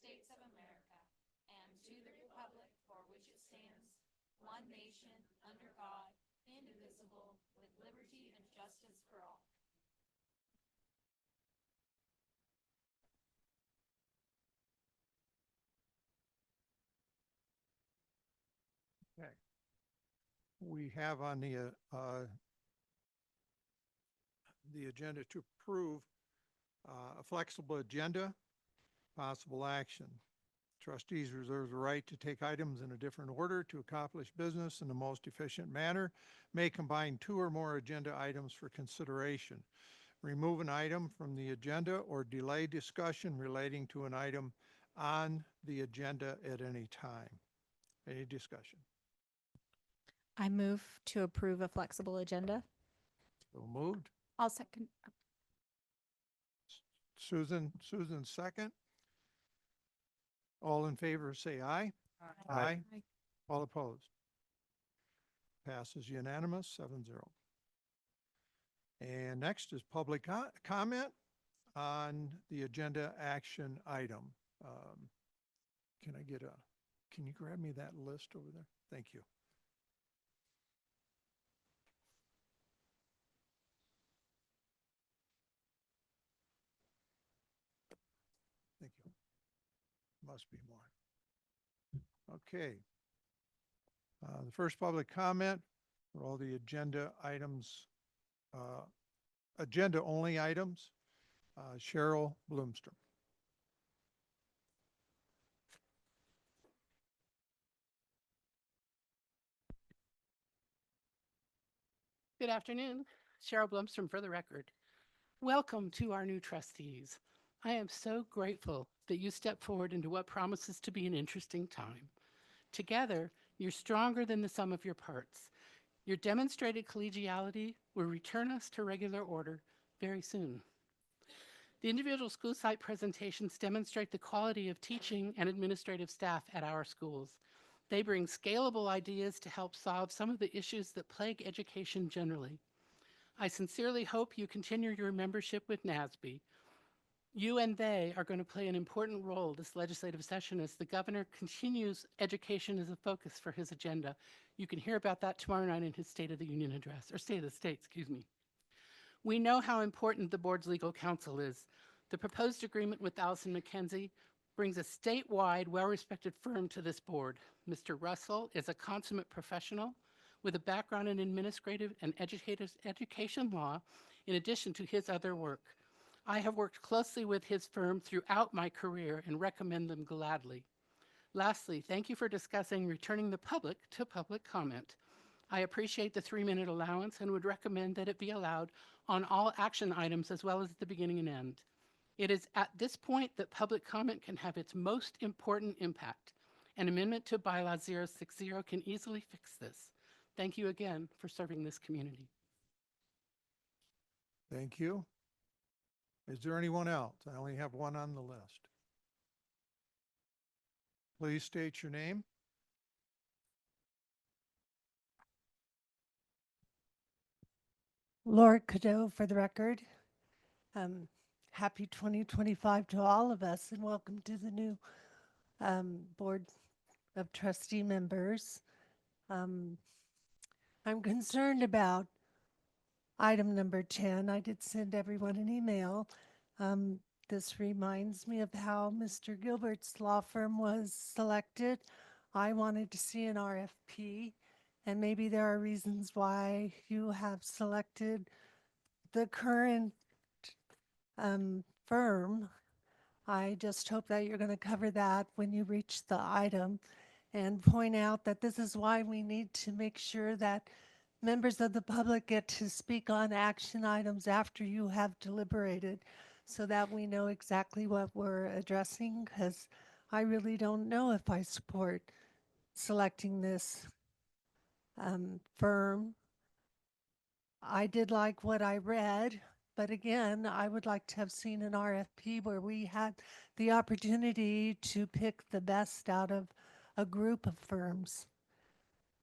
States of America and to the republic for which it stands, one nation, under God, indivisible, with liberty and justice for all. Okay. We have on the agenda to approve a flexible agenda, possible action. Trustees reserve the right to take items in a different order to accomplish business in the most efficient manner, may combine two or more agenda items for consideration, remove an item from the agenda, or delay discussion relating to an item on the agenda at any time. Any discussion? I move to approve a flexible agenda. So moved. I'll second. Susan second. All in favor, say aye. Aye. All opposed? Passes unanimous, 7-0. And next is public comment on the agenda action item. Can you grab me that list over there? Thank you. Thank you. Must be more. Okay. The first public comment for all the agenda items, agenda only items, Cheryl Bloomstrom. Good afternoon. Cheryl Blumstrom for the record. Welcome to our new trustees. I am so grateful that you step forward into what promises to be an interesting time. Together, you're stronger than the sum of your parts. Your demonstrated collegiality will return us to regular order very soon. The individual school site presentations demonstrate the quality of teaching and administrative staff at our schools. They bring scalable ideas to help solve some of the issues that plague education generally. I sincerely hope you continue your membership with NASB. You and they are going to play an important role this legislative session as the governor continues education as a focus for his agenda. You can hear about that tomorrow night in his State of the Union address, or State of the State, excuse me. We know how important the board's legal counsel is. The proposed agreement with Allison McKenzie brings a statewide, well-respected firm to this board. Mr. Russell is a consummate professional with a background in administrative and education law, in addition to his other work. I have worked closely with his firm throughout my career and recommend them gladly. Lastly, thank you for discussing returning the public to public comment. I appreciate the 3-minute allowance and would recommend that it be allowed on all action items as well as at the beginning and end. It is at this point that public comment can have its most important impact. An amendment to Bylaw 060 can easily fix this. Thank you again for serving this community. Thank you. Is there anyone else? I only have one on the list. Please state your name. Laura Cadeau for the record. Happy 2025 to all of us and welcome to the new Board of Trustee members. I'm concerned about item number 10. I did send everyone an email. This reminds me of how Mr. Gilbert's law firm was selected. I wanted to see an RFP, and maybe there are reasons why you have selected the current firm. I just hope that you're going to cover that when you reach the item and point out that this is why we need to make sure that members of the public get to speak on action items after you have deliberated so that we know exactly what we're addressing, because I really don't know if I support selecting this firm. I did like what I read, but again, I would like to have seen an RFP where we had the opportunity to pick the best out of a group of firms.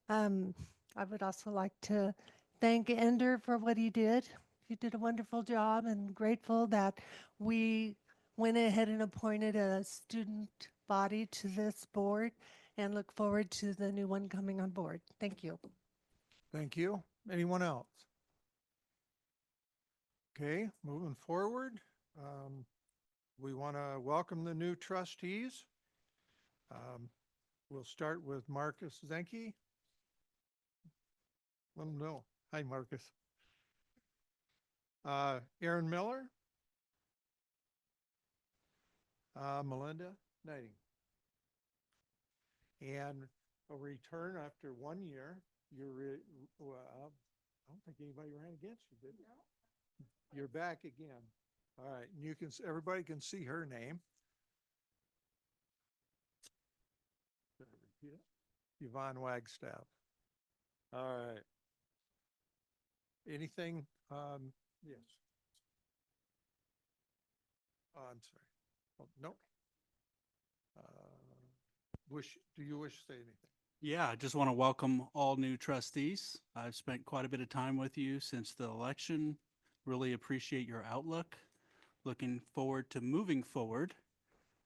I would also like to thank Ender for what he did. He did a wonderful job, and grateful that we went ahead and appointed a student body to this board and look forward to the new one coming on board. Thank you. Thank you. Anyone else? Okay, moving forward, we want to welcome the new trustees. We'll start with Marcus Zenke. Let him know. Hi, Marcus. Aaron Miller. Melinda Knighting. And a return after 1 year, well, I don't think anybody ran against you, did they? You're back again. All right, and you can, everybody can see her name. Did I repeat it? Yvonne Wagstaff. All right. Anything, yes. Oh, I'm sorry. Oh, nope. Do you wish to say anything? Yeah, I just want to welcome all new trustees. I've spent quite a bit of time with you since the election. Really appreciate your outlook. Looking forward to moving forward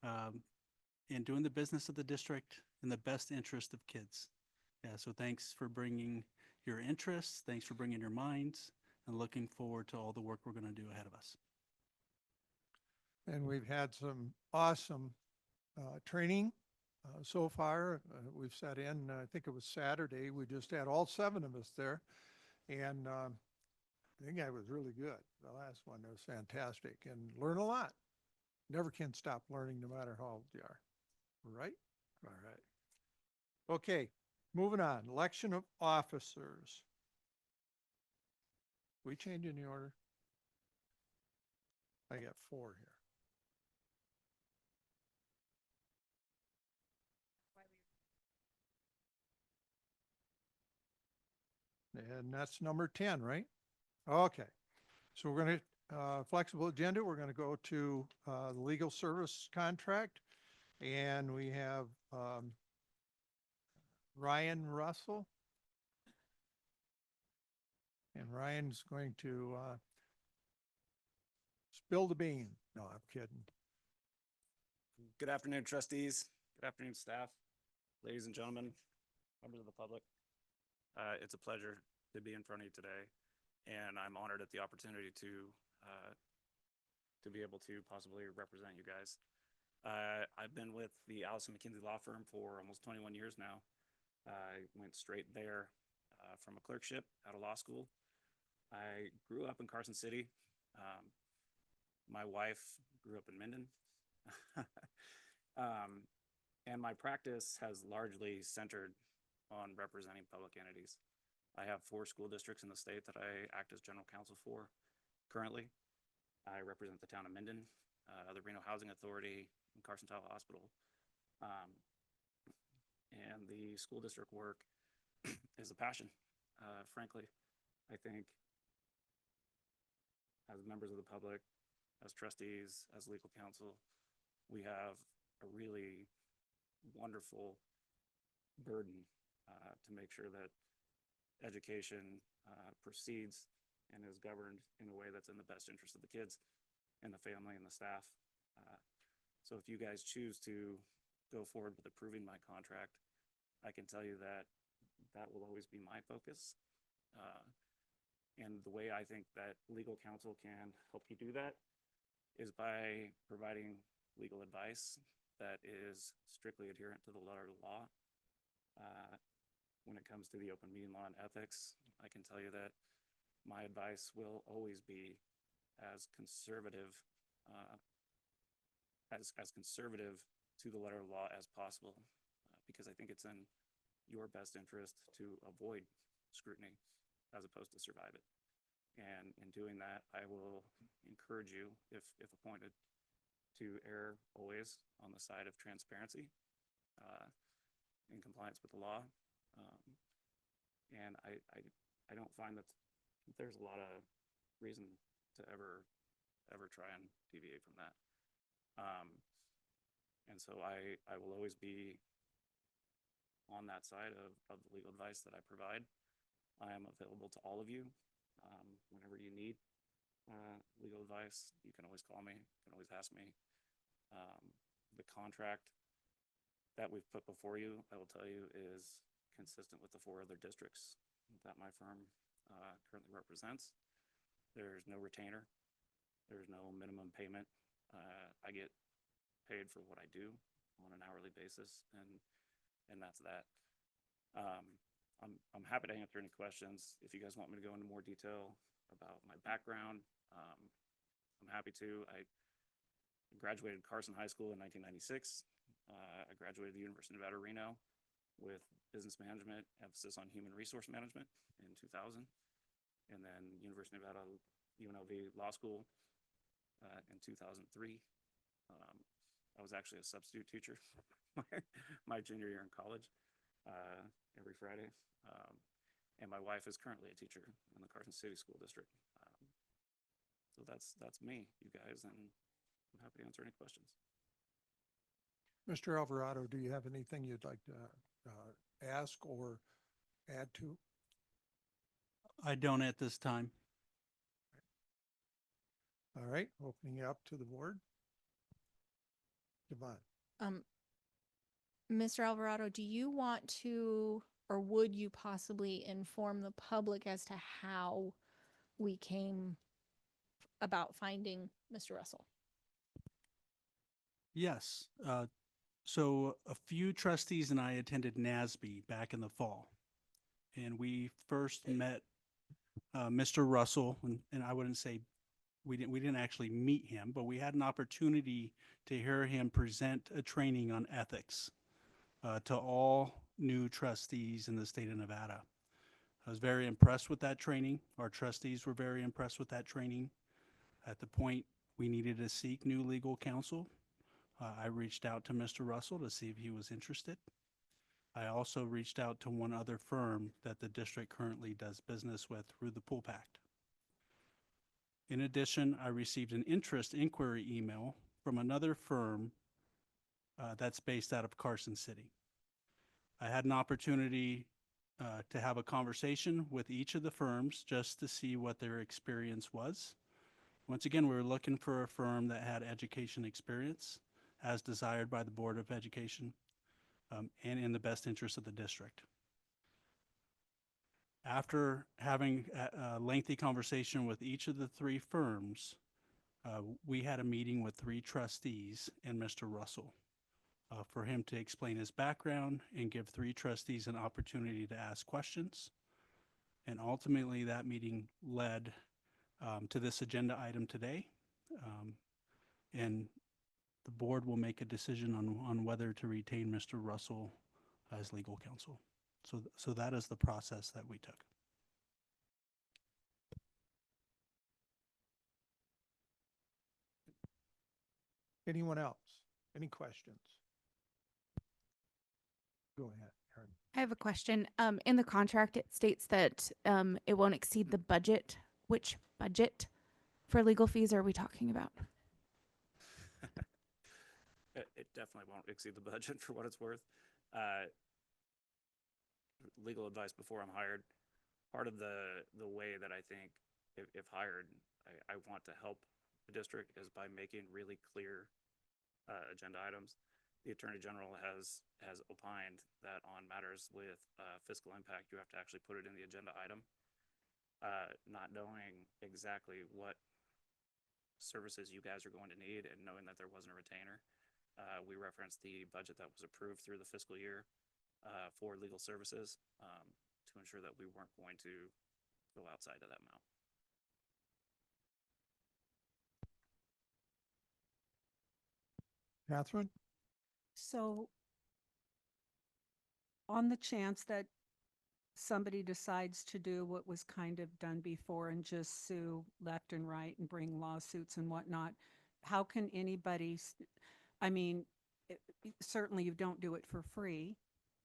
and doing the business of the district in the best interest of kids. Yeah, so thanks for bringing your interests. Thanks for bringing your minds, and looking forward to all the work we're going to do ahead of us. And we've had some awesome training so far. We've sat in, I think it was Saturday, we just had all 7 of us there. And I think I was really good. The last one was fantastic and learn a lot. Never can stop learning no matter how old you are. Right? All right. Okay, moving on. Election of officers. We change any order? I got 4 here. And that's number 10, right? Okay. So we're going to, flexible agenda, we're going to go to the legal service contract. And we have Ryan Russell. And Ryan's going to spill the bean. No, I'm kidding. Good afternoon, trustees. Good afternoon, staff, ladies and gentlemen, members of the public. It's a pleasure to be in front of you today, and I'm honored at the opportunity to be able to possibly represent you guys. I've been with the Allison McKinsey Law Firm for almost 21 years now. I went straight there from a clerkship out of law school. I grew up in Carson City. My wife grew up in Minden. And my practice has largely centered on representing public entities. I have 4 school districts in the state that I act as general counsel for currently. I represent the town of Minden, the Reno Housing Authority, and Carson Tile Hospital. And the school district work is a passion, frankly. I think as members of the public, as trustees, as legal counsel, we have a really wonderful burden to make sure that education proceeds and is governed in a way that's in the best interest of the kids and the family and the staff. So if you guys choose to go forward with approving my contract, I can tell you that that will always be my focus. And the way I think that legal counsel can help you do that is by providing legal advice that is strictly adherent to the letter of the law. When it comes to the open meeting law and ethics, I can tell you that my advice will always be as conservative as conservative to the letter of the law as possible, because I think it's in your best interest to avoid scrutiny as opposed to survive it. And in doing that, I will encourage you, if appointed, to err always on the side of transparency in compliance with the law. And I don't find that there's a lot of reason to ever try and deviate from that. And so I will always be on that side of the legal advice that I provide. I am available to all of you whenever you need legal advice. You can always call me, you can always ask me. The contract that we've put before you, I will tell you, is consistent with the 4 other districts that my firm currently represents. There's no retainer. There's no minimum payment. I get paid for what I do on an hourly basis, and that's that. I'm happy to answer any questions. If you guys want me to go into more detail about my background, I'm happy to. I graduated Carson High School in 1996. I graduated the University of Nevada, Reno with business management, emphasis on human resource management in 2000. And then University of Nevada, UNLV Law School in 2003. I was actually a substitute teacher my junior year in college every Friday. And my wife is currently a teacher in the Carson City School District. So that's me, you guys, and I'm happy to answer any questions. Mr. Alvarado, do you have anything you'd like to ask or add to? I don't at this time. All right, opening it up to the board. Devon. Mr. Alvarado, do you want to, or would you possibly inform the public as to how we came about finding Mr. Russell? Yes. So a few trustees and I attended NASB back in the fall. And we first met Mr. Russell, and I wouldn't say we didn't actually meet him, but we had an opportunity to hear him present a training on ethics to all new trustees in the state of Nevada. I was very impressed with that training. Our trustees were very impressed with that training. At the point we needed to seek new legal counsel, I reached out to Mr. Russell to see if he was interested. I also reached out to one other firm that the district currently does business with through the Pool Pact. In addition, I received an interest inquiry email from another firm that's based out of Carson City. I had an opportunity to have a conversation with each of the firms just to see what their experience was. Once again, we were looking for a firm that had education experience as desired by the Board of Education and in the best interest of the district. After having a lengthy conversation with each of the 3 firms, we had a meeting with 3 trustees and Mr. Russell for him to explain his background and give 3 trustees an opportunity to ask questions. And ultimately, that meeting led to this agenda item today. And the board will make a decision on whether to retain Mr. Russell as legal counsel. So that is the process that we took. Anyone else? Any questions? Go ahead, Erin. I have a question. In the contract, it states that it won't exceed the budget. Which budget for legal fees are we talking about? It definitely won't exceed the budget for what it's worth. Legal advice before I'm hired. Part of the way that I think, if hired, I want to help the district is by making really clear agenda items. The Attorney General has opined that on matters with fiscal impact, you have to actually put it in the agenda item. Not knowing exactly what services you guys are going to need and knowing that there wasn't a retainer, we referenced the budget that was approved through the fiscal year for legal services to ensure that we weren't going to go outside of that amount. Catherine? So on the chance that somebody decides to do what was kind of done before and just sue left and right and bring lawsuits and whatnot, how can anybody, I mean, certainly you don't do it for free.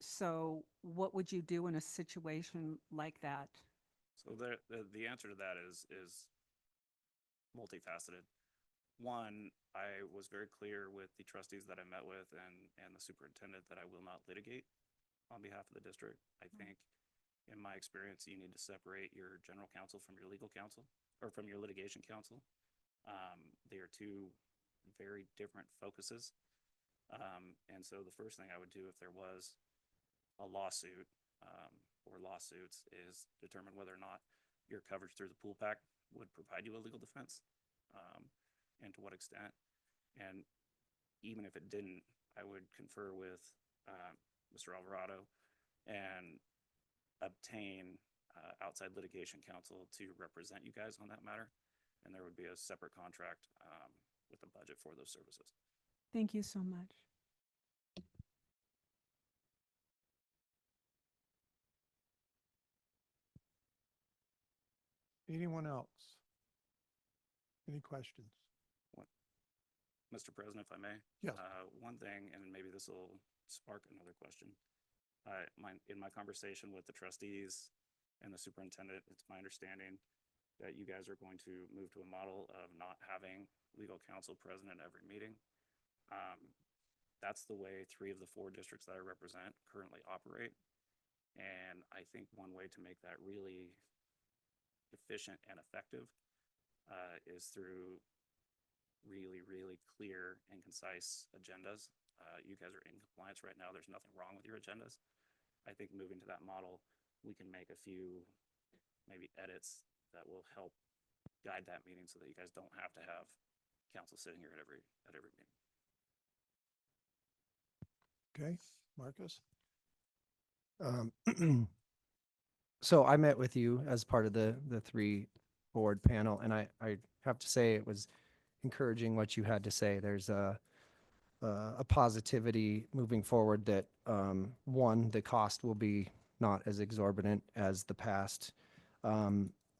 So what would you do in a situation like that? So the answer to that is multifaceted. One, I was very clear with the trustees that I met with and the superintendent that I will not litigate on behalf of the district. I think in my experience, you need to separate your general counsel from your legal counsel or from your litigation counsel. They are two very different focuses. And so the first thing I would do if there was a lawsuit or lawsuits is determine whether or not your coverage through the pool pack would provide you a legal defense, and to what extent. And even if it didn't, I would confer with Mr. Alvarado and obtain outside litigation counsel to represent you guys on that matter. And there would be a separate contract with a budget for those services. Thank you so much. Anyone else? Any questions? Mr. President, if I may? Yes. One thing, and maybe this will spark another question. In my conversation with the trustees and the superintendent, it's my understanding that you guys are going to move to a model of not having legal counsel present at every meeting. That's the way 3 of the 4 districts that I represent currently operate. And I think one way to make that really efficient and effective is through really, really clear and concise agendas. You guys are in compliance right now. There's nothing wrong with your agendas. I think moving to that model, we can make a few maybe edits that will help guide that meeting so that you guys don't have to have counsel sitting here at every meeting. Okay, Marcus? So I met with you as part of the 3 board panel, and I have to say it was encouraging what you had to say. There's a positivity moving forward that, one, the cost will be not as exorbitant as the past.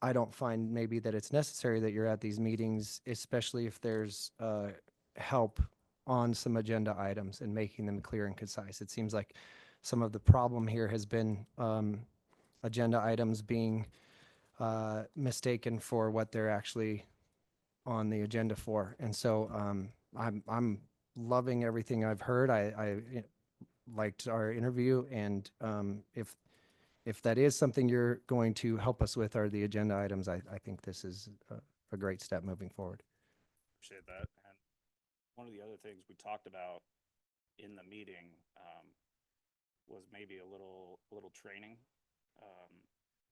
I don't find maybe that it's necessary that you're at these meetings, especially if there's help on some agenda items and making them clear and concise. It seems like some of the problem here has been agenda items being mistaken for what they're actually on the agenda for. And so I'm loving everything I've heard. I liked our interview, and if that is something you're going to help us with, are the agenda items, I think this is a great step moving forward. Appreciate that. And one of the other things we talked about in the meeting was maybe a little training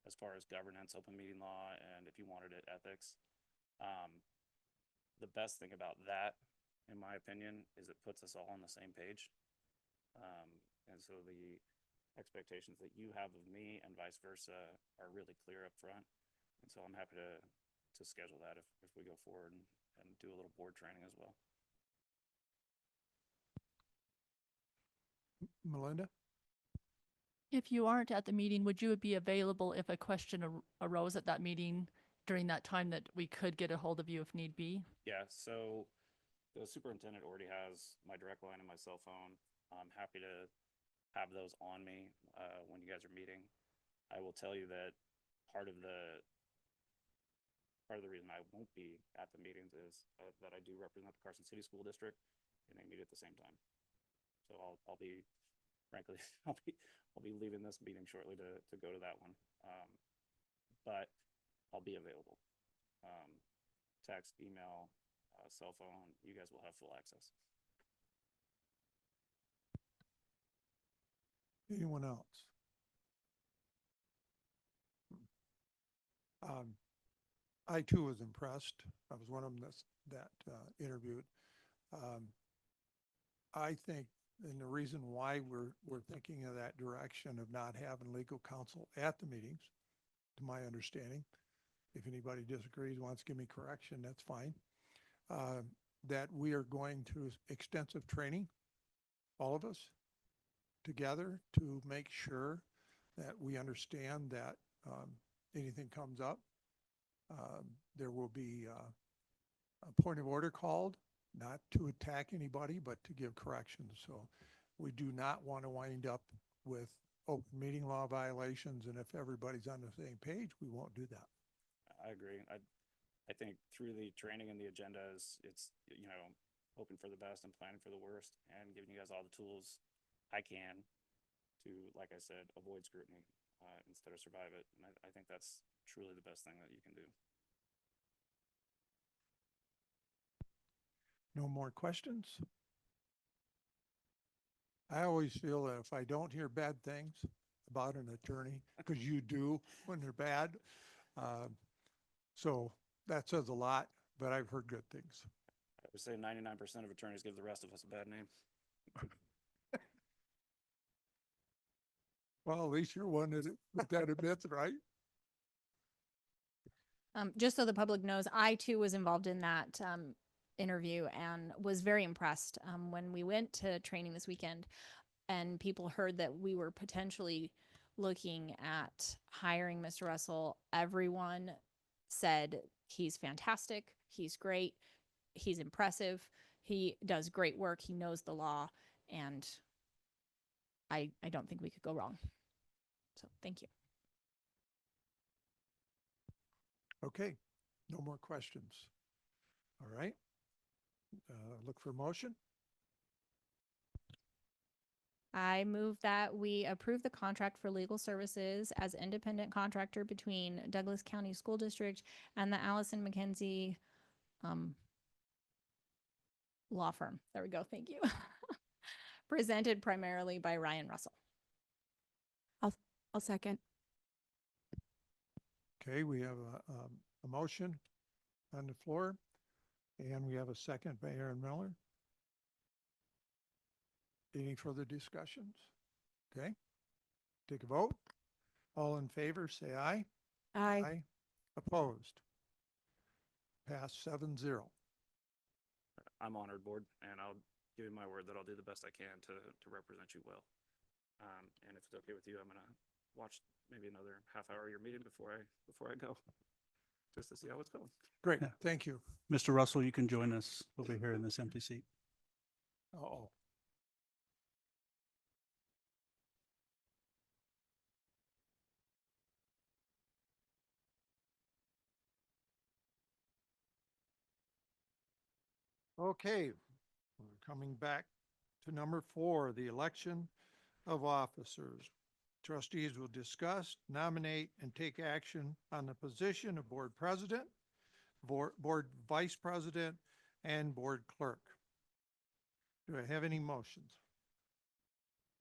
as far as governance, open meeting law, and if you wanted it, ethics. The best thing about that, in my opinion, is it puts us all on the same page. And so the expectations that you have of me and vice versa are really clear up front. And so I'm happy to schedule that if we go forward and do a little board training as well. Melinda? If you aren't at the meeting, would you be available if a question arose at that meeting during that time that we could get a hold of you if need be? Yeah, so the superintendent already has my direct line and my cell phone. I'm happy to have those on me when you guys are meeting. I will tell you that part of the reason I won't be at the meetings is that I do represent the Carson City School District, and they meet at the same time. So I'll be, frankly, I'll be leaving this meeting shortly to go to that one. But I'll be available. Text, email, cell phone, you guys will have full access. Anyone else? I too was impressed. I was one of them that interviewed. I think, and the reason why we're thinking of that direction of not having legal counsel at the meetings, to my understanding, if anybody disagrees, wants to give me correction, that's fine. That we are going through extensive training, all of us, together to make sure that we understand that anything comes up, there will be a point of order called, not to attack anybody, but to give corrections. So we do not want to wind up with open meeting law violations, and if everybody's on the same page, we won't do that. I agree. I think through the training and the agendas, it's, you know, hoping for the best and planning for the worst and giving you guys all the tools I can to, like I said, avoid scrutiny instead of survive it. And I think that's truly the best thing that you can do. No more questions? I always feel that if I don't hear bad things about an attorney, because you do when they're bad, so that says a lot, but I've heard good things. I would say 99% of attorneys give the rest of us a bad name. Well, at least you're one that admits it, right? Just so the public knows, I too was involved in that interview and was very impressed when we went to training this weekend and people heard that we were potentially looking at hiring Mr. Russell. Everyone said he's fantastic, he's great, he's impressive, he does great work, he knows the law, and I don't think we could go wrong. So thank you. Okay, no more questions. All right. Look for motion. I move that we approve the contract for legal services as independent contractor between Douglas County School District and the Allison McKenzie law firm. There we go. Thank you. Presented primarily by Ryan Russell. I'll second. Okay, we have a motion on the floor, and we have a second by Aaron Miller. Any further discussions? Okay, take a vote. All in favor, say aye. Aye. Opposed? Pass 7-0. I'm honored, board, and I'll give you my word that I'll do the best I can to represent you well. And if it's okay with you, I'm gonna watch maybe another half hour of your meeting before I go, just to see how it's going. Great, Yeah. thank you. Mr. Russell, you can join us over here in this empty seat. Uh-oh. Okay, we're coming back to number 4, the election of officers. Trustees will discuss, nominate, and take action on the position of board president, board vice president, and board clerk. Do I have any motions?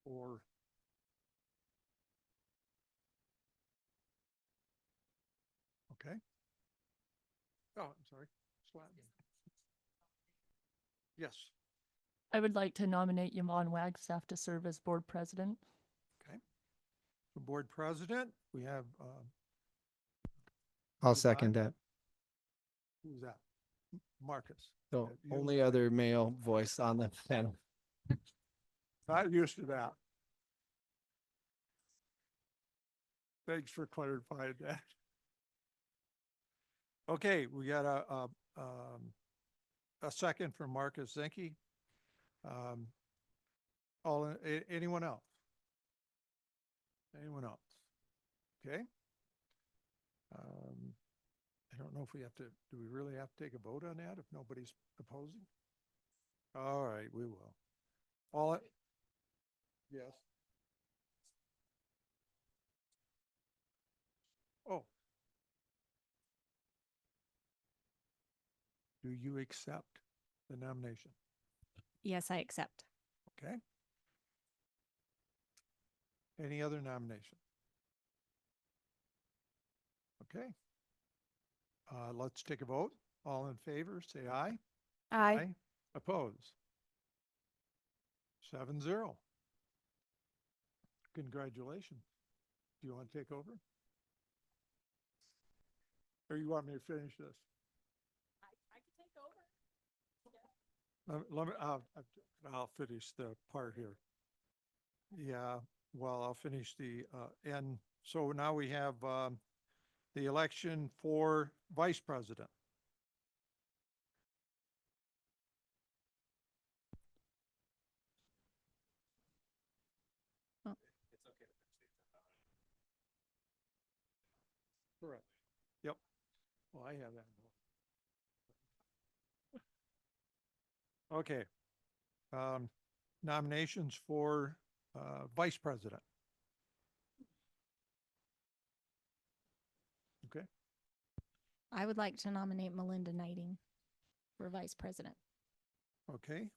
Or okay. Oh, I'm sorry. Slatton. Yes. I would like to nominate Yvonne Wagstaff to serve as board president. Okay. For board president, we have, I'll Yvonne? second that. who's that? Marcus. The You- only other male voice on the panel. Not used to that. Thanks for clarifying that. Okay, we got a second from Marcus Zinke. Anyone else? Anyone else? Okay. I don't know if we have to, do we really have to take a vote on that if nobody's opposing? All right, we will. Yes. Oh. Do you accept the nomination? Yes, I accept. Okay. Any other nomination? Okay. Let's take a vote. All in favor, say aye. Aye. Oppose? 7-0. Congratulations. Do you want to take over? Or you want me to finish this? I can take over. Let me, I'll finish the part here. Yeah, well, I'll finish and so now we have, the election for vice president. Correct. Yep. Well, I have that. Okay. Nominations for vice president. Okay. I would like to nominate Melinda Knighting for vice president. Okay.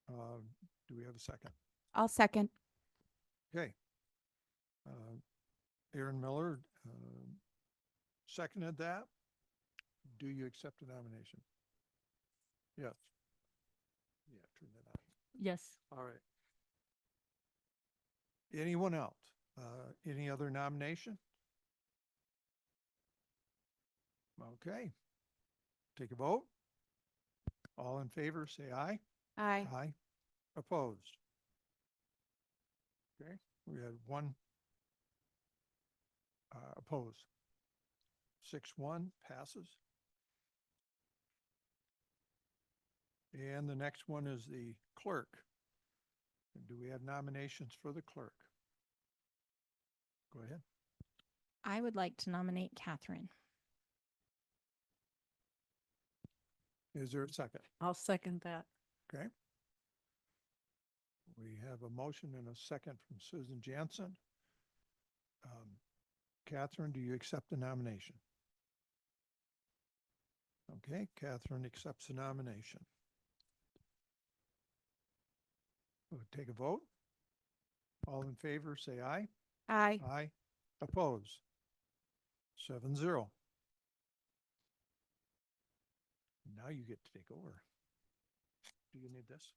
Do we have a second? I'll second. Okay. Aaron Miller, seconded that. Do you accept the nomination? Yes. Yeah, turn that on. Yes. All right. Anyone else? Any other nomination? Okay. Take a vote. All in favor, say aye. Aye. Aye. Opposed? Okay, we had one opposed. 6-1 passes. And the next one is the clerk. And do we have nominations for the clerk? Go ahead. I would like to nominate Catherine. Is there a second? I'll second that. Okay. We have a motion and a second from Susan Jansen. Catherine, do you accept the nomination? Okay, Catherine accepts the nomination. We'll take a vote. All in favor, say aye. Aye. Aye. Oppose? 7-0. Now you get to take over. Do you need this?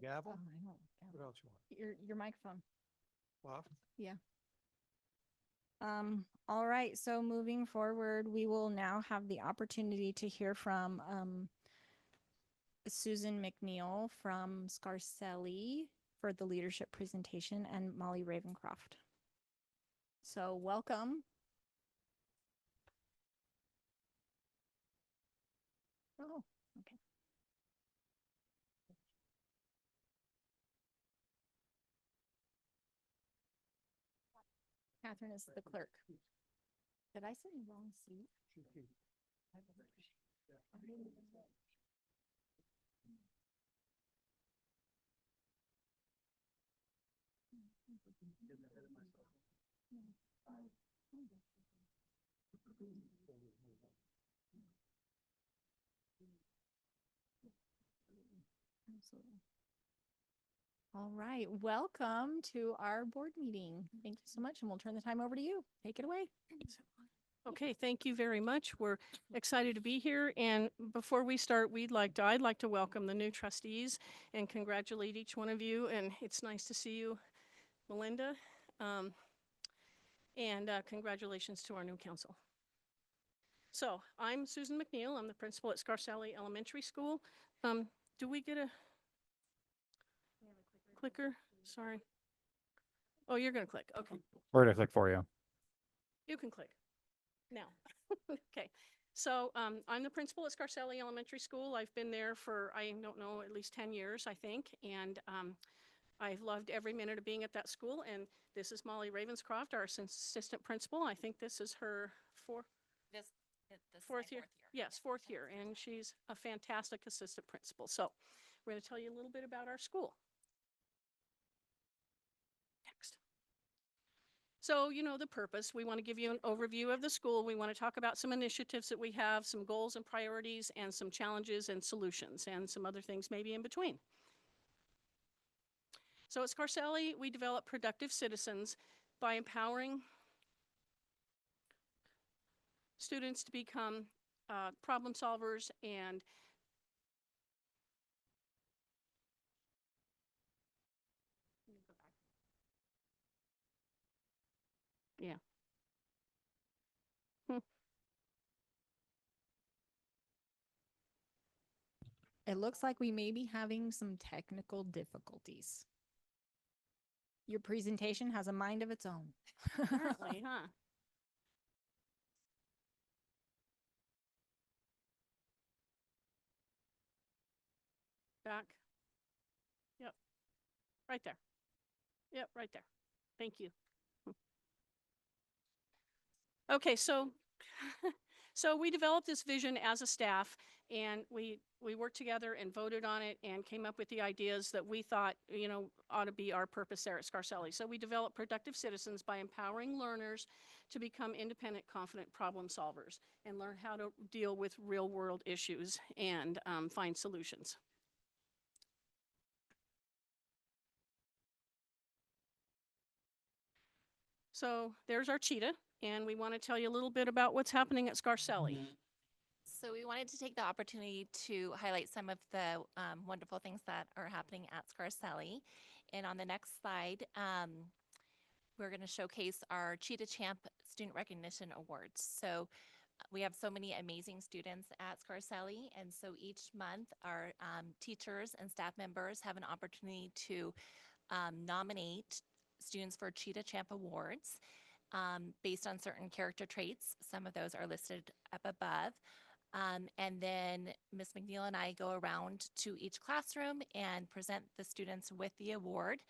Gavel? What else you want? Your microphone. Off? All right, so moving forward, we will now have the opportunity to hear from Susan McNeil from Scarcelli for the leadership presentation and Molly Ravencroft. So welcome. Oh, okay. Catherine is the clerk. Did I say wrong seat? Absolutely. All right, welcome to our board meeting. Thank you so much, and we'll turn the time over to you. Take it away. Okay, thank you very much. We're excited to be here. And before we start, I'd like to welcome the new trustees and congratulate each one of you. And it's nice to see you, Melinda. Congratulations to our new council. So I'm Susan McNeil. I'm the principal at Scarcelli Elementary School. Do we get a clicker? Sorry. Oh, you're going to click. Okay. We're gonna click for you. You can click now. Okay. So I'm the principal at Scarcelli Elementary School. I've been there for, I don't know, at least 10 years, I think. And I've loved every minute of being at that school. And this is Molly Ravenscroft, our assistant principal. I think this is her fourth year. Yes, fourth year. And she's a fantastic assistant principal. So we're going to tell you a little bit about our school. Next. So, you know, the purpose, we want to give you an overview of the school. We want to talk about some initiatives that we have, some goals and priorities, and some challenges and solutions, and some other things maybe in between. So at Scarcelli, we develop productive citizens by empowering students to become problem solvers and yeah. It looks like we may be having some technical difficulties. Your presentation has a mind of its own. Apparently, huh? Back. Yep. Right there. Yep, right there. Thank you. Okay, so so we developed this vision as a staff, And we worked together and voted on it and came up with the ideas that we thought, ought to be our purpose there at Scarselli. So we developed Productive Citizens by empowering learners to become independent, confident problem solvers and learn how to deal with real world issues and find solutions. So there's our cheetah, and we want to tell you a little bit about what's happening at Scarselli. So we wanted to take the opportunity to highlight some of the wonderful things that are happening at Scarselli. And on the next slide, we're going to showcase our Cheetah Champ Student Recognition Awards. So we have so many amazing students at Scarselli, and so each month our teachers and staff members have an opportunity to nominate students for Cheetah Champ Awards based on certain character traits. Some of those are listed up above. And then Ms. McNeil and I go around to each classroom and present the students with the award.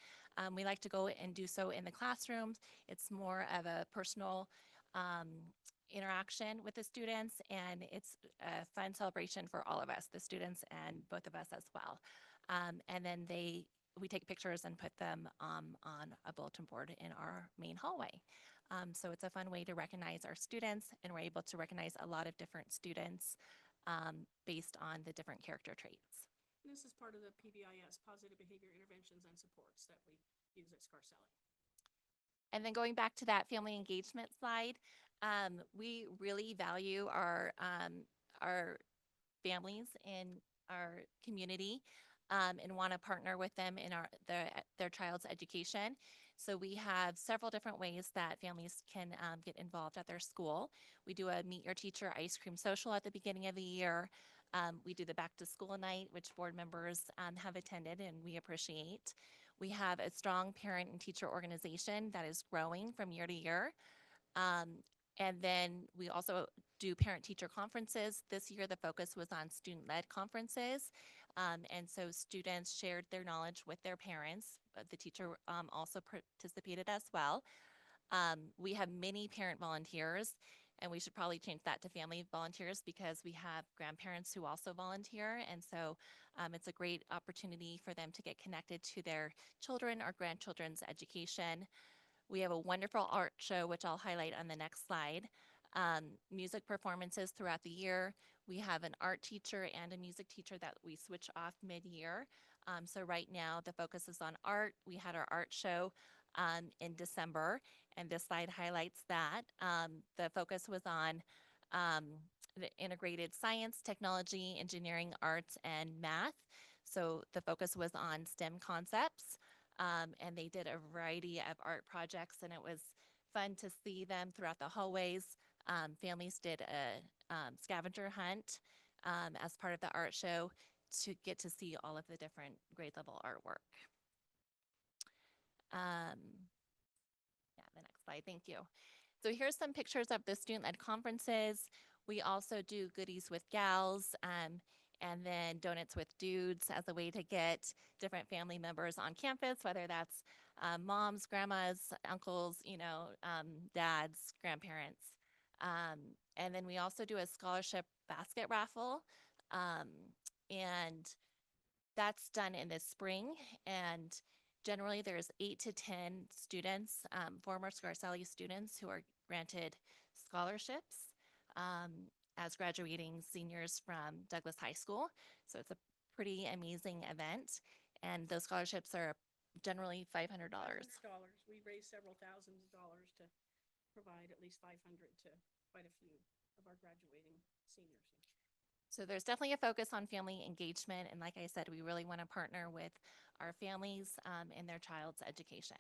We like to go and do so in the classrooms. It's more of a personal interaction with the students, and it's a fun celebration for all of us, the students and both of us as well. And then we take pictures and put them on a bulletin board in our main hallway. So it's a fun way to recognize our students, and we're able to recognize a lot of different students based on the different character traits. This is part of the PBIS, Positive Behavior Interventions and Supports, that we use at Scarselli. And then going back to that family engagement slide, we really value our families in our community and want to partner with them in their child's education. So we have several different ways that families can get involved at their school. We do a Meet Your Teacher ice cream social at the beginning of the year. We do the back to school night, which board members have attended and we appreciate. We have a strong parent and teacher organization that is growing from year to year. And then we also do parent-teacher conferences. This year, the focus was on student-led conferences. And so students shared their knowledge with their parents. The teacher also participated as well. We have many parent volunteers, and we should probably change that to family volunteers because we have grandparents who also volunteer. And so it's a great opportunity for them to get connected to their children or grandchildren's education. We have a wonderful art show, which I'll highlight on the next slide. Music performances throughout the year. We have an art teacher and a music teacher that we switch off mid-year. So right now the focus is on art. We had our art show in December, and this slide highlights that. The focus was on the integrated science, technology, engineering, arts, and math. So the focus was on STEM concepts. And they did a variety of art projects, and it was fun to see them throughout the hallways. Families did a scavenger hunt as part of the art show to get to see all of the different grade level artwork. Yeah, the next slide, thank you. So here's some pictures of the student-led conferences. We also do goodies with gals and then donuts with dudes as a way to get different family members on campus, whether that's moms, grandmas, uncles, dads, grandparents. And then we also do a scholarship basket raffle. And that's done in the spring. And generally there's 8 to 10 students, former Scarselli students who are granted scholarships as graduating seniors from Douglas High School. So it's a pretty amazing event. And those scholarships are generally $500. We raised several thousands of dollars to provide at least 500 to quite a few of our graduating seniors. So there's definitely a focus on family engagement. And like I said, we really want to partner with our families in their child's education.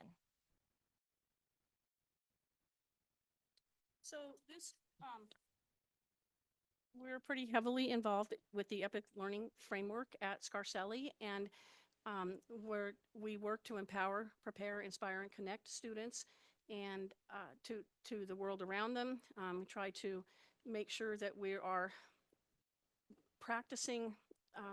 So this, we're pretty heavily involved with the EPIC Learning Framework at Scarselli, and we work to empower, prepare, inspire, and connect students and to the world around them. We try to make sure that we are practicing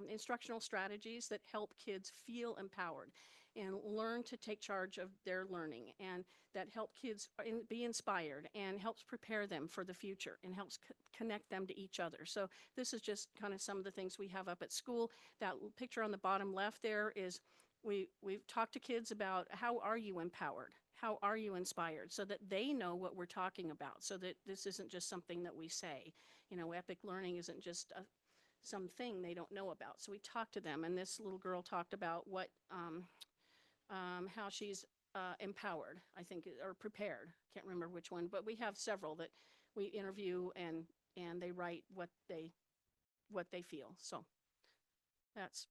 instructional strategies that help kids feel empowered and learn to take charge of their learning, and that help kids be inspired and helps prepare them for the future and helps connect them to each other. So this is just kind of some of the things we have up at school. That picture on the bottom left there is we've talked to kids about how are you empowered? How are you inspired? So that they know what we're talking about, so that this isn't just something that we say. You know, epic learning isn't just something they don't know about. So we talked to them, and this little girl talked about what, how she's empowered, I think, or prepared. Can't remember which one, but we have several that we interview, and they write what they feel. So that's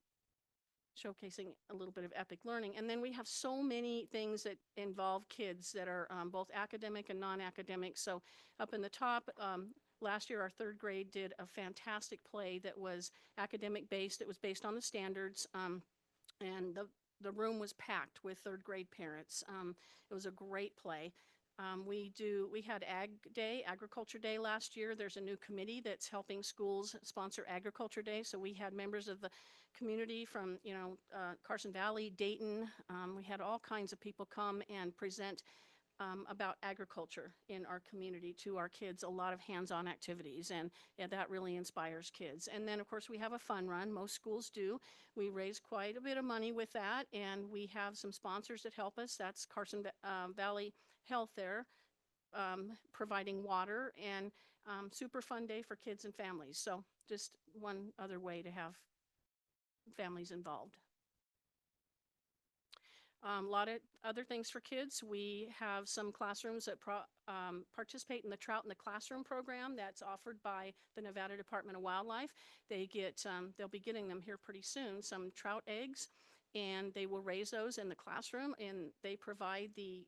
showcasing a little bit of epic learning. And then we have so many things that involve kids that are both academic and non-academic. So up in the top, last year our third grade did a fantastic play that was academic based. It was based on the standards, and the room was packed with third grade parents. It was a great play. We had Agriculture Day last year. There's a new committee that's helping schools sponsor Agriculture Day. So we had members of the community from, Carson Valley, Dayton. We had all kinds of people come and present about agriculture in our community to our kids, a lot of hands-on activities, and that really inspires kids. And then, of course, we have a fun run. Most schools do. We raise quite a bit of money with that, and we have some sponsors that help us. That's Carson Valley Health there, providing water, and super fun day for kids and families. So just one other way to have families involved. A lot of other things for kids. We have some classrooms that participate in the Trout in the Classroom program that's offered by the Nevada Department of Wildlife. They get, they'll be getting them here pretty soon, some trout eggs, and they will raise those in the classroom, and they provide the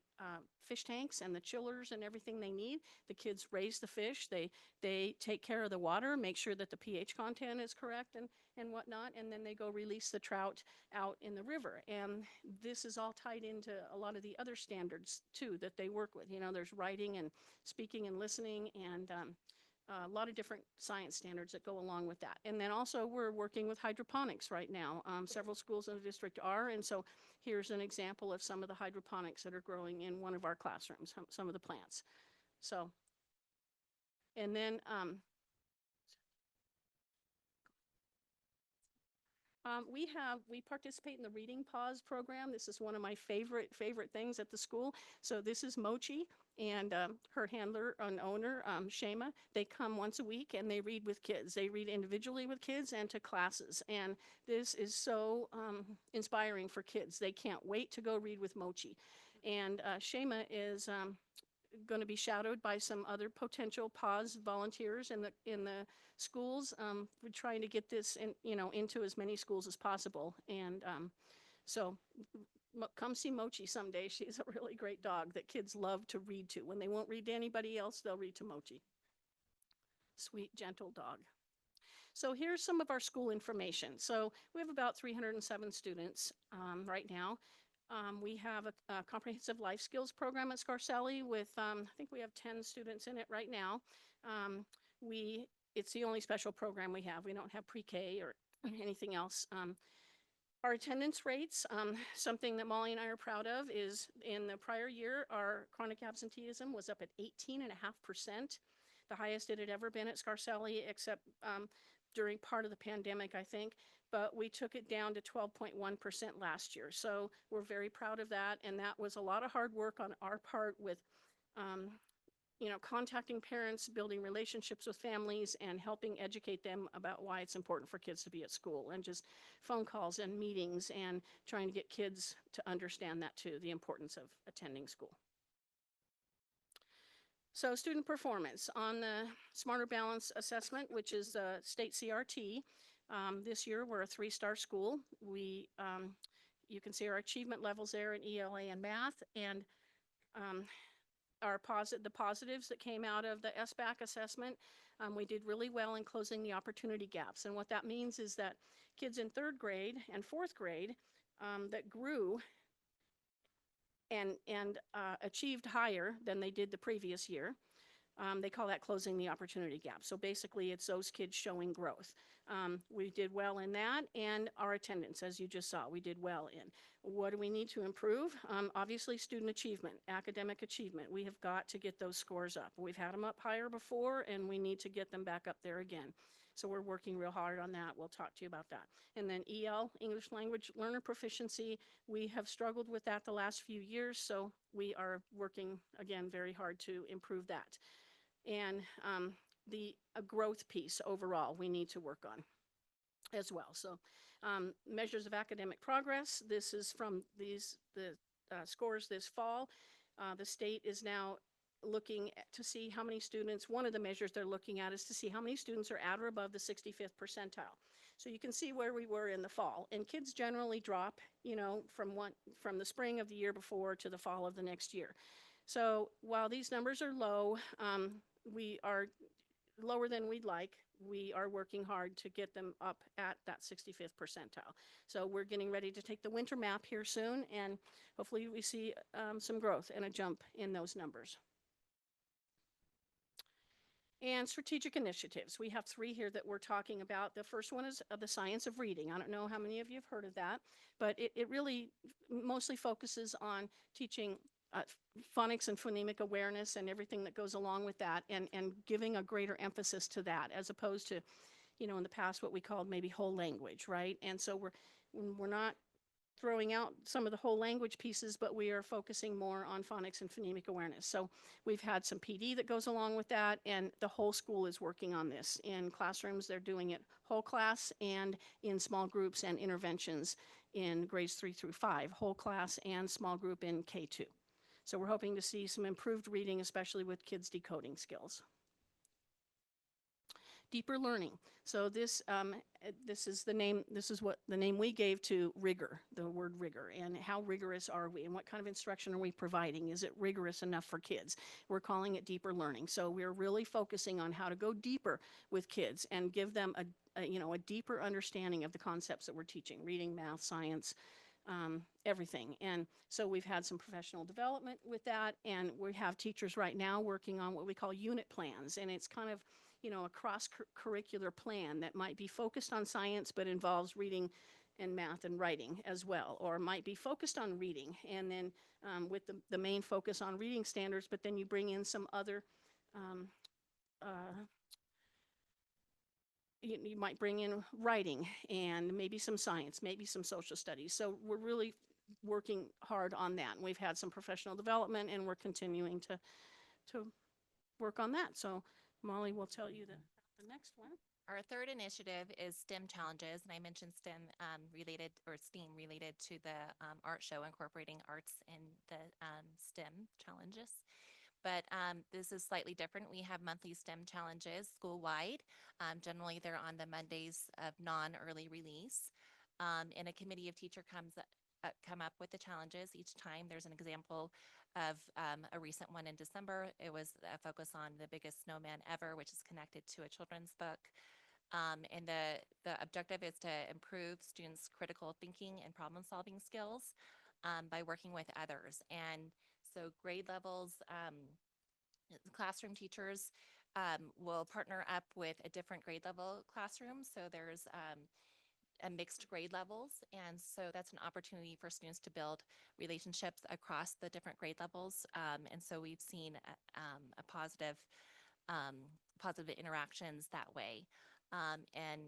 fish tanks and the chillers and everything they need. The kids raise the fish, they take care of the water, make sure that the pH content is correct and whatnot, and then they go release the trout out in the river. And this is all tied into a lot of the other standards too that they work with. You know, there's writing and speaking and listening, and a lot of different science standards that go along with that. And then also we're working with hydroponics right now. Several schools in the district are, and so here's an example of some of the hydroponics that are growing in one of our classrooms, some of the plants. So, and then we participate in the Reading Pause program. This is one of my favorite things at the school. So this is Mochi and her handler and owner, Shema. They come once a week and they read with kids. They read individually with kids and to classes. And this is so inspiring for kids. They can't wait to go read with Mochi. And Shema is going to be shadowed by some other potential Pause volunteers in the schools. We're trying to get this into as many schools as possible. And so come see Mochi someday. She's a really great dog that kids love to read to. When they won't read to anybody else, they'll read to Mochi. Sweet, gentle dog. So here's some of our school information. So we have about 307 students right now. We have a comprehensive life skills program at Scarcelli with, I think we have 10 students in it right now. It's the only special program we have. We don't have pre-K or anything else. Our attendance rates, something that Molly and I are proud of, is in the prior year, our chronic absenteeism was up at 18.5%, the highest it had ever been at Scarcelli, except during part of the pandemic, I think. But we took it down to 12.1% last year. So we're very proud of that. And that was a lot of hard work on our part with, contacting parents, building relationships with families, and helping educate them about why it's important for kids to be at school, and just phone calls and meetings and trying to get kids to understand that too, the importance of attending school. So student performance on the Smarter Balance Assessment, which is the state CRT. This year, we're a 3-star school. You can see our achievement levels there in ELA and math, and the positives that came out of the SBAC assessment. We did really well in closing the opportunity gaps. And what that means is that kids in 3rd grade and 4th grade that grew and achieved higher than they did the previous year, they call that closing the opportunity gap. So basically, it's those kids showing growth. We did well in that, and our attendance, as you just saw, we did well in. What do we need to improve? Obviously, student achievement, academic achievement. We have got to get those scores up. We've had them up higher before, and we need to get them back up there again. So we're working real hard on that. We'll talk to you about that. And then EL, English Language Learner Proficiency, we have struggled with that the last few years, so we are working, again, very hard to improve that. And the growth piece overall, we need to work on as well. So measures of academic progress, this is from the scores this fall. The state is now looking to see how many students, one of the measures they're looking at is to see how many students are at or above the 65th percentile. So you can see where we were in the fall, and kids generally drop, you know, from the spring of the year before to the fall of the next year. So while these numbers are low, we are lower than we'd like. We are working hard to get them up at that 65th percentile. So we're getting ready to take the winter map here soon, and hopefully we see some growth and a jump in those numbers. And strategic initiatives. We have 3 here that we're talking about. The first one is the science of reading. I don't know how many of you have heard of that, but it really mostly focuses on teaching phonics and phonemic awareness and everything that goes along with that, and giving a greater emphasis to that, as opposed to, you know, in the past what we called maybe whole language, right? And so we're not throwing out some of the whole language pieces, but we are focusing more on phonics and phonemic awareness. So we've had some PD that goes along with that, and the whole school is working on this. In classrooms, they're doing it whole class, and in small groups and interventions in grades 3 through 5, whole class and small group in K2. So we're hoping to see some improved reading, especially with kids' decoding skills. Deeper learning. So this is the name, this is what the name we gave to rigor, the word rigor, and how rigorous are we, and what kind of instruction are we providing? Is it rigorous enough for kids? We're calling it deeper learning. So we're really focusing on how to go deeper with kids and give them a deeper understanding of the concepts that we're teaching: reading, math, science, everything. And so we've had some professional development with that, and we have teachers right now working on what we call unit plans, and it's kind of, you know, a cross-curricular plan that might be focused on science but involves reading and math and writing as well, or might be focused on reading and then with the main focus on reading standards, but then you bring in some other you might bring in writing and maybe some science, maybe some social studies. So we're really working hard on that. And we've had some professional development, and we're continuing to work on that. So Molly will tell you the next one. Our third initiative is STEM challenges, and I mentioned STEM related, or STEAM related to the art show, incorporating arts in the STEM challenges. But this is slightly different. We have monthly STEM challenges school-wide. Generally, they're on the Mondays of non-early release. And a committee of teachers come up with the challenges. Each time there's an example of a recent one in December. It was a focus on the biggest snowman ever, which is connected to a children's book. And the objective is to improve students' critical thinking and problem-solving skills by working with others. And so grade levels, classroom teachers will partner up with a different grade level classroom. So there's a mixed grade levels. And so that's an opportunity for students to build relationships across the different grade levels. And so we've seen a positive interactions that way. And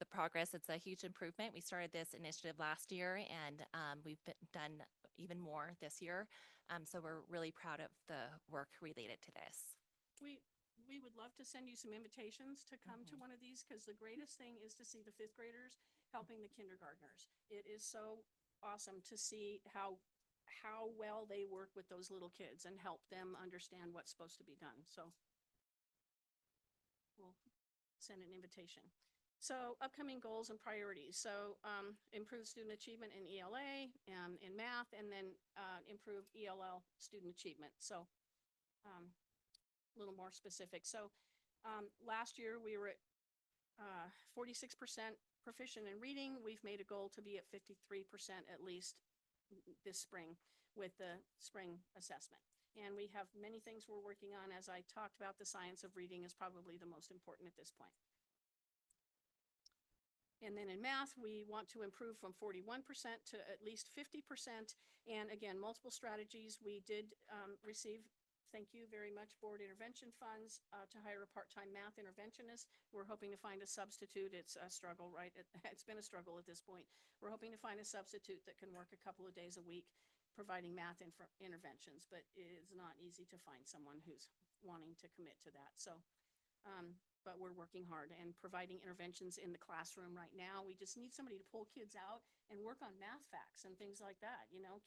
the progress, it's a huge improvement. We started this initiative last year, and we've done even more this year. So we're really proud of the work related to this. We would love to send you some invitations to come to one of these, because the greatest thing is to see the 5th graders helping the kindergartners. It is so awesome to see how well they work with those little kids and help them understand what's supposed to be done. So we'll send an invitation. So upcoming goals and priorities. So improve student achievement in ELA and in math, and then improve ELL student achievement. So a little more specific. So last year we were at 46% proficient in reading. We've made a goal to be at 53% at least this spring with the spring assessment. And we have many things we're working on. As I talked about, the science of reading is probably the most important at this point. And then in math, we want to improve from 41% to at least 50%. And again, multiple strategies. We did receive, thank you very much, board intervention funds to hire a part-time math interventionist. We're hoping to find a substitute. It's a struggle, right? It's been a struggle at this point. We're hoping to find a substitute that can work a couple of days a week providing math interventions, but it is not easy to find someone who's wanting to commit to that. So, but we're working hard and providing interventions in the classroom right now. We just need somebody to pull kids out and work on math facts and things like that. You know,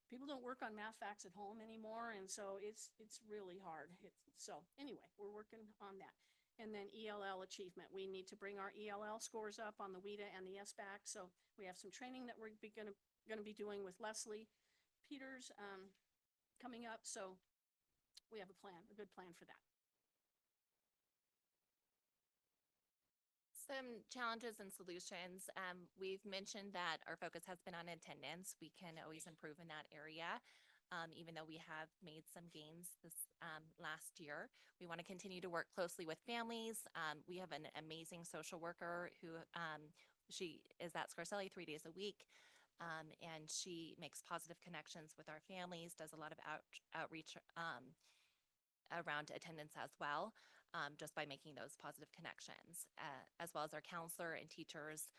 people don't work on math facts at home anymore, and so it's really hard. So anyway, we're working on that. And then ELL achievement. We need to bring our ELL scores up on the WIDA and the SBAC. So we have some training that we're going to be doing with Leslie Peters coming up. So we have a good plan for that. Some challenges and solutions. We've mentioned that our focus has been on attendance. We can always improve in that area. Even though we have made some gains this last year, we want to continue to work closely with families. We have an amazing social worker who she is at Scarselli 3 days a week. And she makes positive connections with our families, does a lot of outreach around attendance as well, just by making those positive connections, as well as our counselor and teachers.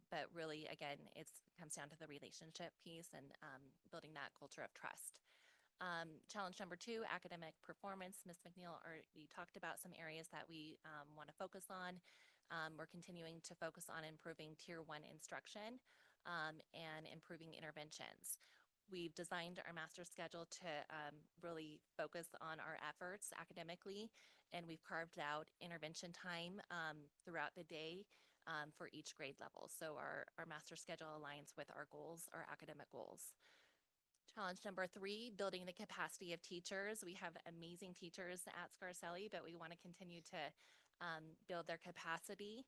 But really, again, it comes down to the relationship piece and building that culture of trust. Challenge number 2, academic performance. Ms. McNeil already talked about some areas that we want to focus on. We're continuing to focus on improving Tier 1 instruction and improving interventions. We've designed our master schedule to really focus on our efforts academically, and we've carved out intervention time throughout the day for each grade level. So our master schedule aligns with our goals, our academic goals. Challenge number 3, building the capacity of teachers. We have amazing teachers at Scarselli, but we want to continue to build their capacity,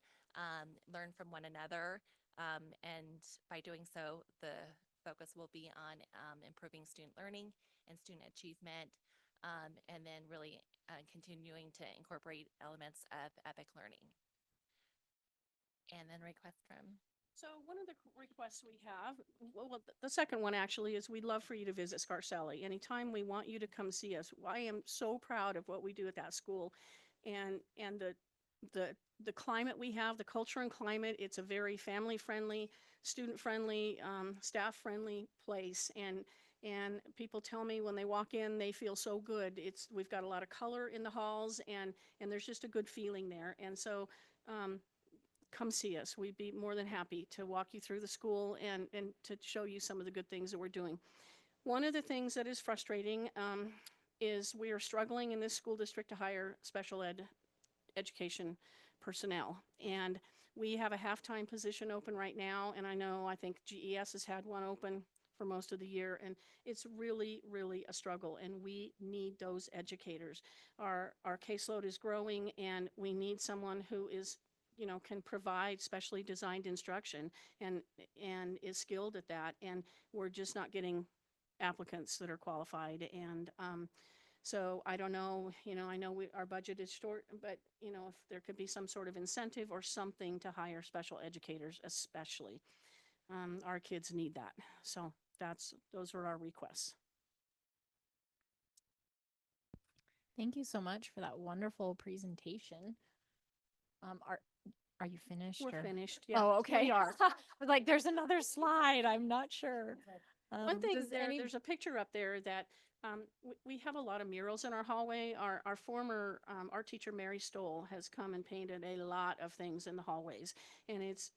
learn from one another, and by doing so, the focus will be on improving student learning and student achievement, and then really continuing to incorporate elements of EPIC learning. And then request from. So one of the requests we have, well, the second one actually is we'd love for you to visit Scarselli. Anytime, we want you to come see us. I am so proud of what we do at that school, and the climate we have, the culture and climate. It's a very family friendly, student friendly, staff friendly place, and people tell me when they walk in they feel so good. We've got a lot of color in the halls, and there's just a good feeling there. And so come see us. We'd be more than happy to walk you through the school and to show you some of the good things that we're doing. One of the things that is frustrating is we are struggling in this school district to hire special education personnel. And we have a half-time position open right now, and I think GES has had one open for most of the year, and it's really, really a struggle, and we need those educators. Our caseload is growing, and we need someone who is, can provide specially designed instruction and is skilled at that, and we're just not getting applicants that are qualified. And so I don't know, I know our budget is short, but if there could be some sort of incentive or something to hire special educators, especially, our kids need that. So those are our requests. Thank you so much for that wonderful presentation. Are you finished? We're or- finished. Yeah, Oh, okay. we are. I was like, there's another slide. I'm not sure. One thing, does any- there's a picture up there that we have a lot of murals in our hallway. Our former art teacher, Mary Stoll, has come and painted a lot of things in the hallways. And it's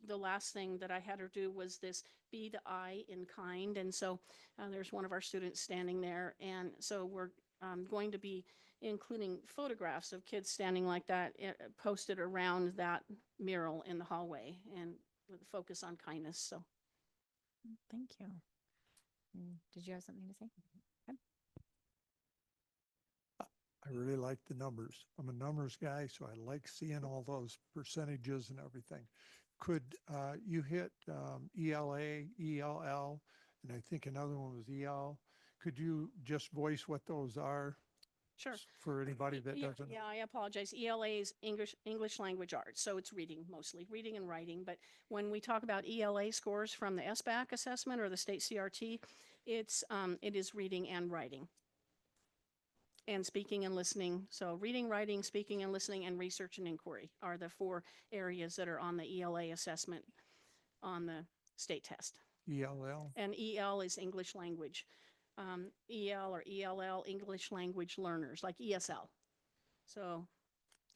the last thing that I had her do was this Be the I in Kind. And so there's one of our students standing there. And so we're going to be including photographs of kids standing like that posted around that mural in the hallway, and with a focus on kindness. So Thank you. Did you have something to say? Okay. I really like the numbers. I'm a numbers guy, so I like seeing all those percentages and everything. Could you hit ELA, ELL, and I think another one was EL? Could you just voice what those are Sure. For anybody that Yeah, doesn't. yeah, I apologize. ELA is English language arts, so it's reading mostly, reading and writing. But when we talk about ELA scores from the SBAC assessment or the state CRT, it is reading and writing. And speaking and listening. So reading, writing, speaking and listening, and research and inquiry are the 4 areas that are on the ELA assessment on the state test. ELL. And EL is English language. EL or ELL, English language learners, like ESL. So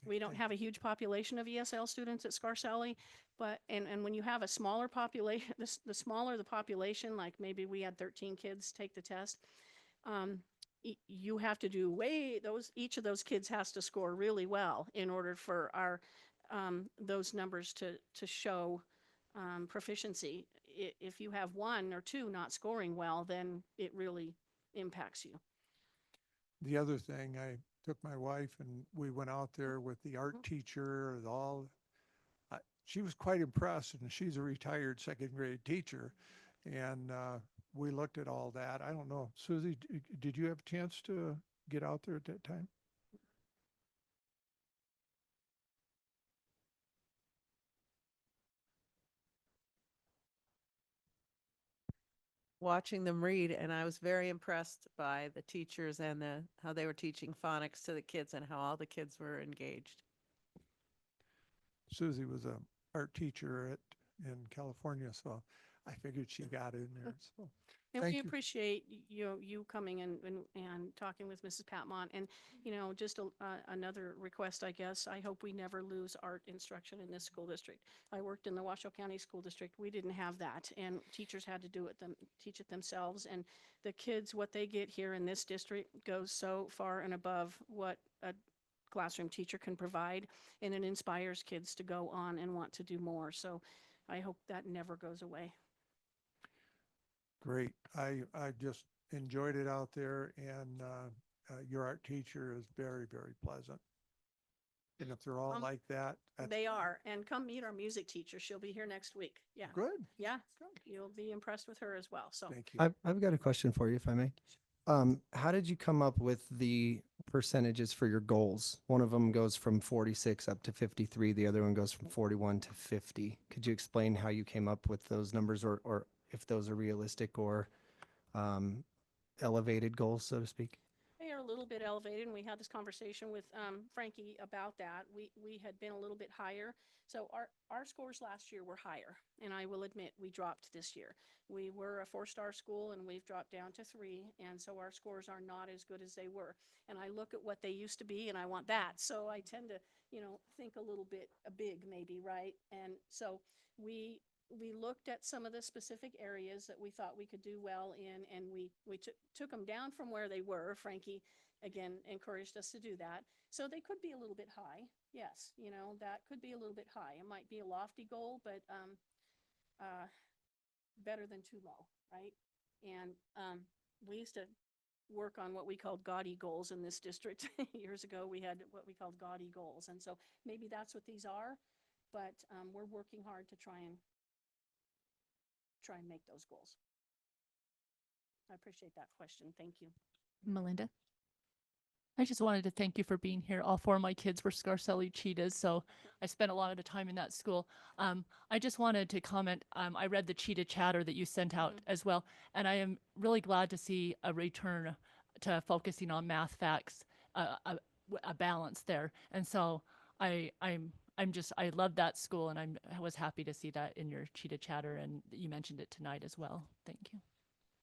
we don't Okay. have a huge population of ESL students at Scarcelli, but, and when you have a smaller population, the smaller the population, like maybe we had 13 kids take the test, you have to do each of those kids has to score really well in order for our, those numbers to show proficiency. If you have 1 or 2 not scoring well, then it really impacts you. The other thing, I took my wife and we went out there with the art teacher and all. She was quite impressed, and she's a retired second grade teacher. And we looked at all that. I don't know, Susie, did you have a chance to get out there at that time? Watching them read, and I was very impressed by the teachers and how they were teaching phonics to the kids and how all the kids were engaged. Susie was a art teacher in California, so I figured she got in there. So And thank we you. appreciate you coming and talking with Mrs. Patmont. And, just another request, I guess, I hope we never lose art instruction in this school district. I worked in the Washoe County School District. We didn't have that, and teachers had to teach it themselves. And the kids, what they get here in this district goes so far and above what a classroom teacher can provide, and it inspires kids to go on and want to do more. So I hope that never goes away. Great. I just enjoyed it out there, and your art teacher is very, very pleasant. And if they're all like that, that's They are. And come meet our music teacher. She'll be here next week. Yeah. good. Yeah. You'll be impressed with her as well. So Thank you. I've got a question for you, if I may. How did you come up with the percentages for your goals? One of them goes from 46 up to 53. The other one goes from 41 to 50. Could you explain how you came up with those numbers, or if those are realistic or elevated goals, so to speak? they are a little bit elevated, and we had this conversation with Frankie about that. We had been a little bit higher. So our scores last year were higher, and I will admit we dropped this year. We were a 4-star school, and we've dropped down to 3, and so our scores are not as good as they were. And I look at what they used to be, and I want that. So I tend to, think a little bit big maybe, right? And so we looked at some of the specific areas that we thought we could do well in, and we took them down from where they were. Frankie, again, encouraged us to do that. So they could be a little bit high. Yes, that could be a little bit high. It might be a lofty goal, but better than too low, right? And we used to work on what we called gaudy goals in this district. Years ago, we had what we called gaudy goals. And so maybe that's what these are, but we're working hard to try and make those goals. I appreciate that question. Thank you. Melinda? I just wanted to thank you for being here. All 4 of my kids were Scarcelli Cheetahs, so I spent a lot of the time in that school. I just wanted to comment, I read the Cheetah Chatter that you sent out as well, and I am really glad to see a return to focusing on math facts, a balance there. And so I love that school, and I was happy to see that in your Cheetah Chatter, and you mentioned it tonight as well. Thank you.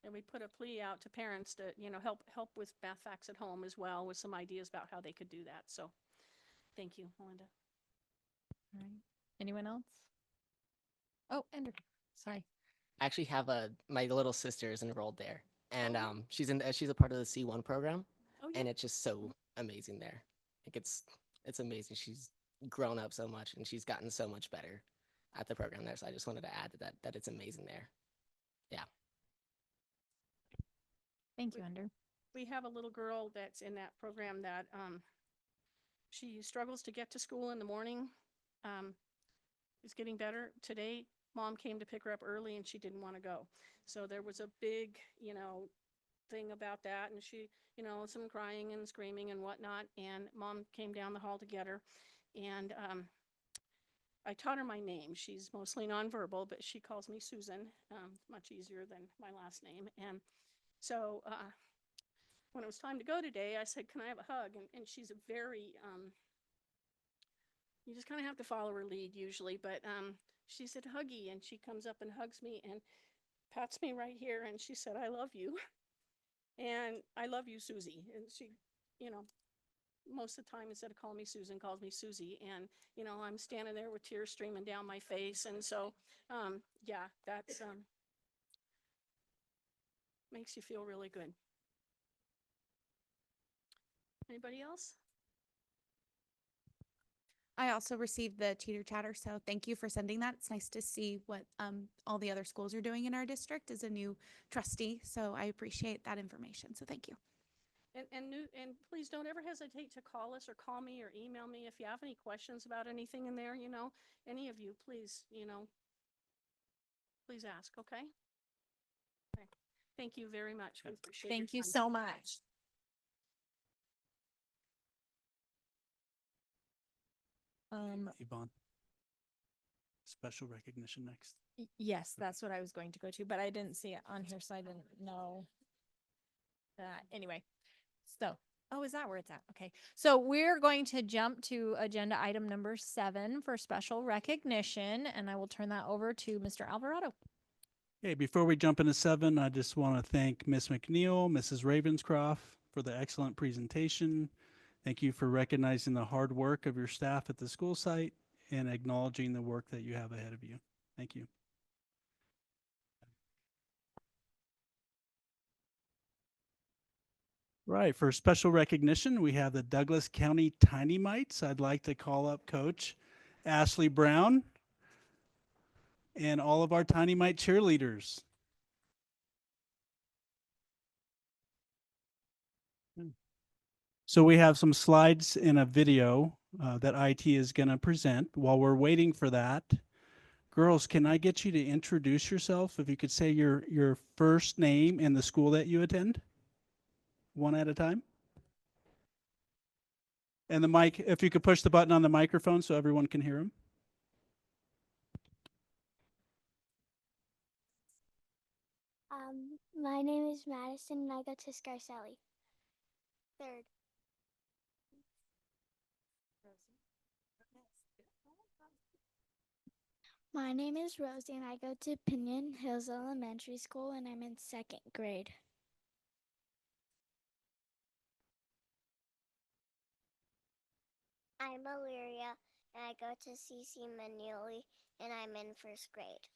And we put a plea out to parents to, help with math facts at home as well, with some ideas about how they could do that. So thank you, Melinda. All right. Anyone else? Oh, Andrew, sorry. I actually have my little sister is enrolled there, and Oh. she's a part of the C1 program, Oh, yeah. and it's just so amazing there. Like it's amazing. She's grown up so much, and she's gotten so much better at the program there. So I just wanted to add that it's amazing there. Yeah. Thank you, Andrew. We have a little girl that's in that program that she struggles to get to school in the morning. Is getting better. Today, mom came to pick her up early and she didn't want to go. So there was a big, thing about that, and she, you know, some crying and screaming and whatnot, and mom came down the hall to get her. And I taught her my name. She's mostly nonverbal, but she calls me Susan, much easier than my last name. And so when it was time to go today, I said, can I have a hug? And she's a very, you just kind of have to follow her lead usually, but she said, huggy, and she comes up and hugs me and pats me right here, and she said, I love you. And I love you, Susie. And she, you know, most of the time, instead of calling me Susan, calls me Susie. And, you know, I'm standing there with tears streaming down my face. And so, yeah, that's, makes you feel really good. Anybody else? I also received the teeter chatter, so thank you for sending that. It's nice to see what all the other schools are doing in our district as a new trustee. So I appreciate that information. So thank you. And please don't ever hesitate to call us or call me or email me if you have any questions about anything in there, you know, any of you, please, you know, please ask, okay? Okay. Thank you very much. We appreciate your Thank you time. so much. Yvonne. Special recognition next. Yes, that's what I was going to go to, but I didn't see it on here, so I didn't know that. Anyway, so, oh, is that where it's at? Okay. So we're going to jump to agenda item number 7 for special recognition, and I will turn that over to Mr. Alvarado. Okay, before we jump into 7, I just want to thank Ms. McNeil, Mrs. Ravenscroft for the excellent presentation. Thank you for recognizing the hard work of your staff at the school site and acknowledging the work that you have ahead of you. Thank you. Right, for special recognition, we have the Douglas County Tiny Mites. I'd like to call up Coach Ashley Brown and all of our Tiny Mite cheerleaders. So we have some slides and a video that IT is going to present. While we're waiting for that, girls, can I get you to introduce yourself? If you could say your first name and the school that you attend, one at a time. And the mic, if you could push the button on the microphone so everyone can hear him. My name is Madison and I go to Scarcelli. Third. My name is Rosie and I go to Pinion Hills Elementary School and I'm in 2nd grade. I'm Illyria and I go to CC Manili and I'm in 1st grade.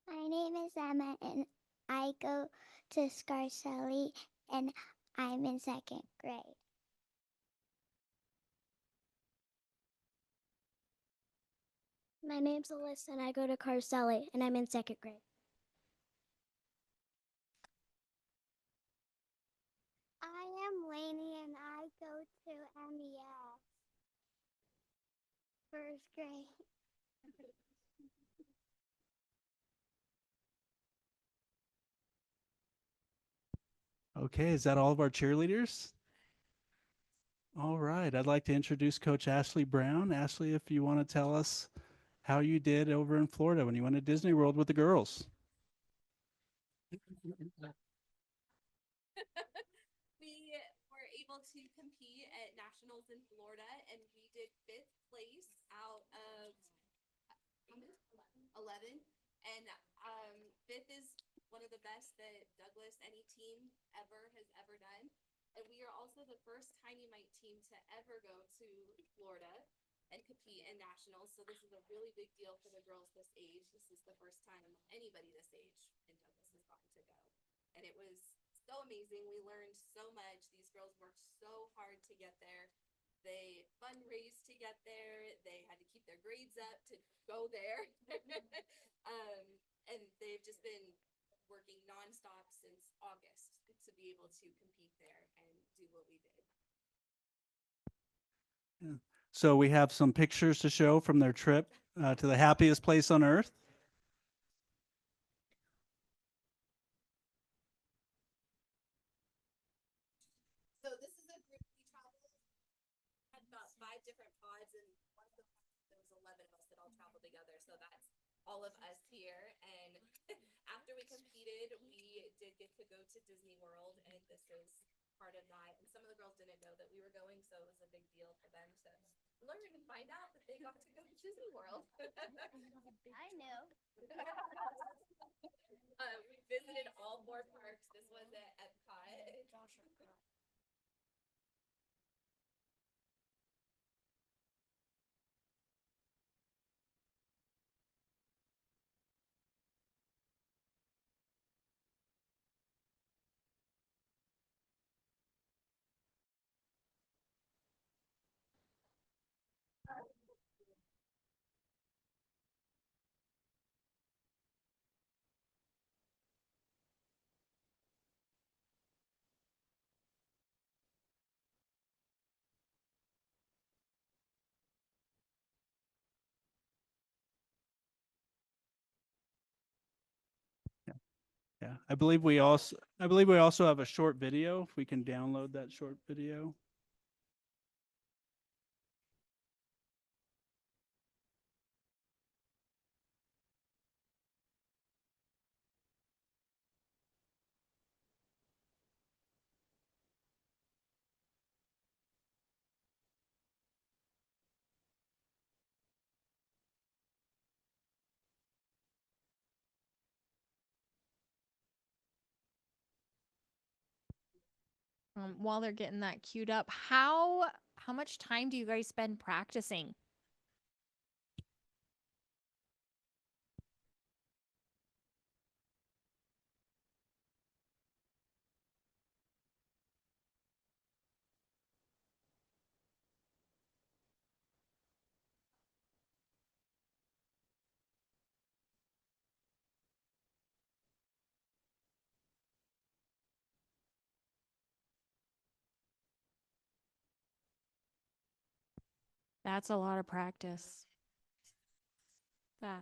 My name is Emma and I go to Scarcelli and I'm in 2nd grade. My name's Alyssa and I go to Carcelli and I'm in 2nd grade. I am Lainey and I go to MES. 1st grade. Okay, is that all of our cheerleaders? All right, I'd like to introduce Coach Ashley Brown. Ashley, if you want to tell us how you did over in Florida when you went to Disney World with the girls. We were able to compete at nationals in Florida, and we did 5th place out of 11. And 5th is one of the best that Douglas, any team ever has ever done. And we are also the first Tiny Mite team to ever go to Florida and compete in nationals. So this is a really big deal for the girls this age. This is the first time anybody this age in Douglas has gotten to go. And it was so amazing. We learned so much. These girls worked so hard to get there. They fundraised to get there. They had to keep their grades up to go there. And they've just been working nonstop since August to be able to compete there and do what we did. Yeah. So we have some pictures to show from their trip to the happiest place on earth. pods, and one of the pods, there was 11 of us that all traveled together. So that's all of us here. And after we competed, we did get to go to Disney World, and this is part of that. And some of the girls didn't know that we were going, so it was a big deal for them to learn and find out that they got to go to Disney World. I knew. We visited all 4 parks. This was at Epcot. Yeah, I believe we also have a short video. If we can download that short video. While they're getting that queued up, how much time do you guys spend practicing? That's a lot of practice. Yeah.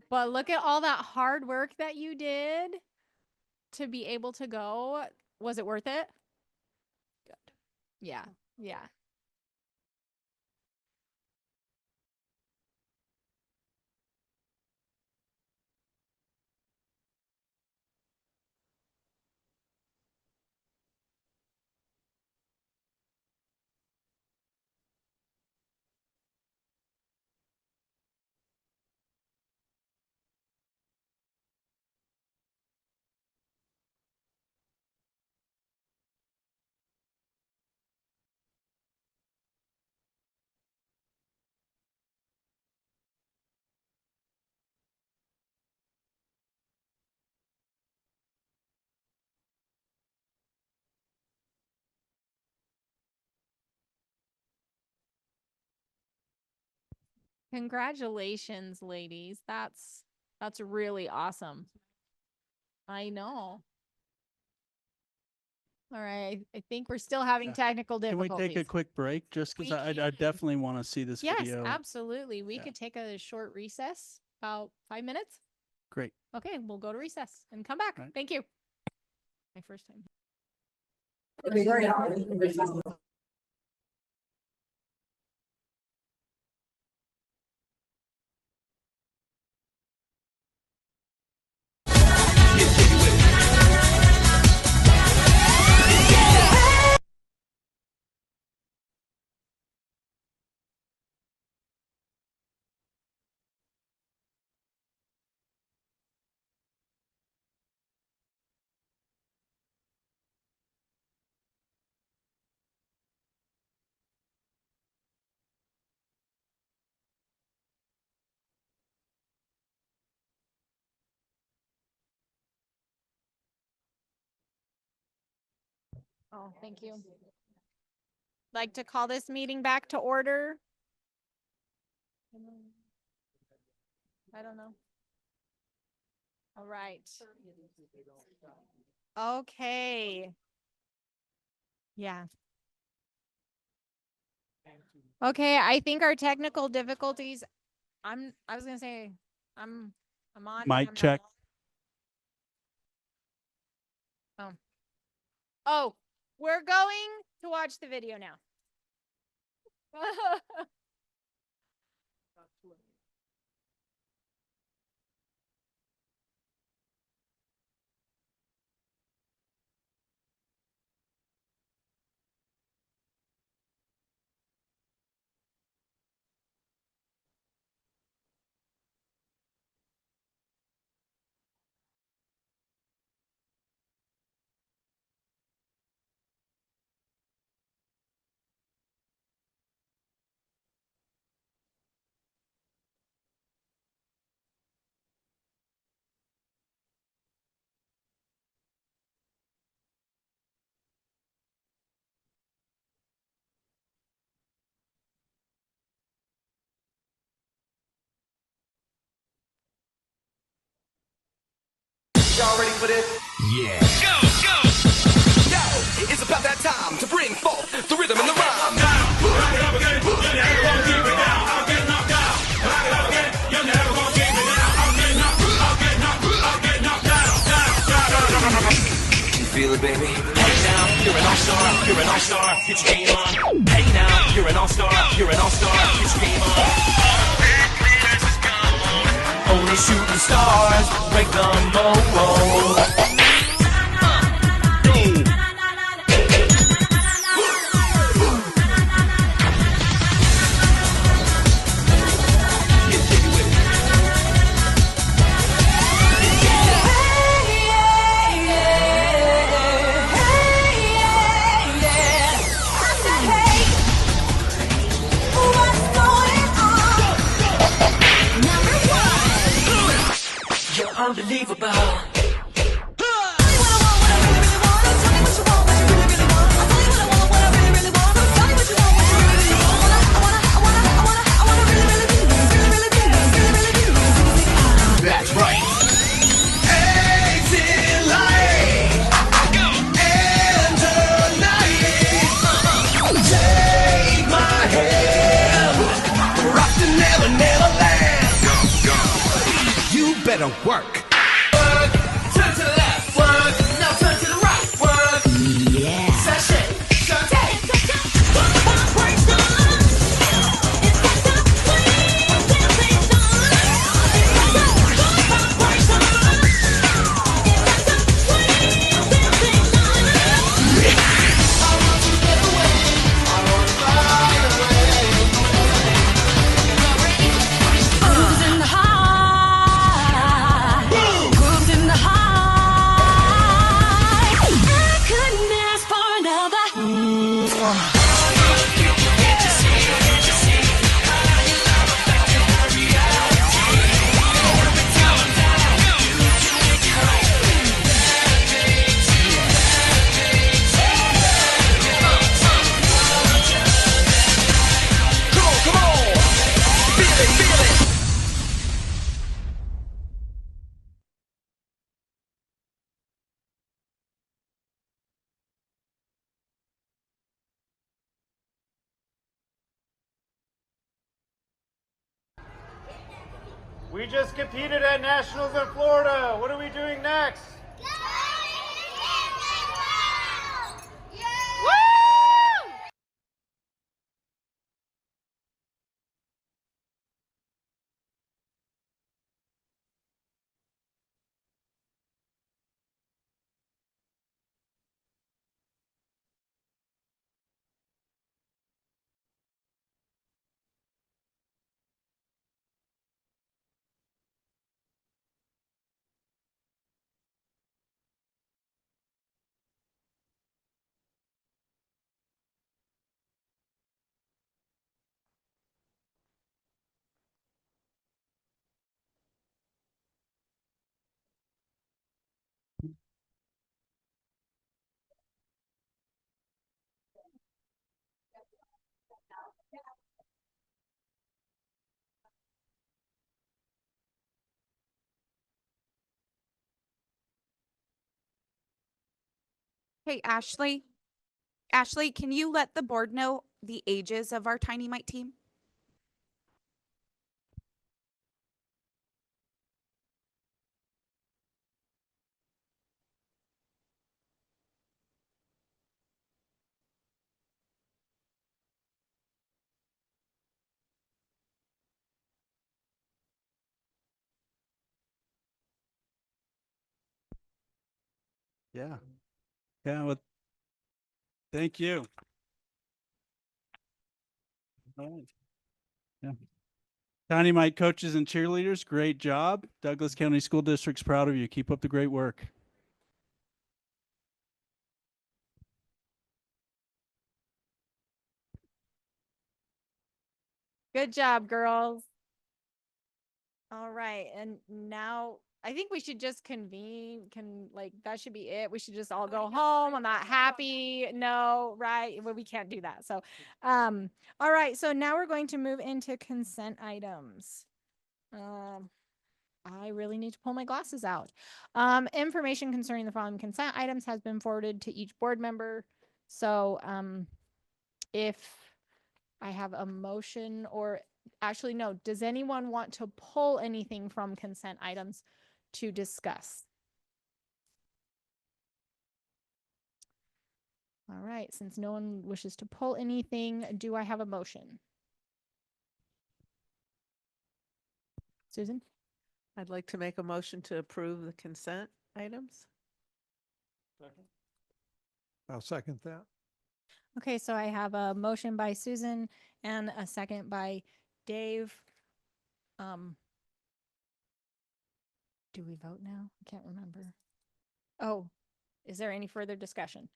But look at all that hard work that you did to be able to go. Was it worth it? Good. Yeah. Yeah. Congratulations, ladies. That's really awesome. I know. All right. I think we're still having Yeah. technical Can we difficulties. take a quick break just because We I can. definitely want to see this Yes, video. absolutely. We Yeah. could take a short recess, about 5 minutes. Great. Okay, we'll go to recess and come back. Right. Thank you. My first time. Oh, thank you. Like to call this meeting back to order? I don't know. All right. Okay. Yeah. Okay, I think our technical difficulties, I was gonna say, I'm on. but I'm Mic not check. on. Oh, we're going to watch the video now. Y'all ready for this? Yeah. Go, go! Yo, it's about that time to bring forth the rhythm and the rhyme. Rock it up again, you're never gonna keep me down. I'll get knocked out. Rock it up again, you're never gonna keep me down. I'll get knocked down. You feel it, baby? Hey now, you're an all-star, you're an all-star, get your game on. Hey now, you're an all-star, you're an all-star, get your game on. Only shooting stars break the mold. You're unbelievable. That's right. Exit light. And tonight, take my hand. Rock the never, never land. You better work. Work. Turn to the left. Work. Now turn to the right. Work. Yeah. Sashay. Shantae. We just competed at Nationals in Florida. What are we doing next? Hey, Ashley. Ashley, can you let the board know the ages of our Tiny Mite team? Yeah. Yeah, well, thank you. All right. Yeah. Tiny Mite coaches and cheerleaders, great job. Douglas County School District's proud of you. Keep up the great work. Good job, girls. All right, and now I think we should just convene. That should be it. We should just all go home. I'm not happy. No, right? Well, we can't do that. So, all right. So now we're going to move into consent items. I really need to pull my glasses out. Information concerning the following consent items has been forwarded to each board member. So, if I have a motion, or actually, no, does anyone want to pull anything from consent items to discuss? All right, since no one wishes to pull anything, do I have a motion? Susan? I'd like to make a motion to approve the consent items. I'll second that. Okay, so I have a motion by Susan and a second by Dave. Do we vote now? I can't remember. Oh, is there any further discussion?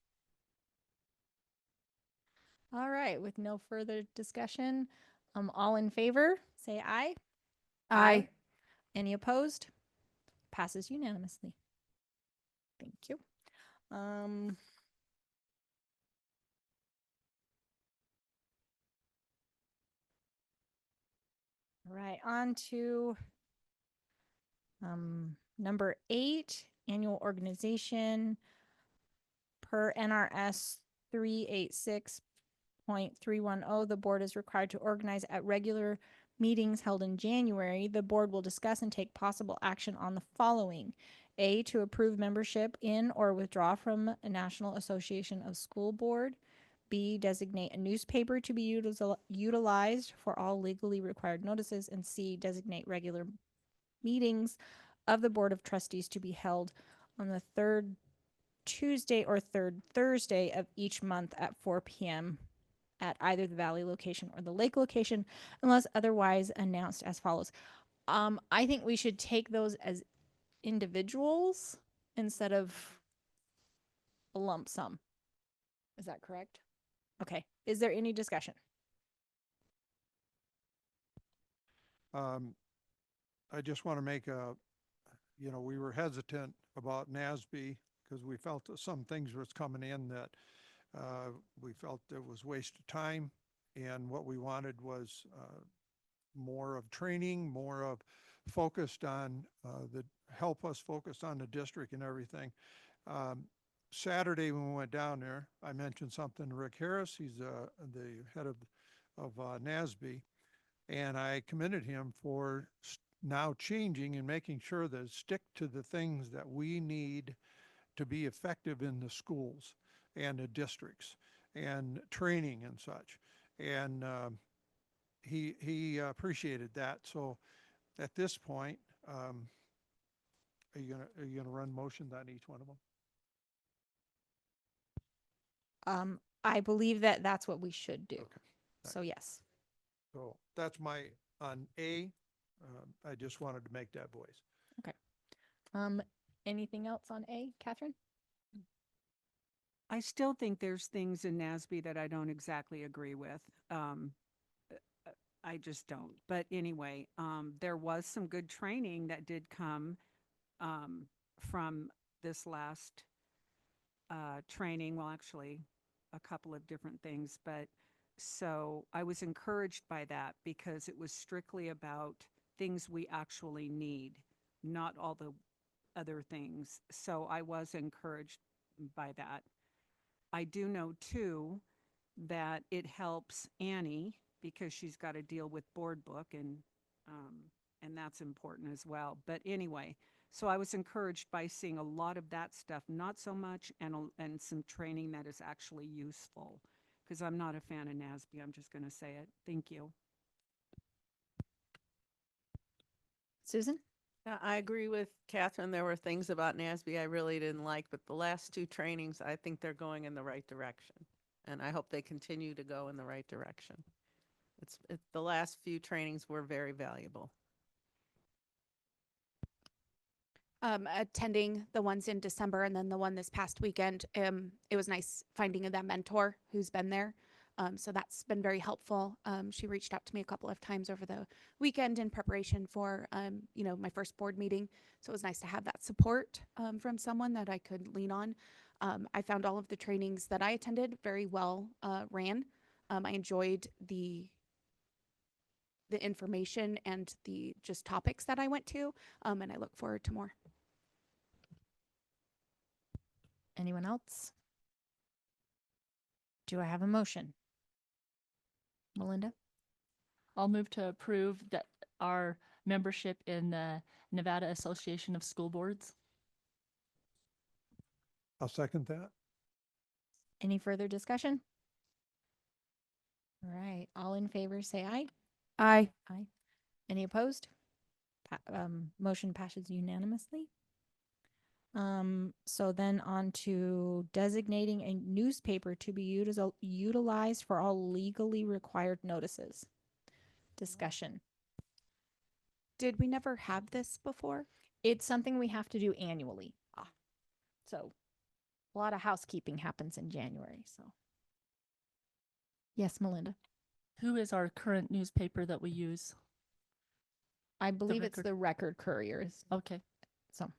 All right, with no further discussion, all in favor, say aye. Aye. Any opposed? Passes unanimously. Thank you. All right, on to number 8, annual organization. Per NRS 386.310, the board is required to organize at regular meetings held in January. The board will discuss and take possible action on the following. A, to approve membership in or withdraw from a National Association of School Board. B, designate a newspaper to be utilized for all legally required notices. And C, designate regular meetings of the Board of Trustees to be held on the third Tuesday or third Thursday of each month at 4 p.m. at either the Valley location or the Lake location, unless otherwise announced as follows. I think we should take those as individuals instead of a lump sum. Is that correct? Okay. Is there any discussion? I just want to make we were hesitant about NASB because we felt that some things was coming in that we felt it was waste of time. And what we wanted was more of training, more of focused on help us focus on the district and everything. Saturday when we went down there, I mentioned something to Rick Harris. He's the head of NASB, and I commended him for now changing and making sure that it stick to the things that we need to be effective in the schools and the districts and training and such. And he appreciated that. So at this point, are you gonna run motions on each one of them? I believe that that's what we should do. Okay. So yes. So that's my, on A, I just wanted to make that voice. Okay. Anything else on A, Catherine? I still think there's things in NASB that I don't exactly agree with. I just don't. But anyway, there was some good training that did come from this last training. Well, actually, a couple of different things. But so I was encouraged by that because it was strictly about things we actually need, not all the other things. So I was encouraged by that. I do know too that it helps Annie because she's got to deal with board book and that's important as well. But anyway, so I was encouraged by seeing a lot of that stuff, not so much, and some training that is actually useful. Because I'm not a fan of NASB, I'm just going to say it. Thank you. Susan? Yeah, I agree with Catherine. There were things about NASB I really didn't like, but the last two trainings, I think they're going in the right direction. And I hope they continue to go in the right direction. The last few trainings were very valuable. Attending the ones in December and then the one this past weekend, it was nice finding that mentor who's been there. So that's been very helpful. She reached out to me a couple of times over the weekend in preparation for, my first board meeting. So it was nice to have that support from someone that I could lean on. I found all of the trainings that I attended very well ran. I enjoyed the information and the just topics that I went to, and I look forward to more. Anyone else? Do I have a motion? Melinda? I'll move to approve that our membership in the Nevada Association of School Boards. I'll second that. Any further discussion? All right, all in favor, say aye. Aye. Aye. Any opposed? Motion passes unanimously. So then on to designating a newspaper to be utilized for all legally required notices. Discussion. Did we never have this before? It's something we have to do annually. So a lot of housekeeping happens in January, so. Yes, Melinda. Who is our current newspaper that we use? I believe it's Record- the Record Couriers. Okay. So.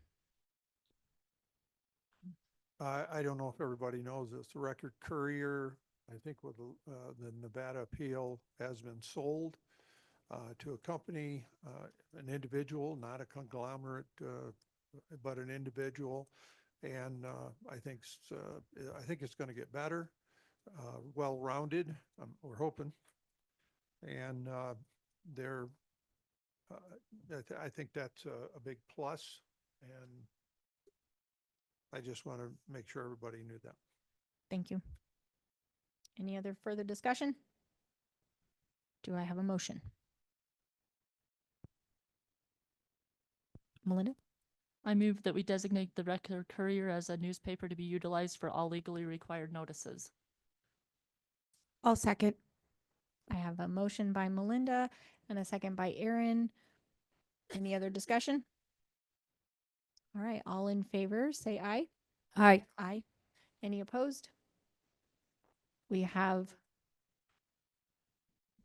I don't know if everybody knows this. The Record Courier, I think with the Nevada appeal, has been sold to a company, an individual, not a conglomerate, but an individual. And I think it's going to get better, well-rounded. We're hoping, and I think that's a big plus, and I just want to make sure everybody knew that. Thank you. Any other further discussion? Do I have a motion? Melinda? I move that we designate the Record Courier as a newspaper to be utilized for all legally required notices. I'll second. I have a motion by Melinda and a second by Aaron. Any other discussion? All right, all in favor, say aye. Aye. Aye. Any opposed? We have.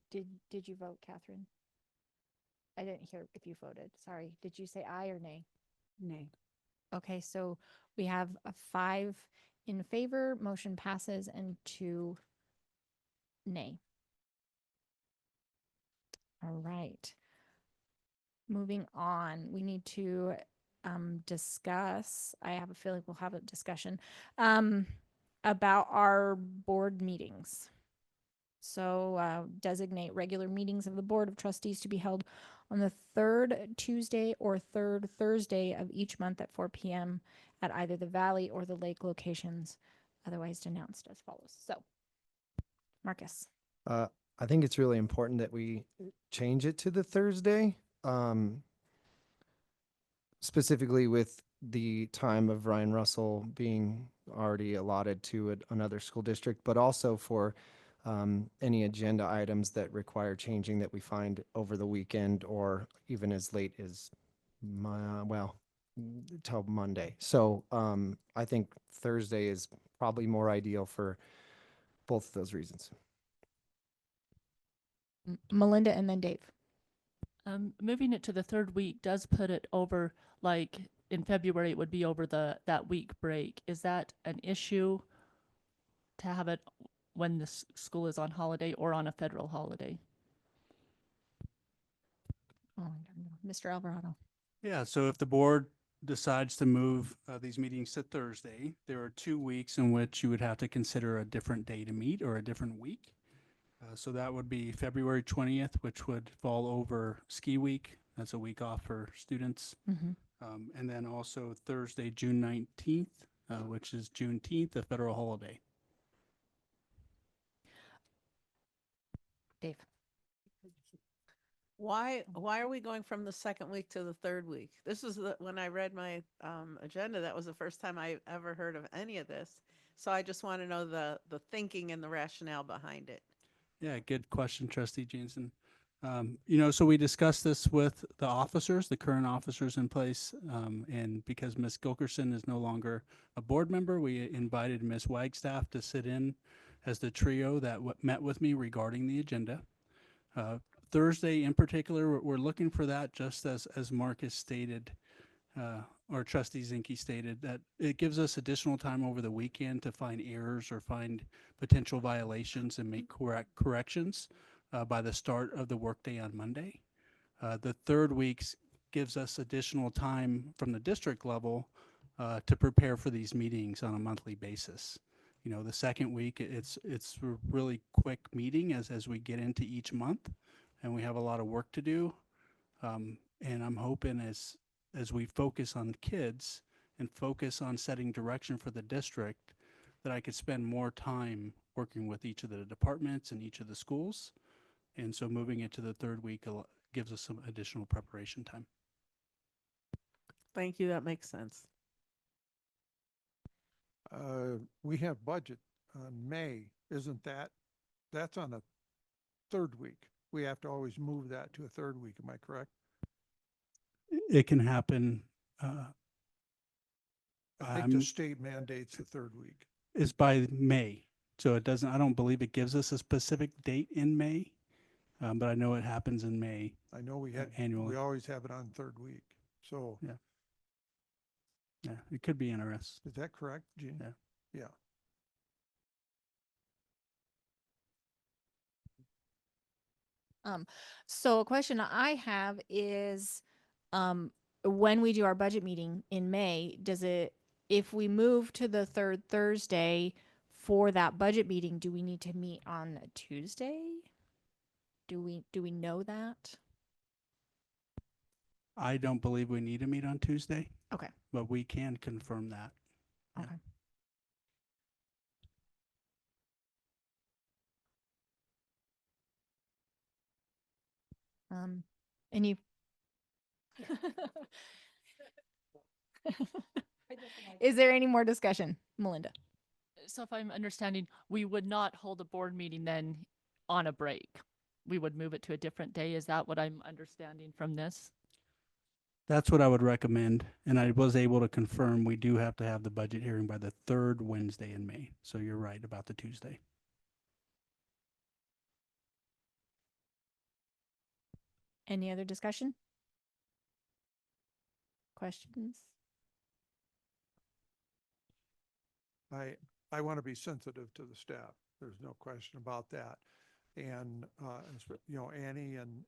Did you vote, Catherine? I didn't hear if you voted. Sorry. Did you say aye or nay? Nay. Okay, so we have a 5 in favor, motion passes, and 2 nay. All right. Moving on, we need to discuss, I have a feeling we'll have a discussion about our board meetings. So designate regular meetings of the Board of Trustees to be held on the third Tuesday or third Thursday of each month at 4 p.m. at either the Valley or the Lake locations, otherwise announced as follows. So, Marcus. I think it's really important that we change it to the Thursday, specifically with the time of Ryan Russell being already allotted to another school district, but also for any agenda items that require changing that we find over the weekend or even as late as, till Monday. So I think Thursday is probably more ideal for both of those reasons. Melinda and then Dave. Moving it to the third week does put it over, like in February, it would be over that week break. Is that an issue to have it when the school is on holiday or on a federal holiday? Oh, Mr. Alvarado. Yeah, so if the board decides to move these meetings to Thursday, there are 2 weeks in which you would have to consider a different day to meet or a different week. So that would be February 20th, which would fall over ski week. That's a week off for students. And then also Thursday, June 19th, which is Juneteenth, a federal holiday. Dave. Why are we going from the second week to the third week? This was when I read my agenda, that was the first time I ever heard of any of this. So I just want to know the thinking and the rationale behind it. Yeah, good question, Trustee Jansen. So we discussed this with the officers, the current officers in place, and because Ms. Gilkerson is no longer a board member, we invited Ms. Wagstaff to sit in as the trio that met with me regarding the agenda. Thursday in particular, we're looking for that, just as Marcus stated, or Trustee Zinke stated, that it gives us additional time over the weekend to find errors or find potential violations and make corrections by the start of the workday on Monday. The third week gives us additional time from the district level to prepare for these meetings on a monthly basis. The second week, it's a really quick meeting as we get into each month, and we have a lot of work to do. And I'm hoping as we focus on kids and focus on setting direction for the district, that I could spend more time working with each of the departments and each of the schools. And so moving it to the third week gives us some additional preparation time. Thank you. That makes sense. We have budget on May, isn't that's on a third week. We have to always move that to a third week. Am I correct? It can happen. I think the state mandates the third week. Is by May. So I don't believe it gives us a specific date in May, but I know it happens in May. I know we annually. We always have it on third week. So Yeah, it could be NRS. is that correct, Gene? Yeah. Yeah. So a question I have is, when we do our budget meeting in May, if we move to the third Thursday for that budget meeting, do we need to meet on a Tuesday? Do we know that? I don't believe we need to meet on Tuesday. Okay. But we can confirm that. Okay. Any Is there any more discussion, Melinda? So if I'm understanding, we would not hold a board meeting then on a break. We would move it to a different day. Is that what I'm understanding from this? That's what I would recommend. And I was able to confirm we do have to have the budget hearing by the third Wednesday in May. So you're right about the Tuesday. Any other discussion? Questions? I want to be sensitive to the staff. There's no question about that. And, Annie and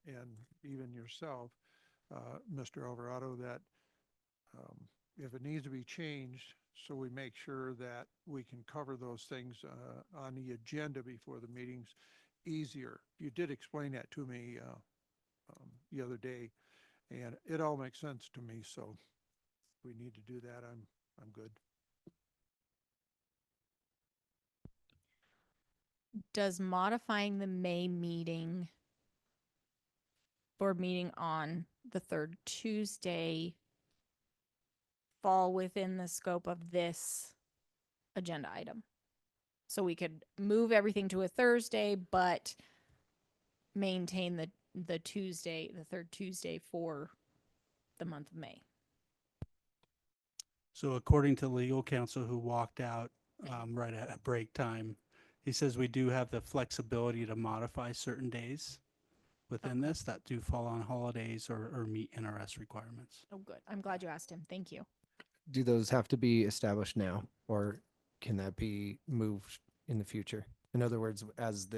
even yourself, Mr. Alvarado, that if it needs to be changed, so we make sure that we can cover those things on the agenda before the meetings easier. You did explain that to me the other day, and it all makes sense to me. So if we need to do that, I'm good. Does modifying the May meeting, board meeting on the third Tuesday, fall within the scope of this agenda item? So we could move everything to a Thursday, but maintain the Tuesday, the third Tuesday for the month of May. So according to legal counsel who walked out right at break time, he says we do have the flexibility to modify certain days within this that do fall on holidays or meet NRS requirements. Oh, good. I'm glad you asked him. Thank you. Do those have to be established now, or can that be moved in the future? In other words, as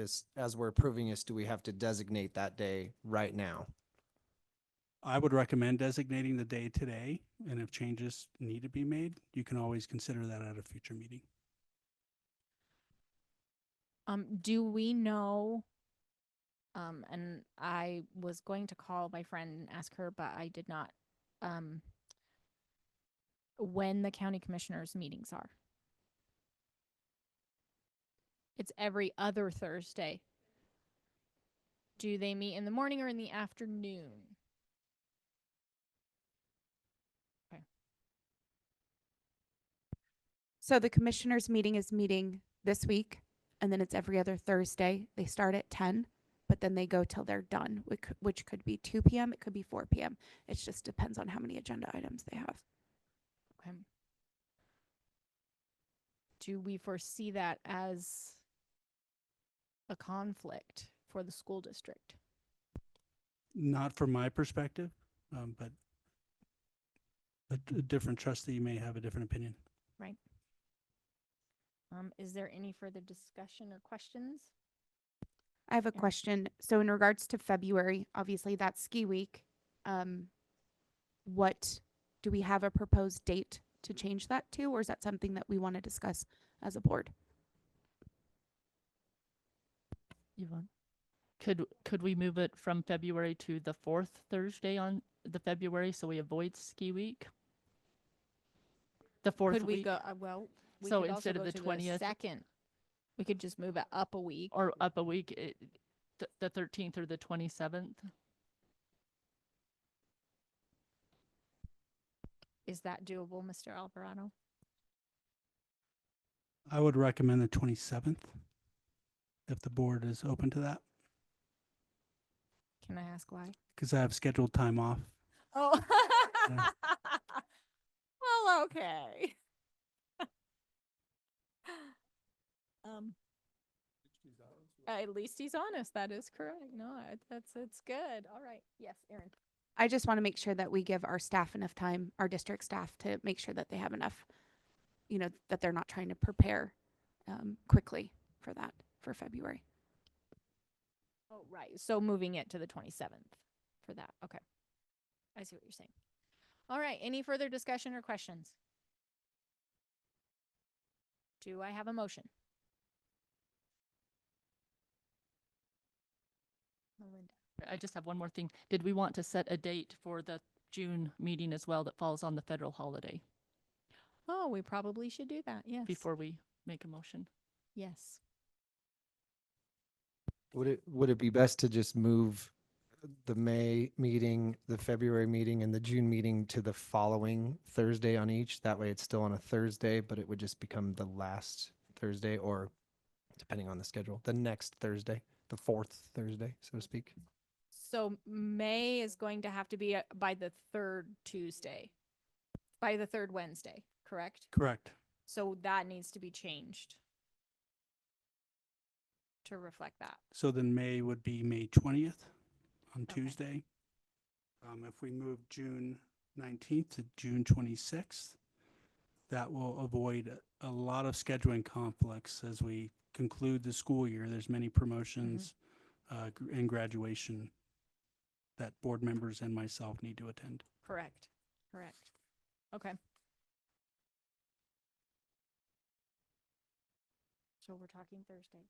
we're approving this, do we have to designate that day right now? I would recommend designating the day today, and if changes need to be made, you can always consider that at a future meeting. Do we know, and I was going to call my friend and ask her, but I did not, when the county commissioners meetings are? It's every other Thursday. Do they meet in the morning or in the afternoon? Okay. So the commissioners meeting is meeting this week, and then it's every other Thursday. They start at 10, but then they go till they're done, which could be 2 p.m., it could be 4 p.m. It just depends on how many agenda items they have. Okay. Do we foresee that as a conflict for the school district? Not from my perspective, but a different trustee may have a different opinion. Right. Is there any further discussion or questions? I have a question. So in regards to February, obviously that's ski week. What do we have a proposed date to change that to, or is that something that we want to discuss as a board? Yvonne? Could we move it from February to the 4th Thursday on the February so we avoid ski week? The 4th Could we week? go, well, we So could instead also of go the to 20th? second. We could just move it up a week. Or up a week, the 13th or the 27th? Is that doable, Mr. Alvarado? I would recommend the 27th, if the board is open to that, Can I ask why? because I have scheduled time off. Oh. Yeah. Well, okay. At least he's honest. That is correct. No, it's good. All right. Yes, Erin. I just want to make sure that we give our staff enough time, our district staff, to make sure that they have enough, that they're not trying to prepare quickly for that for February. Oh, right. So moving it to the 27th for that. Okay. I see what you're saying. All right. Any further discussion or questions? Do I have a motion? Melinda. I just have one more thing. Did we want to set a date for the June meeting as well that falls on the federal holiday Oh, we probably should do that. Yes. before we make a motion? Yes. Would it be best to just move the May meeting, the February meeting, and the June meeting to the following Thursday on each? That way it's still on a Thursday, but it would just become the last Thursday, or depending on the schedule, the next Thursday, the fourth Thursday, so to speak. So May is going to have to be by the third Tuesday, by the third Wednesday, correct? Correct. So that needs to be changed to reflect that. So then May would be May 20th on Okay. Tuesday. If we move June 19th to June 26th, that will avoid a lot of scheduling conflicts as we conclude the school year. There's many promotions and graduation that board members and myself need to attend. Correct. Correct. Okay. So we're talking Thursdays.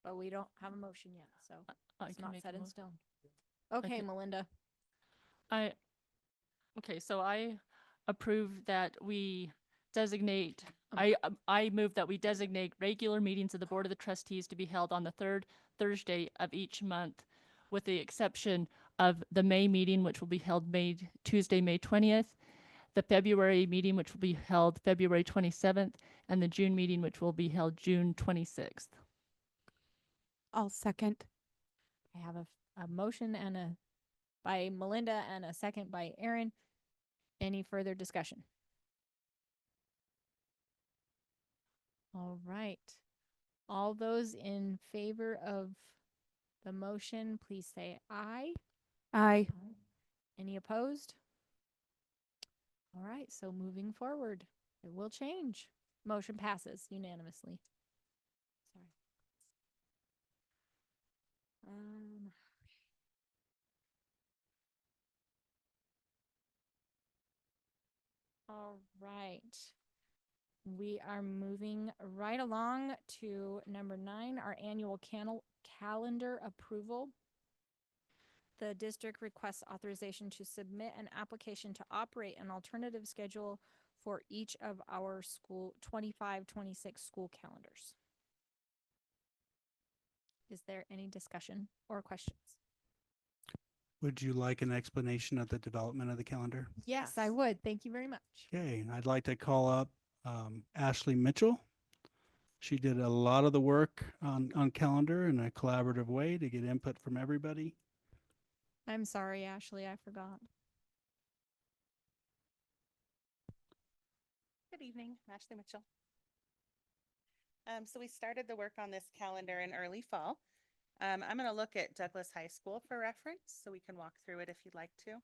But we don't have a motion yet, so I it's can not make a set in mo- stone. Okay, can- Melinda. Okay, so I approve that we designate, I move that we designate regular meetings of the Board of the Trustees to be held on the third Thursday of each month, with the exception of the May meeting, which will be held Tuesday, May 20th, the February meeting, which will be held February 27th, and the June meeting, which will be held June 26th. I'll second. I have a motion and by Melinda and a second by Erin. Any further discussion? All right. All those in favor of the motion, please say aye. Aye. Any opposed? All right, so moving forward, it will change. Motion passes unanimously. Sorry. All right. We are moving right along to number 9, our annual calendar approval. The district requests authorization to submit an application to operate an alternative schedule for each of our school 25-26 school calendars. Is there any discussion or questions? Would you like an explanation of the development of the calendar? Yes, I would. Thank you very much. Okay, I'd like to call up Ashley Mitchell. She did a lot of the work on calendar in a collaborative way to get input from everybody. I'm sorry, Ashley, I forgot. Good evening, I'm Ashley Mitchell. So we started the work on this calendar in early fall. I'm going to look at Douglas High School for reference, so we can walk through it if you'd like to.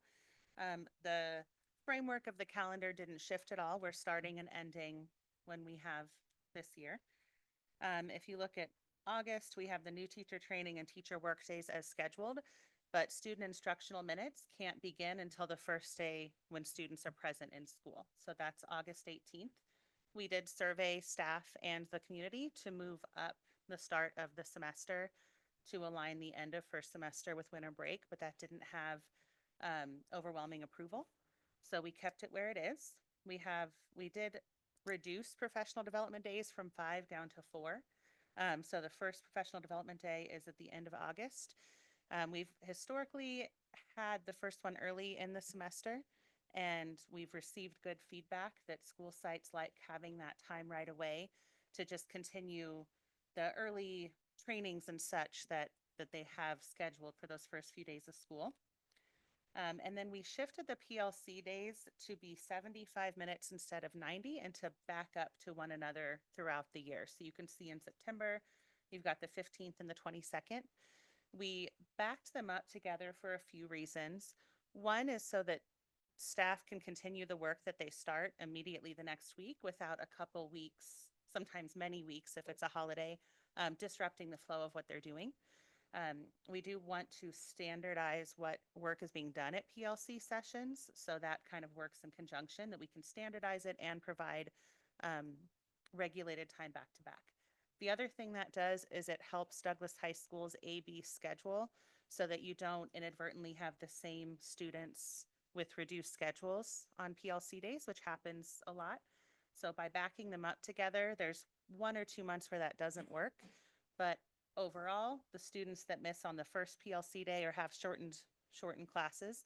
The framework of the calendar didn't shift at all. We're starting and ending when we have this year. If you look at August, we have the new teacher training and teacher work days as scheduled, but student instructional minutes can't begin until the first day when students are present in school. So that's August 18th. We did survey staff and the community to move up the start of the semester to align the end of first semester with winter break, but that didn't have overwhelming approval. So we kept it where it is. We did reduce professional development days from 5 down to 4. So the first professional development day is at the end of August. We've historically had the first one early in the semester, and we've received good feedback that school sites like having that time right away to just continue the early trainings and such that they have scheduled for those first few days of school. And then we shifted the PLC days to be 75 minutes instead of 90 and to back up to one another throughout the year. So you can see in September, you've got the 15th and the 22nd. We backed them up together for a few reasons. One is so that staff can continue the work that they start immediately the next week without a couple weeks, sometimes many weeks if it's a holiday, disrupting the flow of what they're doing. We do want to standardize what work is being done at PLC sessions, so that kind of works in conjunction, that we can standardize it and provide regulated time back to back. The other thing that does is it helps Douglas High School's A/B schedule so that you don't inadvertently have the same students with reduced schedules on PLC days, which happens a lot. So by backing them up together, there's 1 or 2 months where that doesn't work, but overall, the students that miss on the first PLC day or have shortened classes,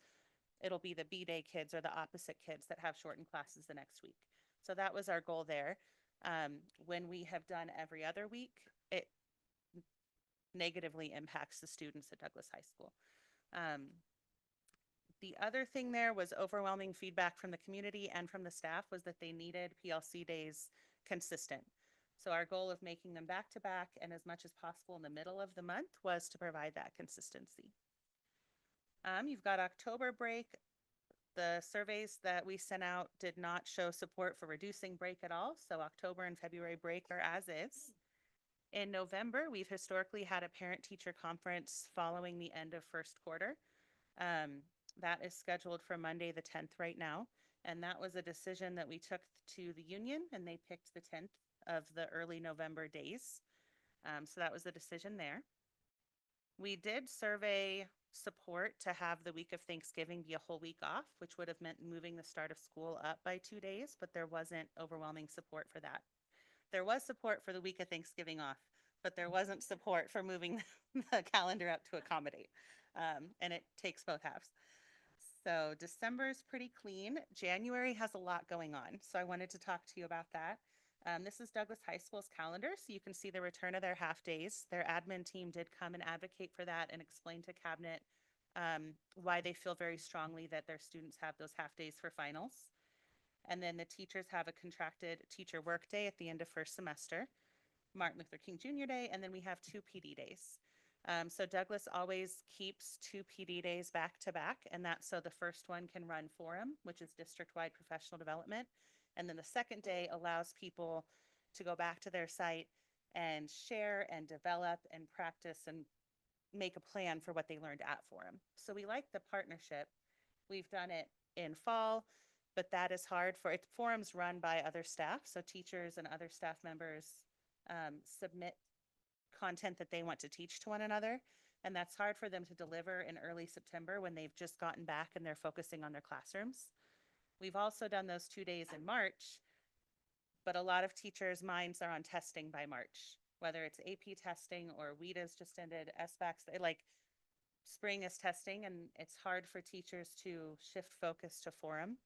it'll be the B day kids or the opposite kids that have shortened classes the next week. So that was our goal there. When we have done every other week, it negatively impacts the students at Douglas High School. The other thing there was overwhelming feedback from the community and from the staff was that they needed PLC days consistent. So our goal of making them back to back and as much as possible in the middle of the month was to provide that consistency. You've got October break. The surveys that we sent out did not show support for reducing break at all. So October and February break are as is. In November, we've historically had a parent-teacher conference following the end of first quarter. That is scheduled for Monday the 10th right now. And that was a decision that we took to the union, and they picked the 10th of the early November days. So that was the decision there. We did survey support to have the week of Thanksgiving be a whole week off, which would have meant moving the start of school up by 2 days, but there wasn't overwhelming support for that. There was support for the week of Thanksgiving off, but there wasn't support for moving the calendar up to accommodate. And it takes both halves. So December is pretty clean. January has a lot going on. So I wanted to talk to you about that. This is Douglas High School's calendar, so you can see the return of their half days. Their admin team did come and advocate for that and explain to Cabinet why they feel very strongly that their students have those half days for finals. And then the teachers have a contracted teacher work day at the end of first semester, Martin Luther King Jr. Day, and then we have 2 PD days. So Douglas always keeps 2 PD days back to back, and that's so the first one can run Forum, which is district-wide professional development. And then the second day allows people to go back to their site and share and develop and practice and make a plan for what they learned at Forum. So we like the partnership. We've done it in fall. but that is hard for it. Forums run by other staff, so teachers and other staff members submit content that they want to teach to one another. And that's hard for them to deliver in early September when they've just gotten back and they're focusing on their classrooms. We've also done those 2 days in March, but a lot of teachers' minds are on testing by March, whether it's AP testing or WEDA's just ended, SBACs, like spring is testing, and it's hard for teachers to shift focus to forum.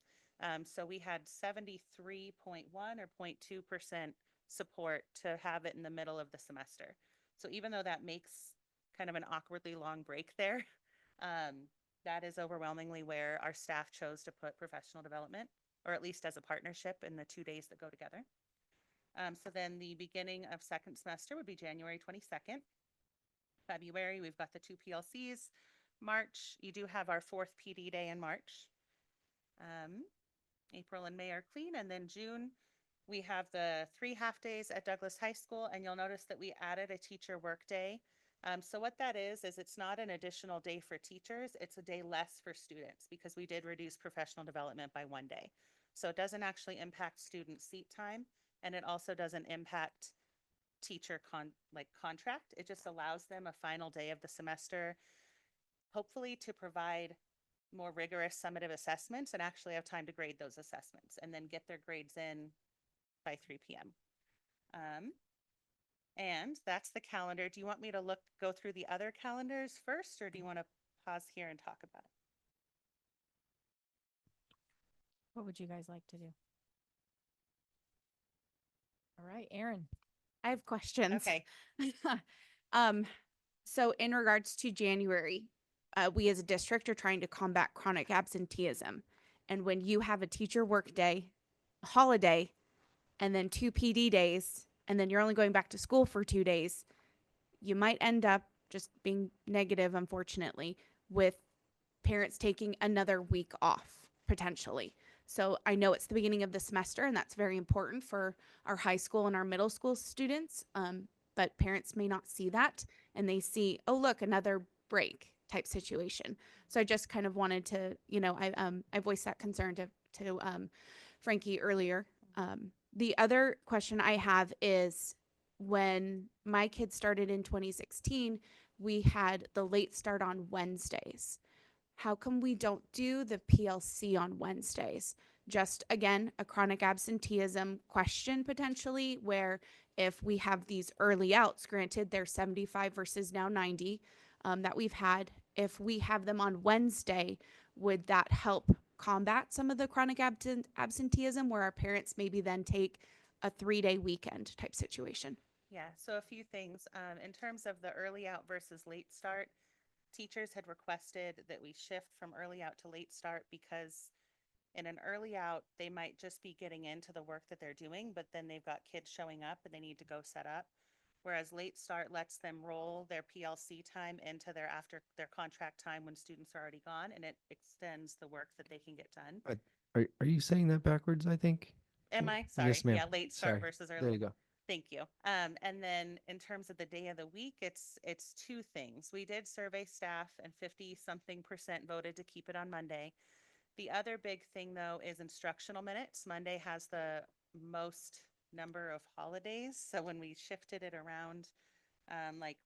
So we had 73.1 or 0.2% support to have it in the middle of the semester. So even though that makes kind of an awkwardly long break there, that is overwhelmingly where our staff chose to put professional development, or at least as a partnership in the 2 days that go together. So then the beginning of second semester would be January 22nd. February, we've got the 2 PLCs. March, you do have our 4th PD day in March. April and May are clean. And then June, we have the 3 half days at Douglas High School. And you'll notice that we added a teacher work day. So what that is it's not an additional day for teachers. It's a day less for students because we did reduce professional development by 1 day. So it doesn't actually impact student seat time. And it also doesn't impact teacher contract. It just allows them a final day of the semester, hopefully to provide more rigorous summative assessments and actually have time to grade those assessments and then get their grades in by 3 p.m. And that's the calendar. Do you want me to go through the other calendars first, or do you want to pause here and talk about it? What would you guys like to do? All right, Erin. I have questions. Okay. So in regards to January, we as a district are trying to combat chronic absenteeism. And when you have a teacher work day, holiday, and then 2 PD days, and then you're only going back to school for 2 days, you might end up just being negative, unfortunately, with parents taking another week off potentially. So I know it's the beginning of the semester, and that's very important for our high school and our middle school students. But parents may not see that, and they see, oh, look, another break type situation. So I just kind of wanted to, I voiced that concern to Frankie earlier. The other question I have is, when my kids started in 2016, we had the late start on Wednesdays. How come we don't do the PLC on Wednesdays? Just, again, a chronic absenteeism question potentially, where if we have these early outs, granted they're 75 versus now 90 that we've had, if we have them on Wednesday, would that help combat some of the chronic absenteeism where our parents maybe then take a 3-day weekend type situation? Yeah, so a few things. In terms of the early out versus late start, teachers had requested that we shift from early out to late start because in an early out, they might just be getting into the work that they're doing, but then they've got kids showing up and they need to go set up. Whereas late start lets them roll their PLC time into their after their contract time when students are already gone, and it extends the work that they can get done. Are you saying that backwards, I think? Am I? Sorry. Yes, ma'am. Yeah, late start Sorry. versus early. There you go. Thank you. And then in terms of the day of the week, it's 2 things. We did survey staff and 50-something% voted to keep it on Monday. The other big thing though is instructional minutes. Monday has the most number of holidays. So when we shifted it around, like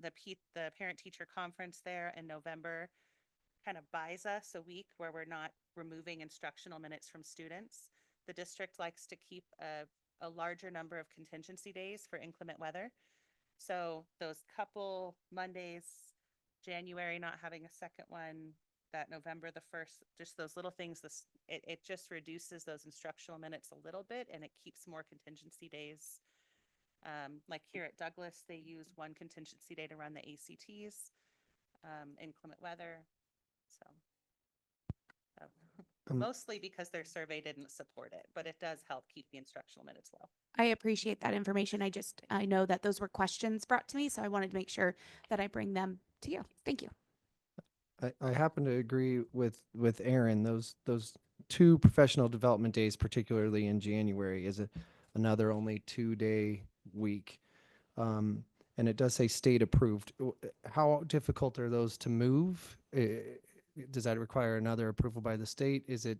the parent-teacher conference there in November kind of buys us a week where we're not removing instructional minutes from students. The district likes to keep a larger number of contingency days for inclement weather. So those couple Mondays, January not having a second one, that November the 1st, just those little things, it just reduces those instructional minutes a little bit, and it keeps more contingency days. Like here at Douglas, they use 1 contingency day to run the ACTs, inclement weather. So mostly because their survey didn't support it, but it does help keep the instructional minutes low. I appreciate that information. I know that those were questions brought to me, so I wanted to make sure that I bring them to you. Thank you. I happen to agree with Erin. Those 2 professional development days, particularly in January, is another only 2-day week. And it does say state approved. How difficult are those to move? Does that require another approval by the state? Is it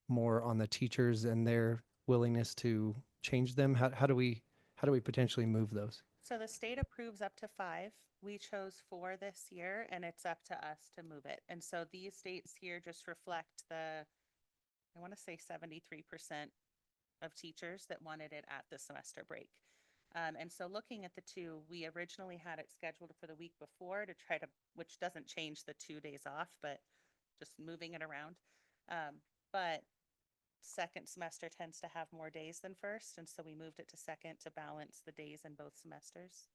more on the teachers and their willingness to change them? How do we potentially move those? So the state approves up to 5. We chose 4 this year, and it's up to us to move it. And so these dates here just reflect I want to say 73% of teachers that wanted it at the semester break. And so looking at the 2, we originally had it scheduled for the week before to try to, which doesn't change the 2 days off, but just moving it around. But second semester tends to have more days than first, and so we moved it to second to balance the days in both semesters.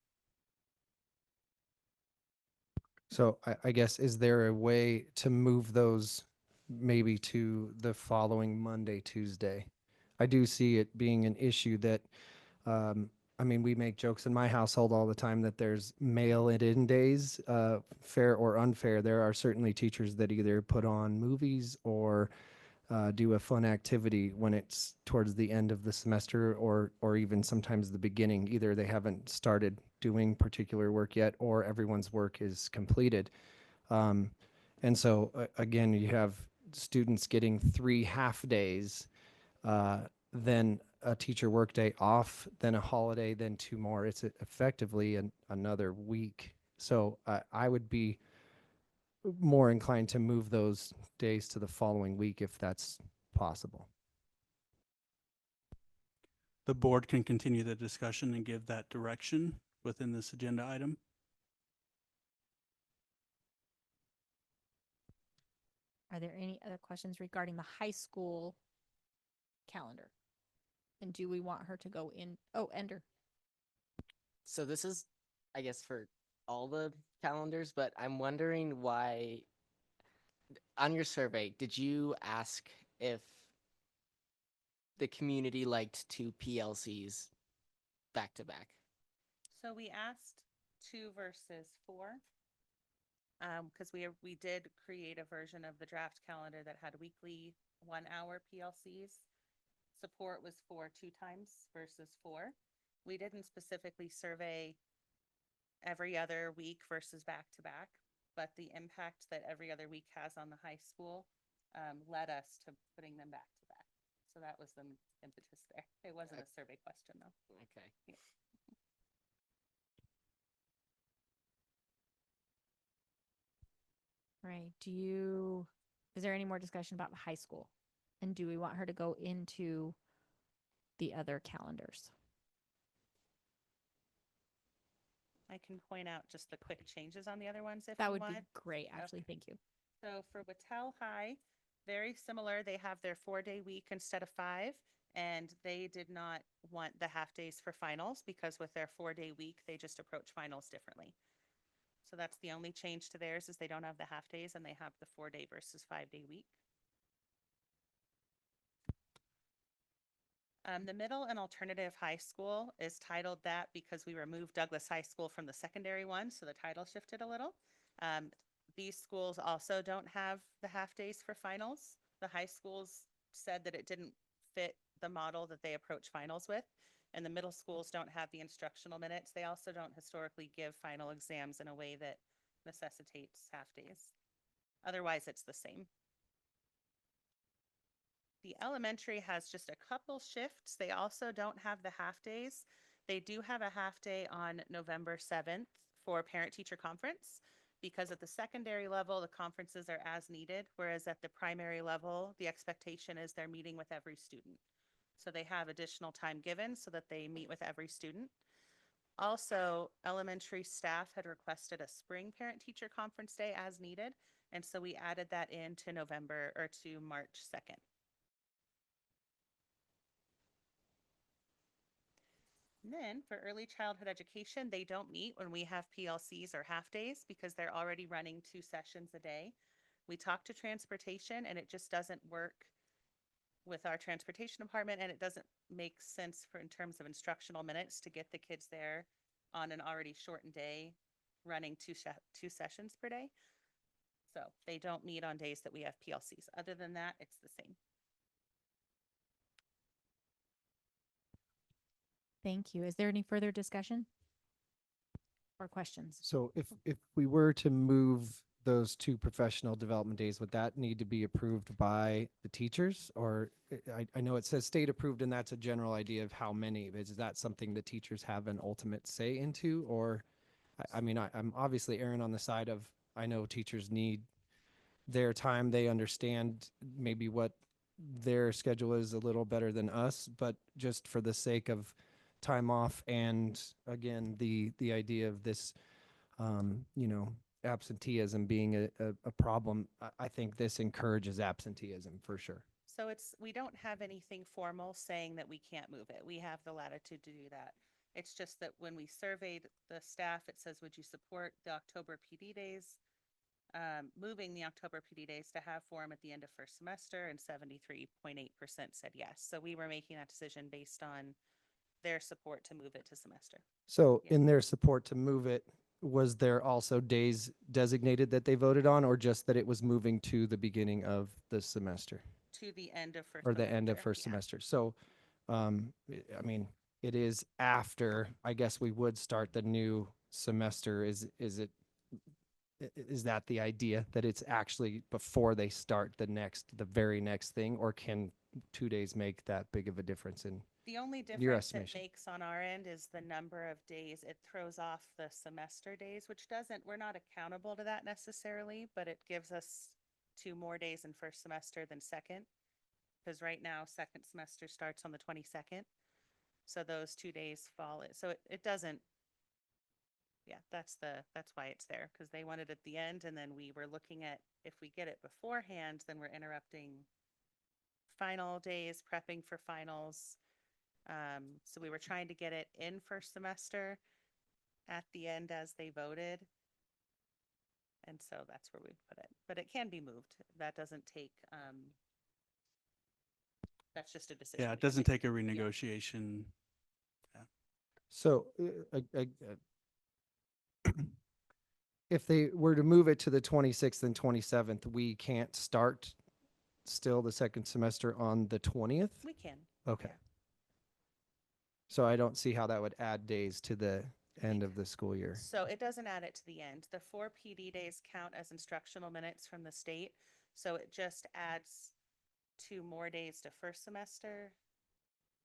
So I guess, is there a way to move those maybe to the following Monday, Tuesday? I do see it being an issue that, I mean, we make jokes in my household all the time that there's mail it in days, fair or unfair. There are certainly teachers that either put on movies or do a fun activity when it's towards the end of the semester, or even sometimes the beginning. Either they haven't started doing particular work yet, or everyone's work is completed. And so again, you have students getting 3 half days, then a teacher workday off, then a holiday, then 2 more. It's effectively another week. So I would be more inclined to move those days to the following week if that's possible. The board can continue the discussion and give that direction within this agenda item. Are there any other questions regarding the high school calendar? And do we want her to go in? Oh, Ender. So this is, I guess, for all the calendars, but I'm wondering why, on your survey, did you ask if the community liked 2 PLCs back to back? So we asked 2 versus 4. Because we did create a version of the draft calendar that had weekly 1-hour PLCs. Support was 4 2 times versus 4. We didn't specifically survey every other week versus back to back, but the impact that every other week has on the high school led us to putting them back to back. So that was the impetus there. It wasn't a survey question though. Okay. Yeah. Right. Is there any more discussion about the high school? And do we want her to go into the other calendars? I can point out just the quick changes on the other ones if That you would want. be great, actually. Okay. Thank you. So for Wattell High, very similar. They have their 4-day week instead of 5, and they did not want the half days for finals because with their 4-day week, they just approach finals differently. So that's the only change to theirs is they don't have the half days and they have the 4-day versus 5-day week. The middle and alternative high school is titled that because we removed Douglas High School from the secondary one, so the title shifted a little. These schools also don't have the half days for finals. The high schools said that it didn't fit the model that they approach finals with, and the middle schools don't have the instructional minutes. They also don't historically give final exams in a way that necessitates half days. Otherwise, it's the same. The elementary has just a couple shifts. They also don't have the half days. They do have a half day on November 7th for parent-teacher conference because at the secondary level, the conferences are as needed, whereas at the primary level, the expectation is they're meeting with every student. So they have additional time given so that they meet with every student. Also, elementary staff had requested a spring parent-teacher conference day as needed, and so we added that into November or to March 2nd. And then for early childhood education, they don't meet when we have PLCs or half days because they're already running 2 sessions a day. We talked to transportation and it just doesn't work with our transportation department, and it doesn't make sense in terms of instructional minutes to get the kids there on an already shortened day running 2 sessions per day. So they don't meet on days that we have PLCs. Other than that, it's the same. Thank you. Is there any further discussion or questions? So if we were to move those 2 professional development days, would that need to be approved by the teachers? Or I know it says state approved and that's a general idea of how many. Is that something the teachers have an ultimate say into? Or, I mean, I'm obviously erring on the side of, I know teachers need their time. They understand maybe what their schedule is a little better than us, but just for the sake of time off and again, the idea of this, you know, absenteeism being a problem, I think this encourages absenteeism for sure. So we don't have anything formal saying that we can't move it. We have the latitude to do that. It's just that when we surveyed the staff, it says, would you support the October PD days? Moving the October PD days to have forum at the end of first semester, and 73.8% said yes. So we were making that decision based on their support to move it to semester. So Yeah. in their support to move it, was there also days designated that they voted on, or just that it was moving to the beginning of the semester To the end of first or the end of semester, first yeah. semester? So, I mean, it is after, I guess we would start the new semester. Is that the idea, that it's actually before they start the very next thing, or can 2 days make that big of a difference in? The only Your difference it estimation. makes on our end is the number of days. It throws off the semester days, which we're not accountable to that necessarily, but it gives us 2 more days in first semester than second. Because right now, second semester starts on the 22nd. So those 2 days fall. So it doesn't, yeah, that's why it's there, because they want it at the end, and then we were looking at, if we get it beforehand, then we're interrupting final days, prepping for finals. So we were trying to get it in first semester at the end as they voted. And so that's where we put it, but it can be moved. That doesn't take, that's just a decision. Yeah, we it doesn't make. take a renegotiation. So, if they were to move it to the 26th and 27th, we can't start still the second semester on the 20th? We can. Okay. yeah. So I don't see how that would add days to the end of the school year. So it doesn't add it to the end. The 4 PD days count as instructional minutes from the state. So it just adds 2 more days to first semester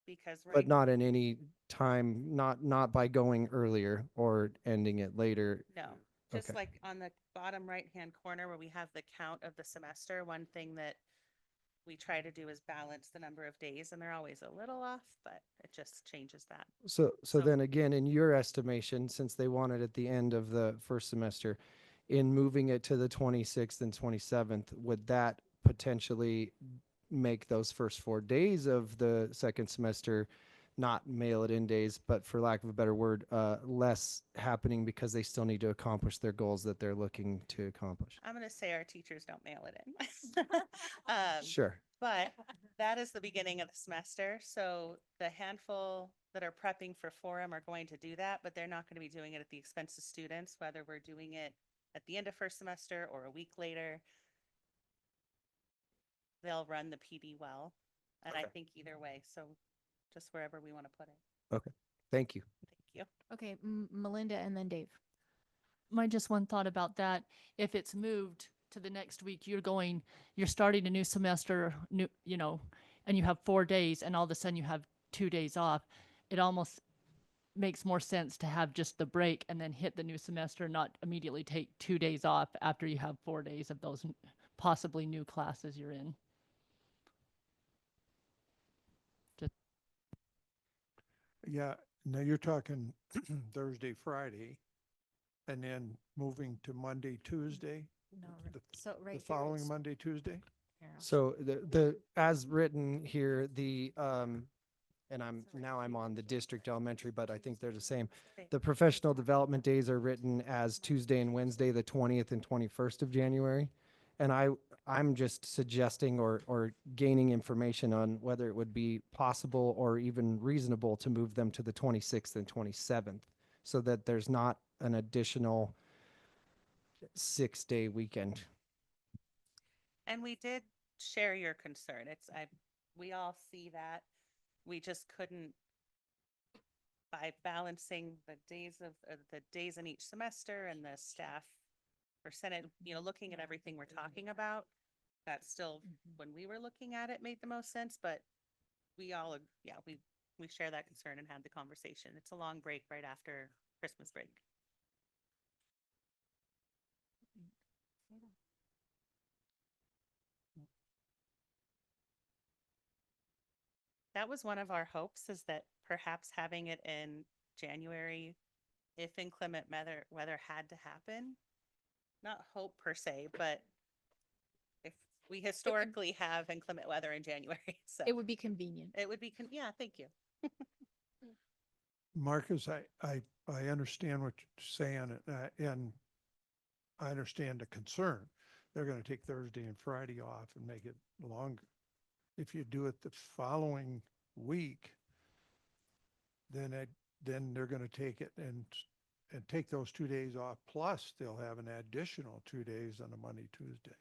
because But not in any time, not by going earlier or ending it later. No, just Okay. like on the bottom right-hand corner where we have the count of the semester, one thing that we try to do is balance the number of days, and they're always a little off, but it just changes that. So So- then again, in your estimation, since they want it at the end of the first semester, in moving it to the 26th and 27th, would that potentially make those first 4 days of the second semester not mail it in days, but for lack of a better word, less happening because they still need to accomplish their goals that they're looking to accomplish? I'm going to say our teachers don't mail it in. Sure. But that is the beginning of the semester. So the handful that are prepping for forum are going to do that, but they're not going to be doing it at the expense of students, whether we're doing it at the end of first semester or a week later. They'll run the PD well. And I Okay. think either way, so just wherever we want to put it. Okay. Thank you. Thank you. Okay, Melinda and then Dave. My just one thought about that. If it's moved to the next week, you're starting a new semester, and you have 4 days and all of a sudden you have 2 days off. It almost makes more sense to have just the break and then hit the new semester, not immediately take 2 days off after you have 4 days of those possibly new classes you're in. Yeah, now you're talking Thursday, Friday, and then moving to Monday, Tuesday, No, the so right the following Monday, Tuesday? So as written here, and I'm on the district elementary, but I think they're the same. The professional development days are written as Tuesday and Wednesday, the 20th and 21st of January. And I'm just suggesting or gaining information on whether it would be possible or even reasonable to move them to the 26th and 27th so that there's not an additional 6-day weekend. And we did share your concern. We all see that. We just couldn't, by balancing the days in each semester and the staff percentage, looking at everything we're talking about, that's still, when we were looking at it, made the most sense, but we all, we share that concern and had the conversation. It's a long break right after Christmas break. That was one of our hopes, is that perhaps having it in January, if inclement weather had to happen. Not hope per se, but if we historically have inclement weather in January, so It would be convenient. it would be, yeah, thank you. Marcus, I understand what you're saying, and I understand the concern. They're going to take Thursday and Friday off and make it longer. If you do it the following week, then they're going to take it and take those 2 days off, plus they'll have an additional 2 days on a Monday, Tuesday.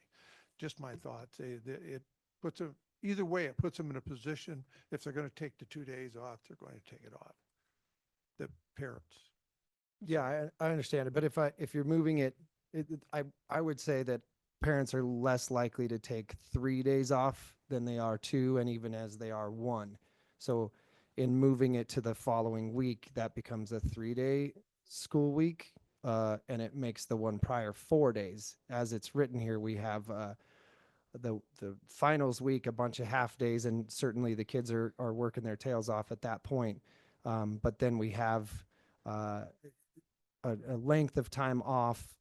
Just my thoughts. It puts them, either way, it puts them in a position, if they're going to take the 2 days off, they're going to take it off. The parents. Yeah, I understand it, but if you're moving it, I would say that parents are less likely to take 3 days off than they are 2, and even as they are 1. So in moving it to the following week, that becomes a 3-day school week, and it makes the one prior 4 days. As it's written here, we have the finals week, a bunch of half days, and certainly the kids are working their tails off at that point. But then we have a length of time off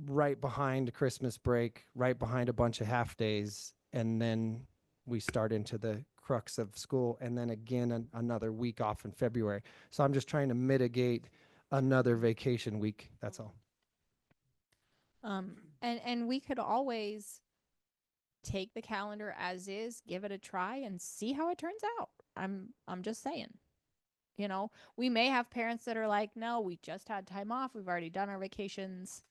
right behind Christmas break, right behind a bunch of half days, and then we start into the crux of school, and then again another week off in February. So I'm just trying to mitigate another vacation week. That's all. And we could always take the calendar as is, give it a try, and see how it turns out. I'm just saying. We may have parents that are like, no, we just had time off. We've already done our vacations.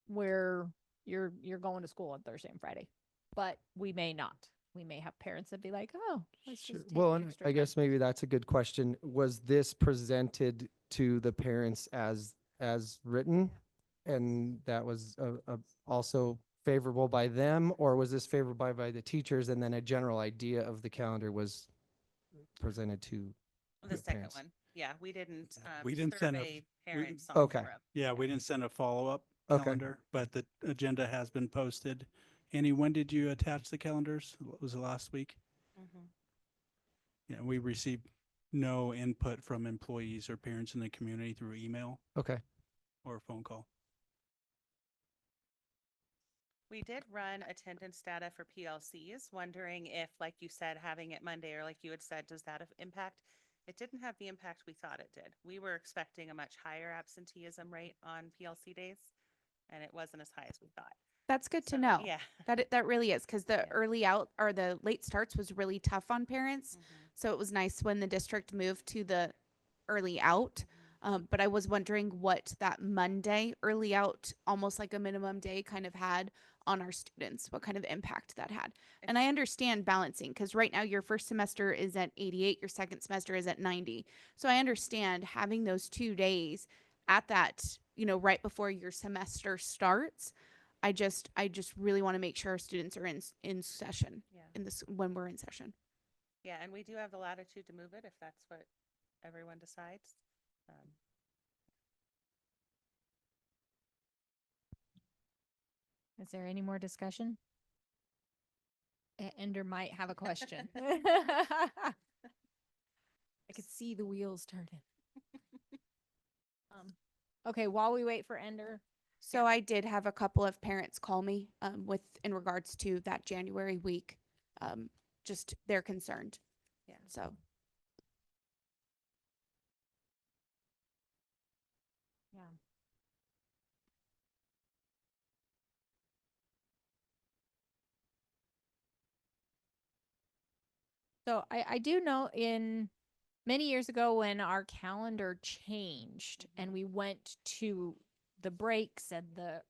Where you're going to school on Thursday and Friday, but we may not. We may have parents that be like, oh, let's Sure. just take Well, the and extra I time." guess maybe that's a good question. Was this presented to the parents as written, and that was also favorable by them, or was this favorable by the teachers, and then a general idea of the calendar was presented to The second parents? one, yeah, we didn't send survey parents on Okay. forum. Yeah, we didn't send a follow-up Okay. calendar, but the agenda has been posted. Annie, when did you attach the calendars? Was it last week? Mhm. Yeah, we received no input from employees or parents in the community through email Okay. or phone call. We did run attendance data for PLCs, wondering if, like you said, having it Monday, or like you had said, does that have impact? It didn't have the impact we thought it did. We were expecting a much higher absenteeism rate on PLC days, and it wasn't as high as we thought. That's good to So, know. yeah. That really is, because the early out or the late starts was really tough on parents. So it was nice when the district moved to the early out. But I was wondering what that Monday early out, almost like a minimum day, kind of had on our students, what kind of impact that had. And I understand balancing, because right now your first semester is at 88, your second semester is at 90. So I understand having those 2 days at that, right before your semester starts. I just really want to make sure our students are in session Yeah. when we're in session. Yeah, and we do have the latitude to move it if that's what everyone decides. Is there any more discussion? Ender might have a question. I could see the wheels turning. Okay, while we wait for Ender. So I did have a couple of parents call me in regards to that January week. Just they're concerned. Yeah. So Yeah. So I do know many years ago when our calendar changed and we went to the breaks and the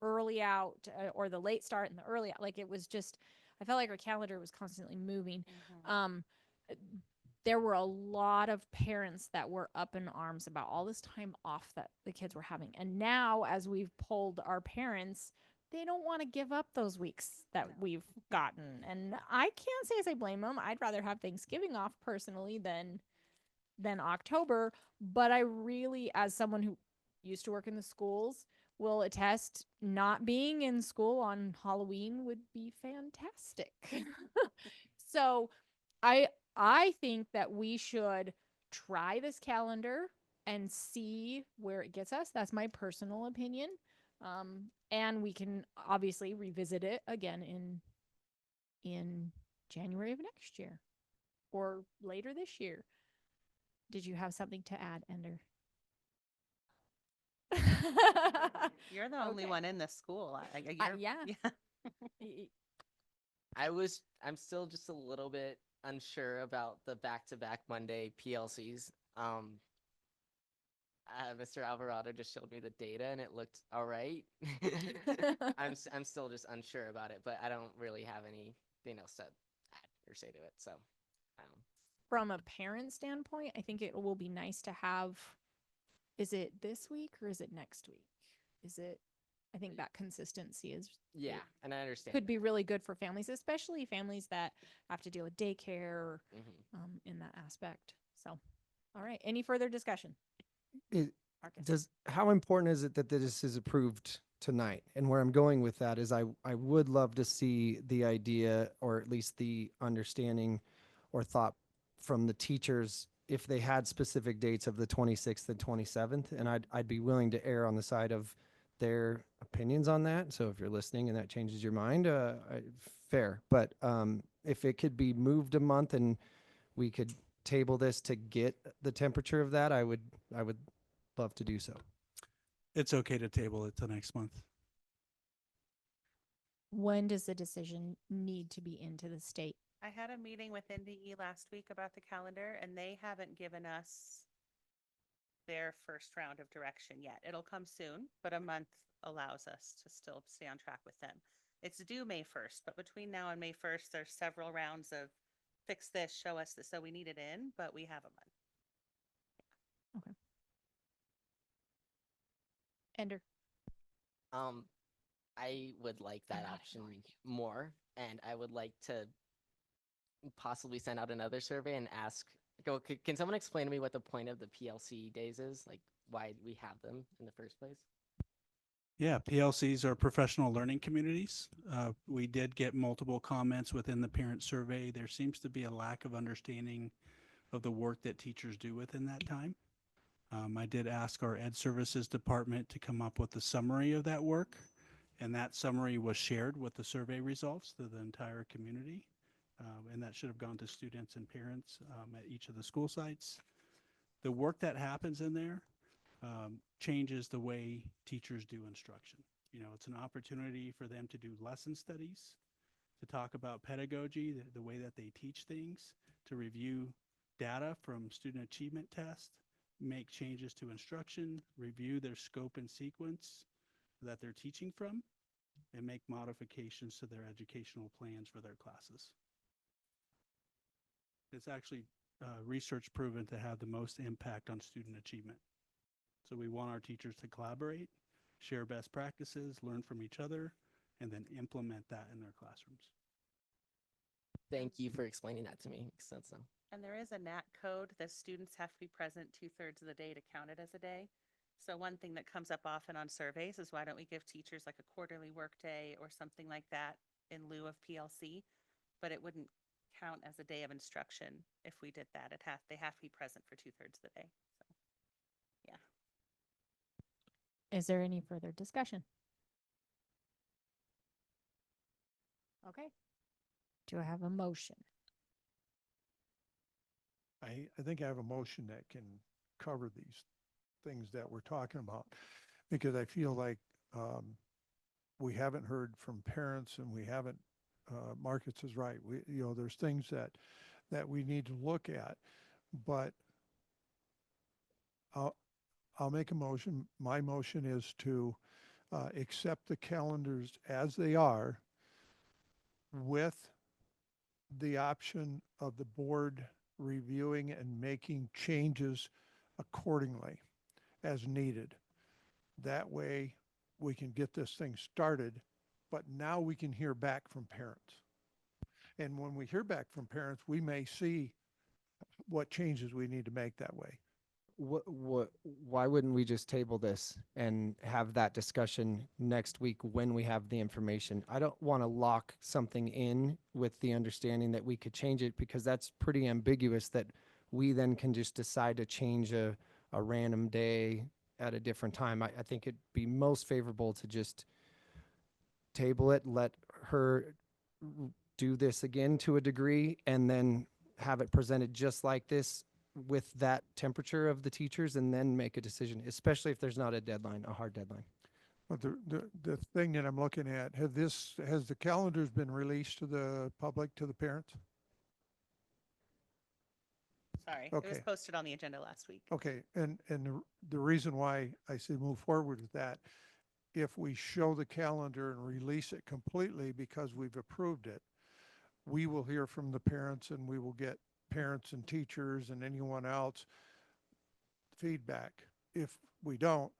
early out or the late start and the early out, like it was just, I felt like our calendar was constantly moving. there were a lot of parents that were up in arms about all this time off that the kids were having. And now, as we've polled our parents, they don't want to give up those weeks that we've gotten. And I can't say as I blame them. I'd rather have Thanksgiving off personally than October. But I really, as someone who used to work in the schools, will attest not being in school on Halloween would be fantastic. So I think that we should try this calendar and see where it gets us. That's my personal opinion. And we can obviously revisit it again in January of next year or later this year. Did you have something to add, Ender? You're the only Okay. one in the school. Yeah. I'm still just a little bit unsure about the back-to-back Monday PLCs. Mr. Alvarado just showed me the data and it looked all right. I'm still just unsure about it, but I don't really have anything else to add or say to it. So, From a parent standpoint, I think it will be nice to have, is it this week or is it next week? I think that consistency is, yeah, and I understand. could be really good for families, especially families that have to deal with daycare, in that aspect. So, all right. Any further discussion? Marcus? How important is it that this is approved tonight? And where I'm going with that is I would love to see the idea, or at least the understanding or thought from the teachers if they had specific dates of the 26th and 27th. And I'd be willing to err on the side of their opinions on that. So if you're listening and that changes your mind, fair. But if it could be moved a month and we could table this to get the temperature of that, I would love to do so. It's okay to table it till next month. When does the decision need to be into the state? I had a meeting with NDE last week about the calendar, and they haven't given us their first round of direction yet. It'll come soon, but a month allows us to still stay on track with them. It's due May 1st, but between now and May 1st, there's several rounds of fix this, show us this. So we need it in, but we have a month. Okay. Ender. I would like that option more, and I would like to possibly send out another survey and ask, can someone explain to me what the point of the PLC days is? Like why we have them in the first place? Yeah, PLCs are professional learning communities. We did get multiple comments within the parent survey. There seems to be a lack of understanding of the work that teachers do within that time. I did ask our Ed Services Department to come up with a summary of that work, and that summary was shared with the survey results to the entire community. And that should have gone to students and parents at each of the school sites. The work that happens in there changes the way teachers do instruction. You know, it's an opportunity for them to do lesson studies, to talk about pedagogy, the way that they teach things, to review data from student achievement tests, make changes to instruction, review their scope and sequence that they're teaching from, and make modifications to their educational plans for their classes. It's actually research proven to have the most impact on student achievement. So we want our teachers to collaborate, share best practices, learn from each other, and then implement that in their classrooms. Thank you for explaining that to me. Makes sense now. And there is a NAC code that students have to be present 2/3 of the day to count it as a day. So one thing that comes up often on surveys is why don't we give teachers like a quarterly work day or something like that in lieu of PLC? But it wouldn't count as a day of instruction if we did that. They have to be present for 2/3 of the day. So, yeah. Is there any further discussion? Okay. Do I have a motion? I think I have a motion that can cover these things that we're talking about, because I feel like we haven't heard from parents, and we haven't, Marcus is right. There's things that we need to look at, but I'll make a motion. My motion is to accept the calendars as they are, with the option of the board reviewing and making changes accordingly as needed. That way we can get this thing started, but now we can hear back from parents. And when we hear back from parents, we may see what changes we need to make that way. Why wouldn't we just table this and have that discussion next week when we have the information? I don't want to lock something in with the understanding that we could change it, because that's pretty ambiguous that we then can just decide to change a random day at a different time. I think it'd be most favorable to just table it, let her do this again to a degree, and then have it presented just like this with that temperature of the teachers, and then make a decision, especially if there's not a deadline, a hard deadline. But the thing that I'm looking at, has the calendars been released to the public, to the parents? Sorry, it was Okay. posted on the agenda last week. Okay, and the reason why I say move forward with that, if we show the calendar and release it completely because we've approved it, we will hear from the parents, and we will get parents and teachers and anyone else feedback. If we don't,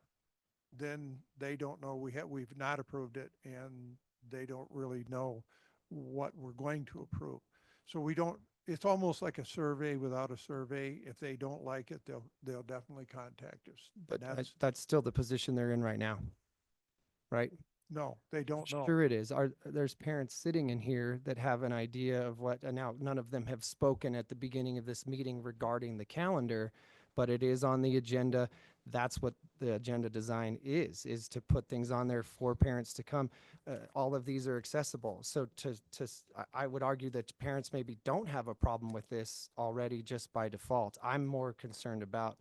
then they don't know we've not approved it, and they don't really know what we're going to approve. So we don't, it's almost like a survey without a survey. If they don't like it, they'll definitely contact us. But That's, that's still the position they're in right now, right? no, they don't know. Sure it is. There's parents sitting in here that have an idea of what, and now none of them have spoken at the beginning of this meeting regarding the calendar, but it is on the agenda. That's what the agenda design is to put things on there for parents to come. All of these are accessible. So I would argue that parents maybe don't have a problem with this already just by default. I'm more concerned about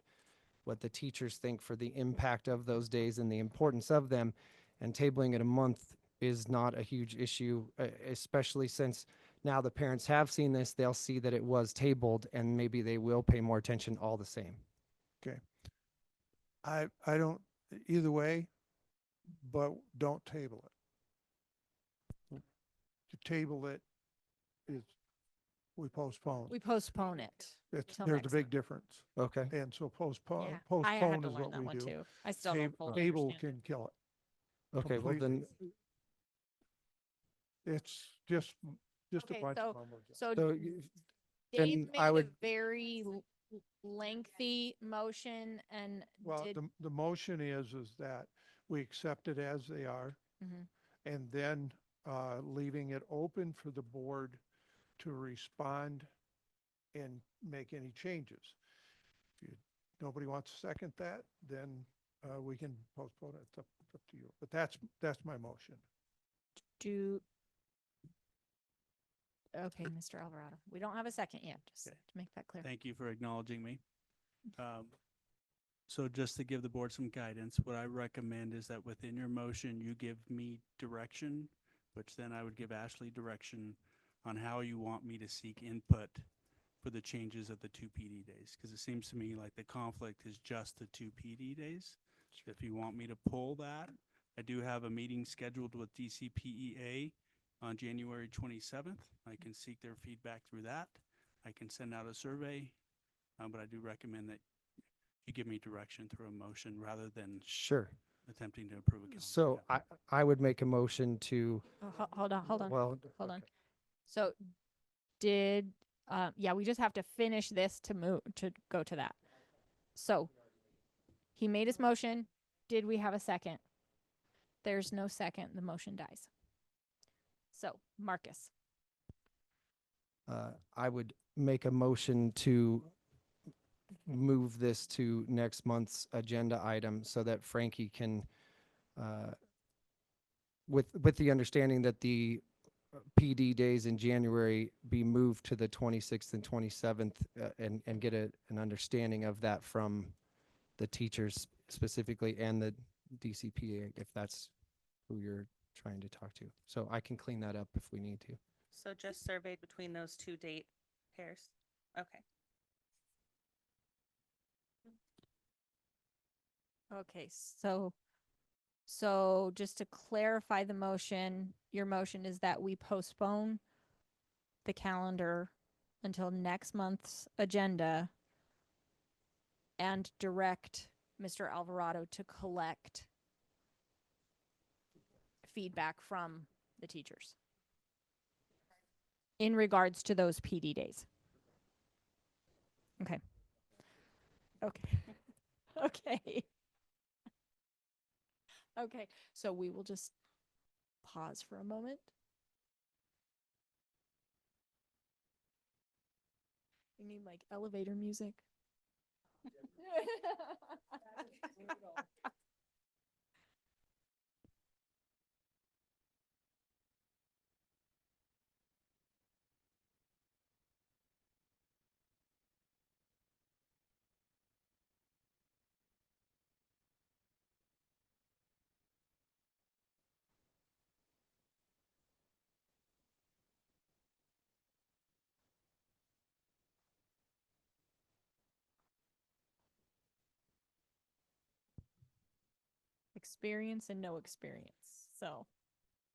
what the teachers think for the impact of those days and the importance of them. And tabling it a month is not a huge issue, especially since now the parents have seen this, they'll see that it was tabled, and maybe they will pay more attention all the same. Okay. I don't, either way, but don't table it. To table it is, we postpone. We postpone it. till There's a next big month. difference. Okay. And so postpone, Yeah, I had postpone to is learn what that we one do. too. I still don't fully Table understand can kill it. Okay, well then, completely. It's just a Okay, bunch so- of mumbo jumbo. So so Dave then I made a would, very lengthy motion and Well, did. the motion is that we accept it as they are, Mhm. and then leaving it open for the board to respond and make any changes. If nobody wants to second that, then we can postpone it. It's up to you. But that's my motion. Do. Okay, Mr. Alvarado, we don't have a second yet, just Okay. to make that clear. Thank you for acknowledging me. So just to give the board some guidance, what I recommend is that within your motion, you give me direction, which then I would give Ashley direction on how you want me to seek input for the changes of the two PD days. Because it seems to me like the conflict is just the two PD days. If you want me to pull that, I do have a meeting scheduled with DCPEA on January 27th. I can seek their feedback through that. I can send out a survey, but I do recommend that you give me direction through a motion rather than sure. attempting to approve a calendar. So Yeah. I would make a motion to, Oh, hold on, well, hold on. So did, yeah, we just have to finish this to move, to go to that. So he made his motion. Did we have a second? There's no second. The motion dies. So Marcus, I would make a motion to move this to next month's agenda item so that Frankie can, with the understanding that the PD days in January be moved to the 26th and 27th, and get an understanding of that from the teachers specifically and the DCPA, if that's who you're trying to talk to. So I can clean that up if we need to. So just surveyed between those two date pairs? Okay. okay, so just to clarify the motion, your motion is that we postpone the calendar until next month's agenda and direct Mr. Alvarado to collect feedback from the teachers in regards to those PD days. Okay. Okay. Okay. Okay. So we will just pause for a moment. We need like elevator music. Experience and no experience. So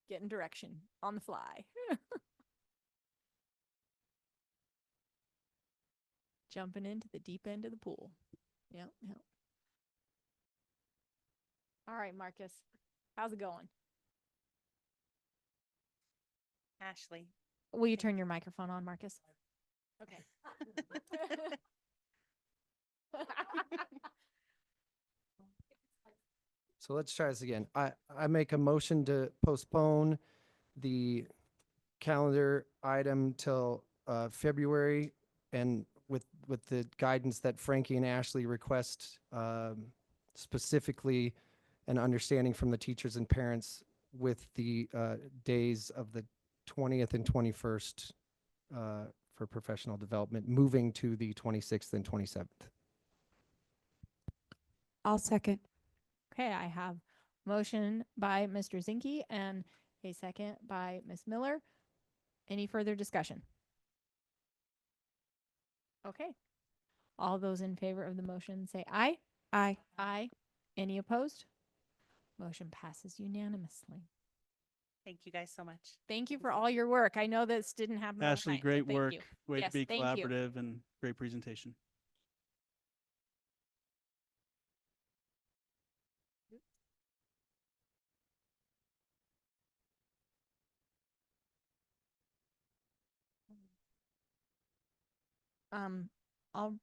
getting direction on the fly. Jumping into the deep end of the pool. Yep, yep. All right, Marcus. How's it going? Ashley. Will you turn your microphone on, Marcus? Okay. So let's try this again. I make a motion to postpone the calendar item till February, and with the guidance that Frankie and Ashley request, specifically an understanding from the teachers and parents with the days of the 20th and 21st for professional development, moving to the 26th and 27th. I'll second. Okay, I have motion by Mr. Zinke and a second by Ms. Miller. Any further discussion? Okay. All those in favor of the motion say aye. Aye. Aye. Any opposed? Motion passes unanimously. Thank you guys so much. Thank you for all your work. I know this didn't happen Ashley, overnight, so great thank work. you. Way Yes, to be thank you. collaborative and great presentation. I'll,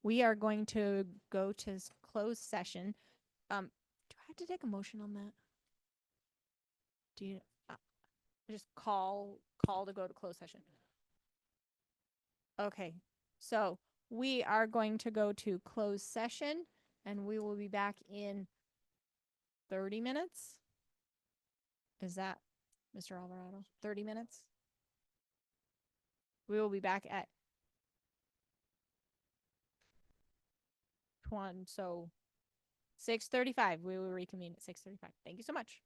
we are going to go to closed session. Do I have to take a motion on that? Do you, just call to go to closed session? Okay, so we are going to go to closed session and we will be back in 30 minutes. Is that Mr. Alvarado? 30 minutes? We will be back at 6:35. We will reconvene at 6:35. Thank you so much.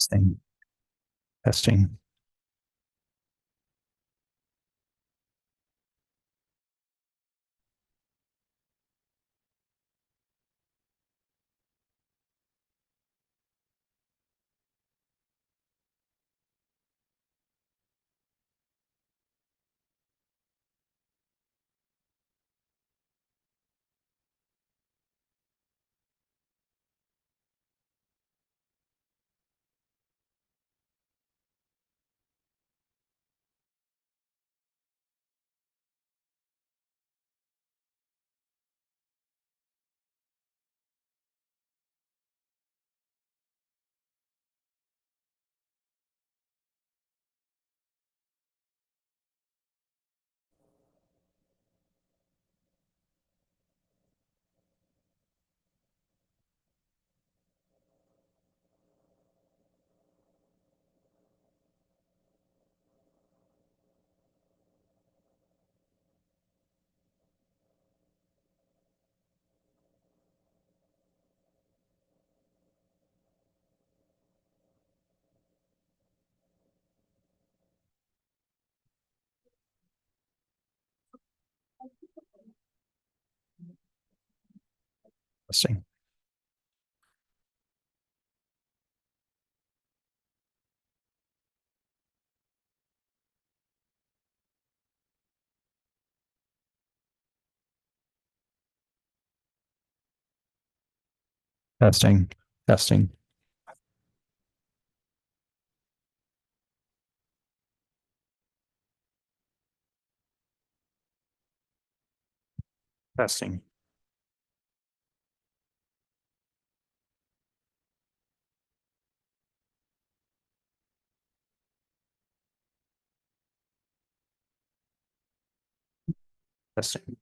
Testing. Testing. Testing. Testing. Testing. Testing. Testing.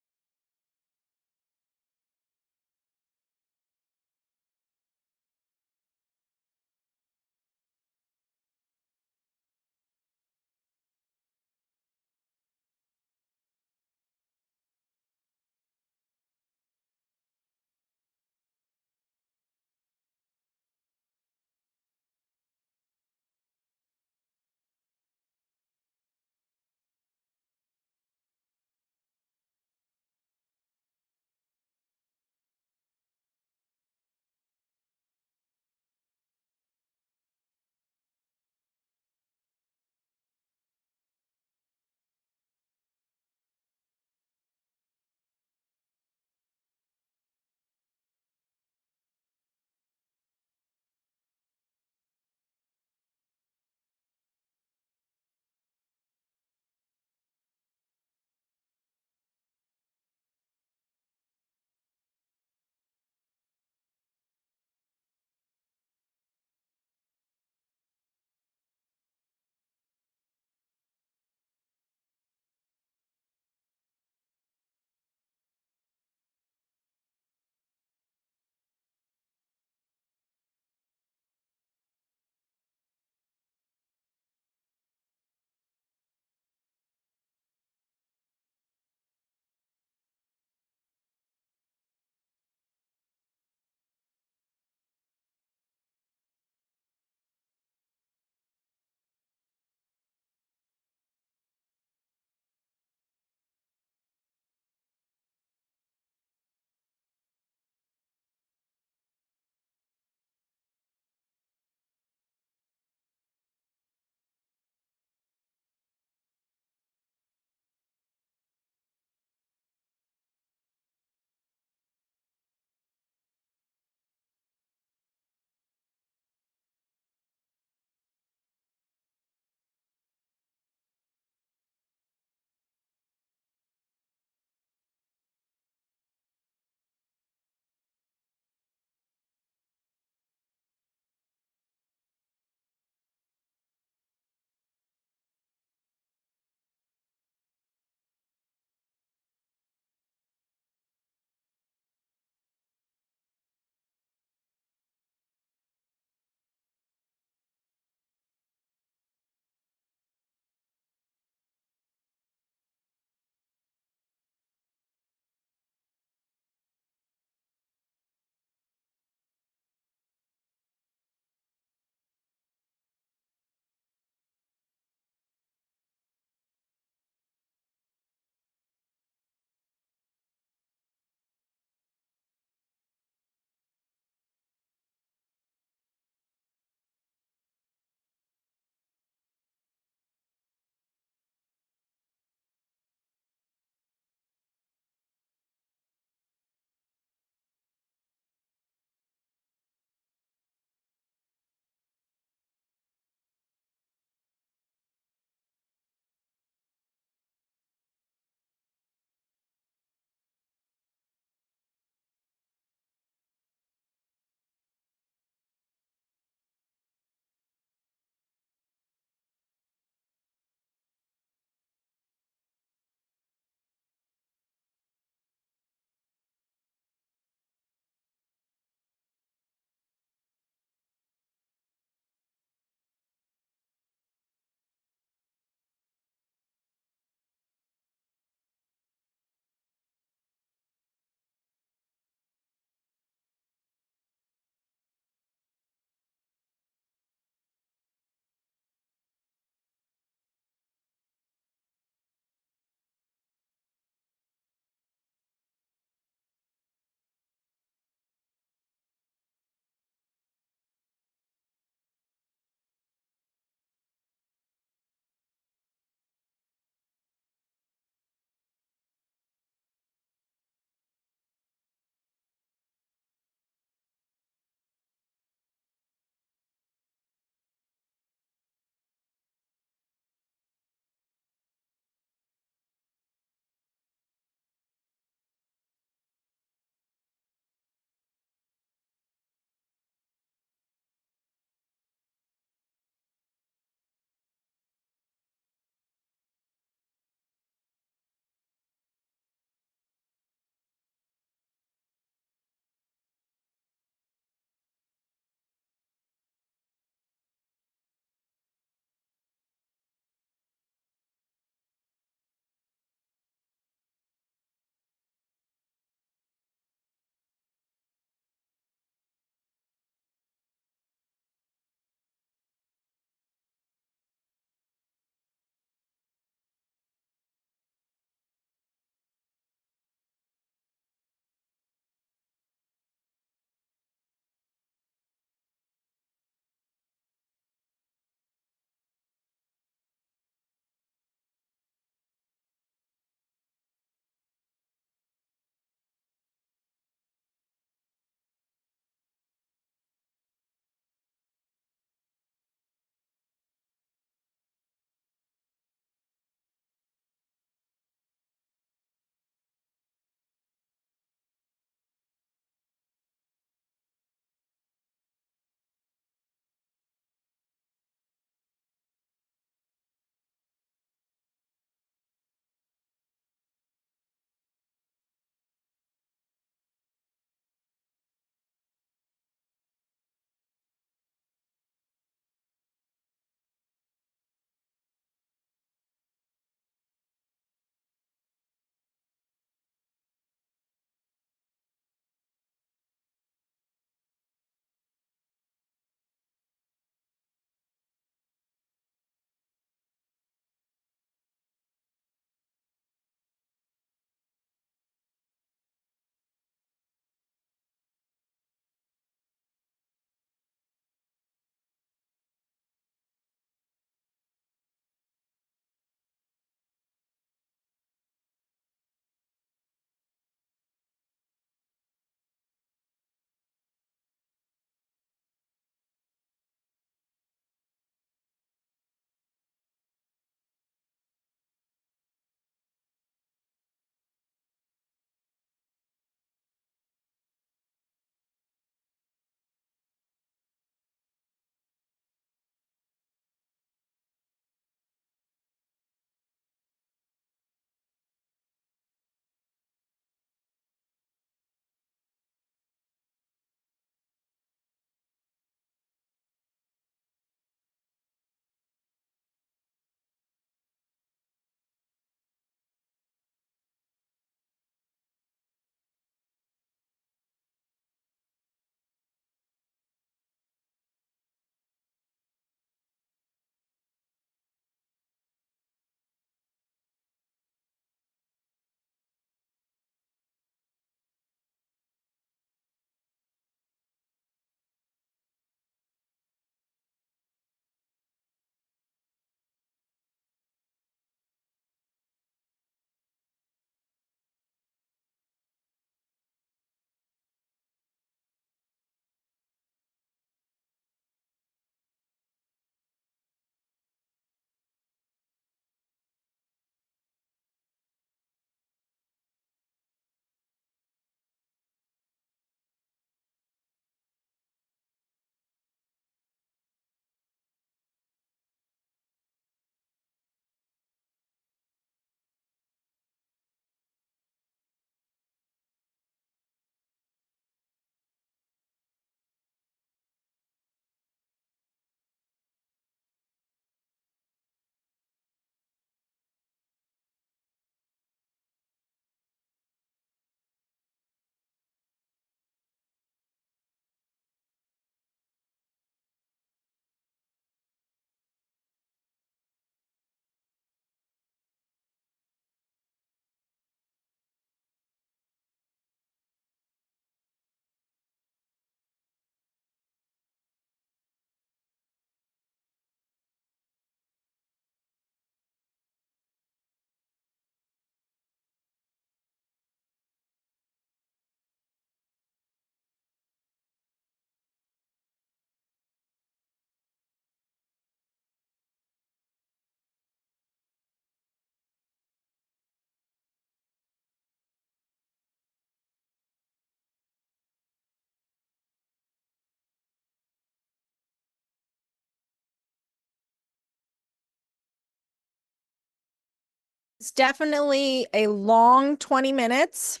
It's definitely a long 20 minutes.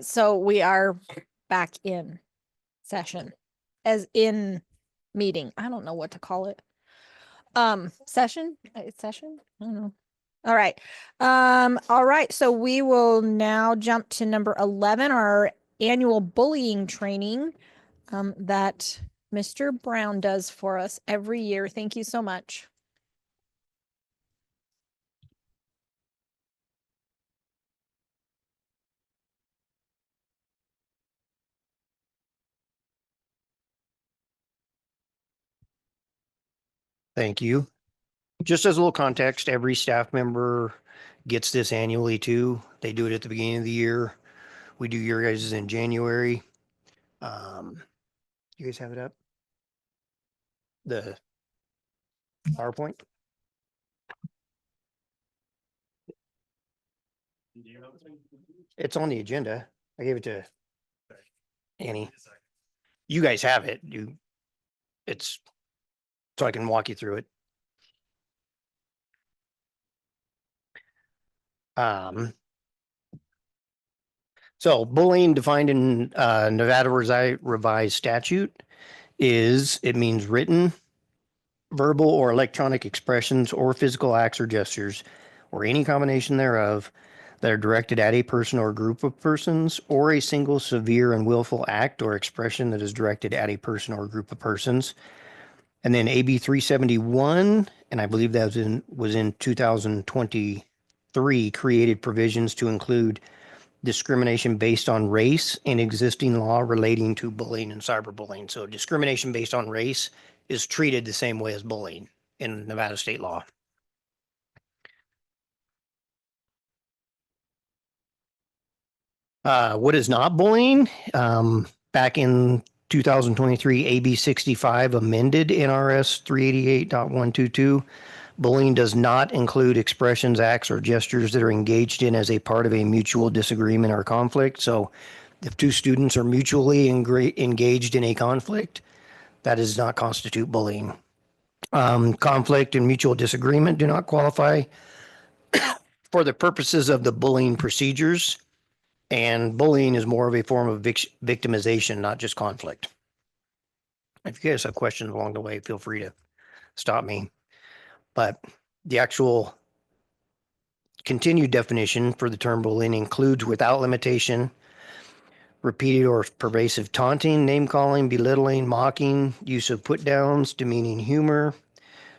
So we are back in session, as in meeting. I don't know what to call it. Session? Session? I don't know. All right. All right. So we will now jump to number 11, our annual bullying training, that Mr. Brown does for us every year. Thank you so much. Thank you. Just as a little context, every staff member gets this annually too. They do it at the beginning of the year. We do your guys' in January. You guys have it up? The PowerPoint? It's on the agenda. I gave it to Annie. You guys have it. It's so I can walk you through it. So bullying defined in Nevada revised statute is, it means written, verbal or electronic expressions or physical acts or gestures or any combination thereof that are directed at a person or group of persons, or a single severe and willful act or expression that is directed at a person or group of persons. And then AB 371, and I believe that was in 2023, created provisions to include discrimination based on race in existing law relating to bullying and cyberbullying. So discrimination based on race is treated the same way as bullying in Nevada state law. What is not bullying? Back in 2023, AB 65 amended NRS 388.122. Bullying does not include expressions, acts, or gestures that are engaged in as a part of a mutual disagreement or conflict. So if two students are mutually engaged in a conflict, that does not constitute bullying. Conflict and mutual disagreement do not qualify for the purposes of the bullying procedures. And bullying is more of a form of victimization, not just conflict. If you guys have questions along the way, feel free to stop me. But the actual continued definition for the term bullying includes, without limitation, repeated or pervasive taunting, name calling, belittling, mocking, use of put downs, demeaning humor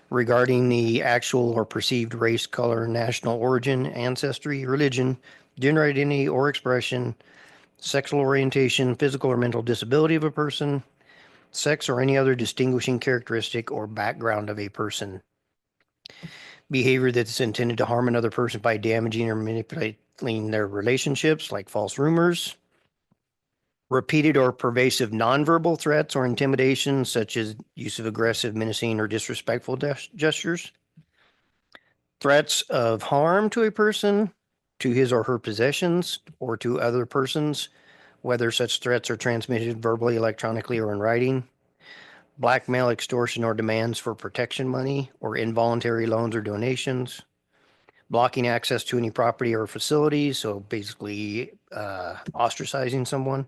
regarding the actual or perceived race, color, national origin, ancestry, religion, gender identity or expression, sexual orientation, physical or mental disability of a person, sex or any other distinguishing characteristic or background of a person. Behavior that's intended to harm another person by damaging or manipulating their relationships, like false rumors. Repeated or pervasive nonverbal threats or intimidation, such as use of aggressive, menacing, or disrespectful gestures. Threats of harm to a person, to his or her possessions, or to other persons, whether such threats are transmitted verbally, electronically, or in writing. Blackmail, extortion, or demands for protection money, or involuntary loans or donations. Blocking access to any property or facility, so basically ostracizing someone.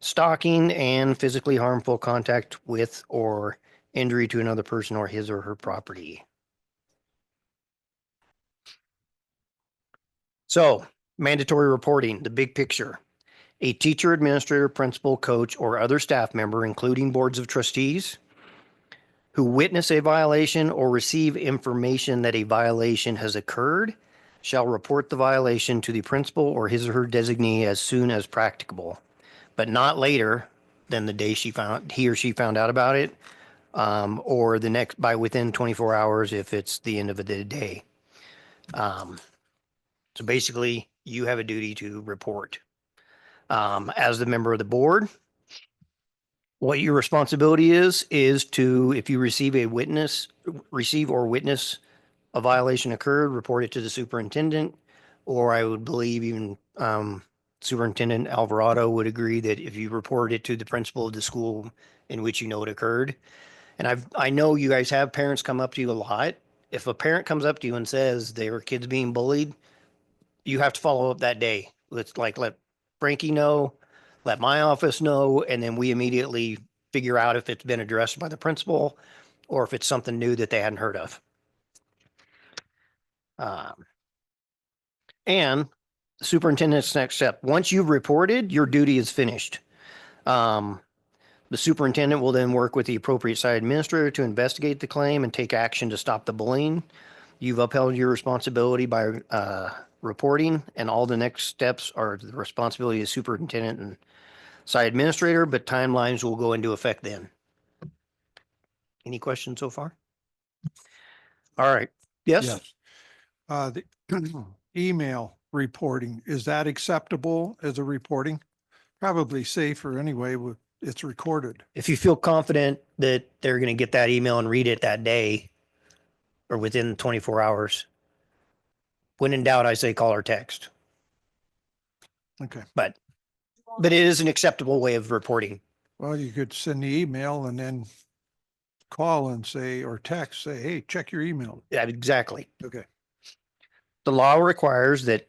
Stalking and physically harmful contact with or injury to another person or his or her property. So, mandatory reporting, the big picture. A teacher, administrator, principal, coach, or other staff member, including boards of trustees, who witness a violation or receive information that a violation has occurred, shall report the violation to the principal or his or her designee as soon as practicable, but not later than the day he or she found out about it, or the next by within 24 hours if it's the end of the day. So basically, you have a duty to report. As the member of the board, what your responsibility is to, if you receive or witness a violation occurred, report it to the superintendent, or I would believe even Superintendent Alvarado would agree that if you report it to the principal of the school in which you know it occurred. And I know you guys have parents come up to you a lot if a parent comes up to you and says their kid's being bullied, you have to follow up that day. Let's like let Frankie know, let my office know, and then we immediately figure out if it's been addressed by the principal or if it's something new that they hadn't heard of. And the superintendent's next step, once you've reported, your duty is finished. The superintendent will then work with the appropriate site administrator to investigate the claim and take action to stop the bullying. You've upheld your responsibility by reporting, and all the next steps are the responsibility of superintendent and site administrator, but timelines will go into effect then. Any questions so far? All right. Yes? The email reporting, is that acceptable as a reporting? Probably safer anyway with it's recorded. If you feel confident that they're going to get that email and read it that day or within 24 hours, when in doubt, I say call or text. Okay. But it is an acceptable way of reporting. Well, you could send the email and then call and say, or text, say, hey, check your email. Yeah, exactly. Okay. The law requires that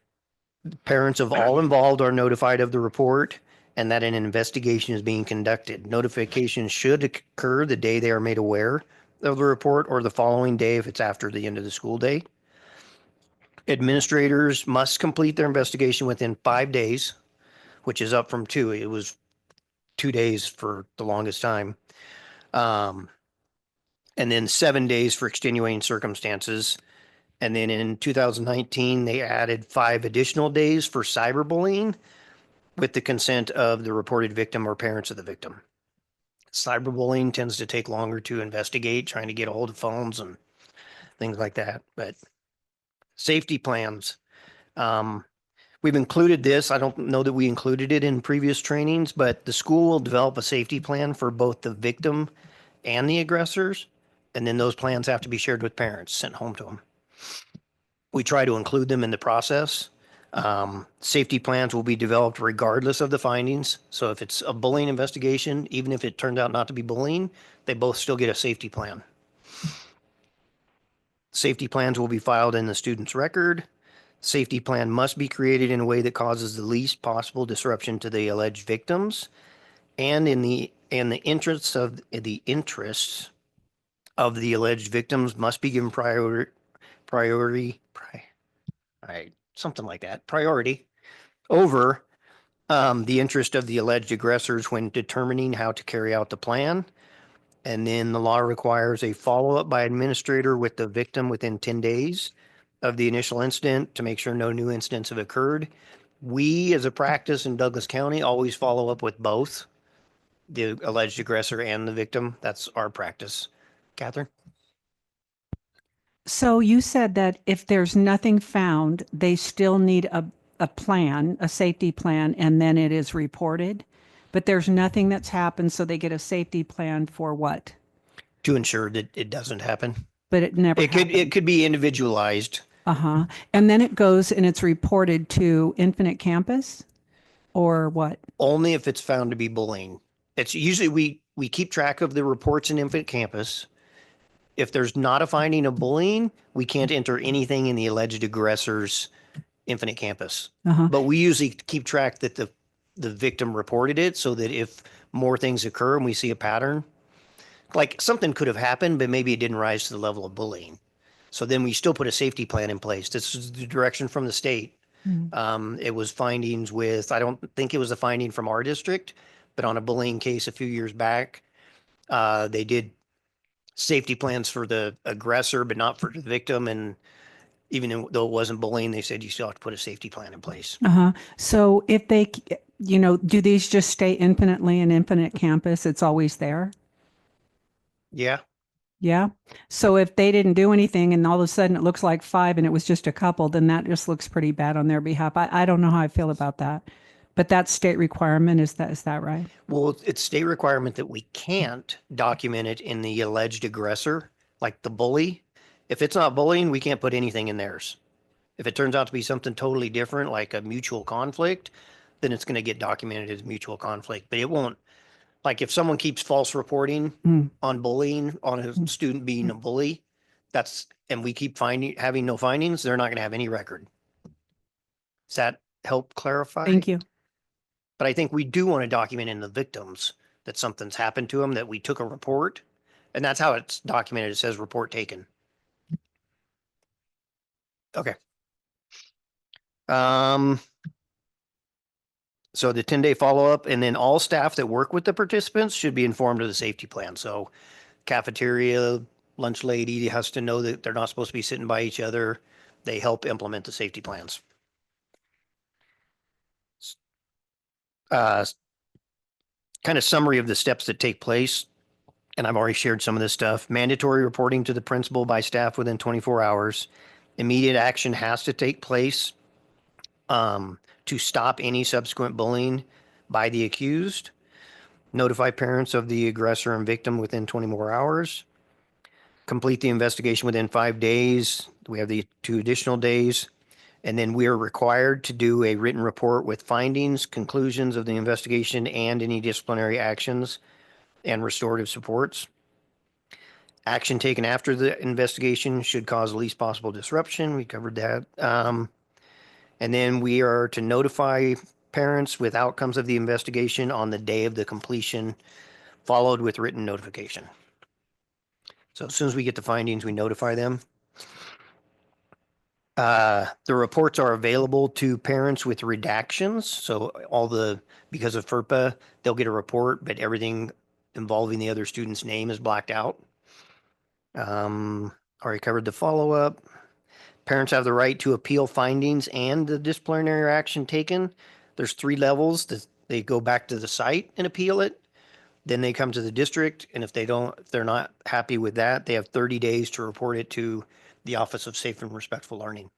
parents of all involved are notified of the report and that an investigation is being conducted. Notification should occur the day they are made aware of the report or the following day if it's after the end of the school day. Administrators must complete their investigation within 5 days, which is up from 2. It was 2 days for the longest time. And then 7 days for extenuating circumstances. And then in 2019, they added 5 additional days for cyberbullying with the consent of the reported victim or parents of the victim. Cyberbullying tends to take longer to investigate, trying to get a hold of phones and things like that. But safety plans. We've included this. I don't know that we included it in previous trainings, but the school will develop a safety plan for both the victim and the aggressors. And then those plans have to be shared with parents, sent home to them. We try to include them in the process. Safety plans will be developed regardless of the findings. So if it's a bullying investigation, even if it turned out not to be bullying, they both still get a safety plan. Safety plans will be filed in the student's record. Safety plan must be created in a way that causes the least possible disruption to the alleged victims, and in the interests of the alleged victims must be given priority over the interest of the alleged aggressors when determining how to carry out the plan. And then the law requires a follow-up by administrator with the victim within 10 days of the initial incident to make sure no new incidents have occurred. We, as a practice in Douglas County, always follow up with both the alleged aggressor and the victim. That's our practice. Catherine? So you said that if there's nothing found, they still need a plan, a safety plan, and then it is reported? But there's nothing that's happened, so they get a safety plan for what? To ensure that it doesn't happen. But it never happened. It could be individualized. Uh-huh. And then it goes and it's reported to Infinite Campus or what? Only if it's found to be bullying. It's usually we keep track of the reports in Infinite Campus. If there's not a finding of bullying, we can't enter anything in the alleged aggressor's Infinite Campus. Uh-huh. But we usually keep track that the victim reported it so that if more things occur and we see a pattern, like something could have happened, but maybe it didn't rise to the level of bullying. So then we still put a safety plan in place. This is the direction from the state. It was findings with, I don't think it was a finding from our district, but on a bullying case a few years back, they did safety plans for the aggressor, but not for the victim. And even though it wasn't bullying, they said you still have to put a safety plan in place. Uh-huh. So if they, do these just stay infinitely in Infinite Campus? It's always there? Yeah. Yeah. So if they didn't do anything and all of a sudden it looks like 5 and it was just a couple, then that just looks pretty bad on their behalf. I don't know how I feel about that, but that's state requirement. Is that right? Well, it's state requirement that we can't document it in the alleged aggressor, like the bully. If it's not bullying, we can't put anything in theirs. If it turns out to be something totally different, like a mutual conflict, then it's going to get documented as mutual conflict, but it won't. Like if someone keeps false reporting on bullying, on a student being a bully, And we keep having no findings, they're not going to have any record. Does that help clarify? Thank you. But I think we do want to document in the victims that something's happened to them, that we took a report. And that's how it's documented. It says report taken. Okay. So the 10-day follow-up, and then all staff that work with the participants should be informed of the safety plan. So cafeteria, lunch lady has to know that they're not supposed to be sitting by each other. They help implement the safety plans. Kind of summary of the steps that take place. And I've already shared some of this stuff. Mandatory reporting to the principal by staff within 24 hours. Immediate action has to take place to stop any subsequent bullying by the accused. Notify parents of the aggressor and victim within 24 hours. Complete the investigation within 5 days. We have the 2 additional days. And then we are required to do a written report with findings, conclusions of the investigation, and any disciplinary actions and restorative supports. Action taken after the investigation should cause the least possible disruption. We covered that. And then we are to notify parents with outcomes of the investigation on the day of the completion, followed with written notification. So as soon as we get the findings, we notify them. The reports are available to parents with redactions. So because of FERPA, they'll get a report, but everything involving the other student's name is blacked out. Already covered the follow-up. Parents have the right to appeal findings and the disciplinary action taken. There's 3 levels that they go back to the site and appeal it. Then they come to the district, and if they're not happy with that, they have 30 days to report it to the Office of Safe and Respectful Learning.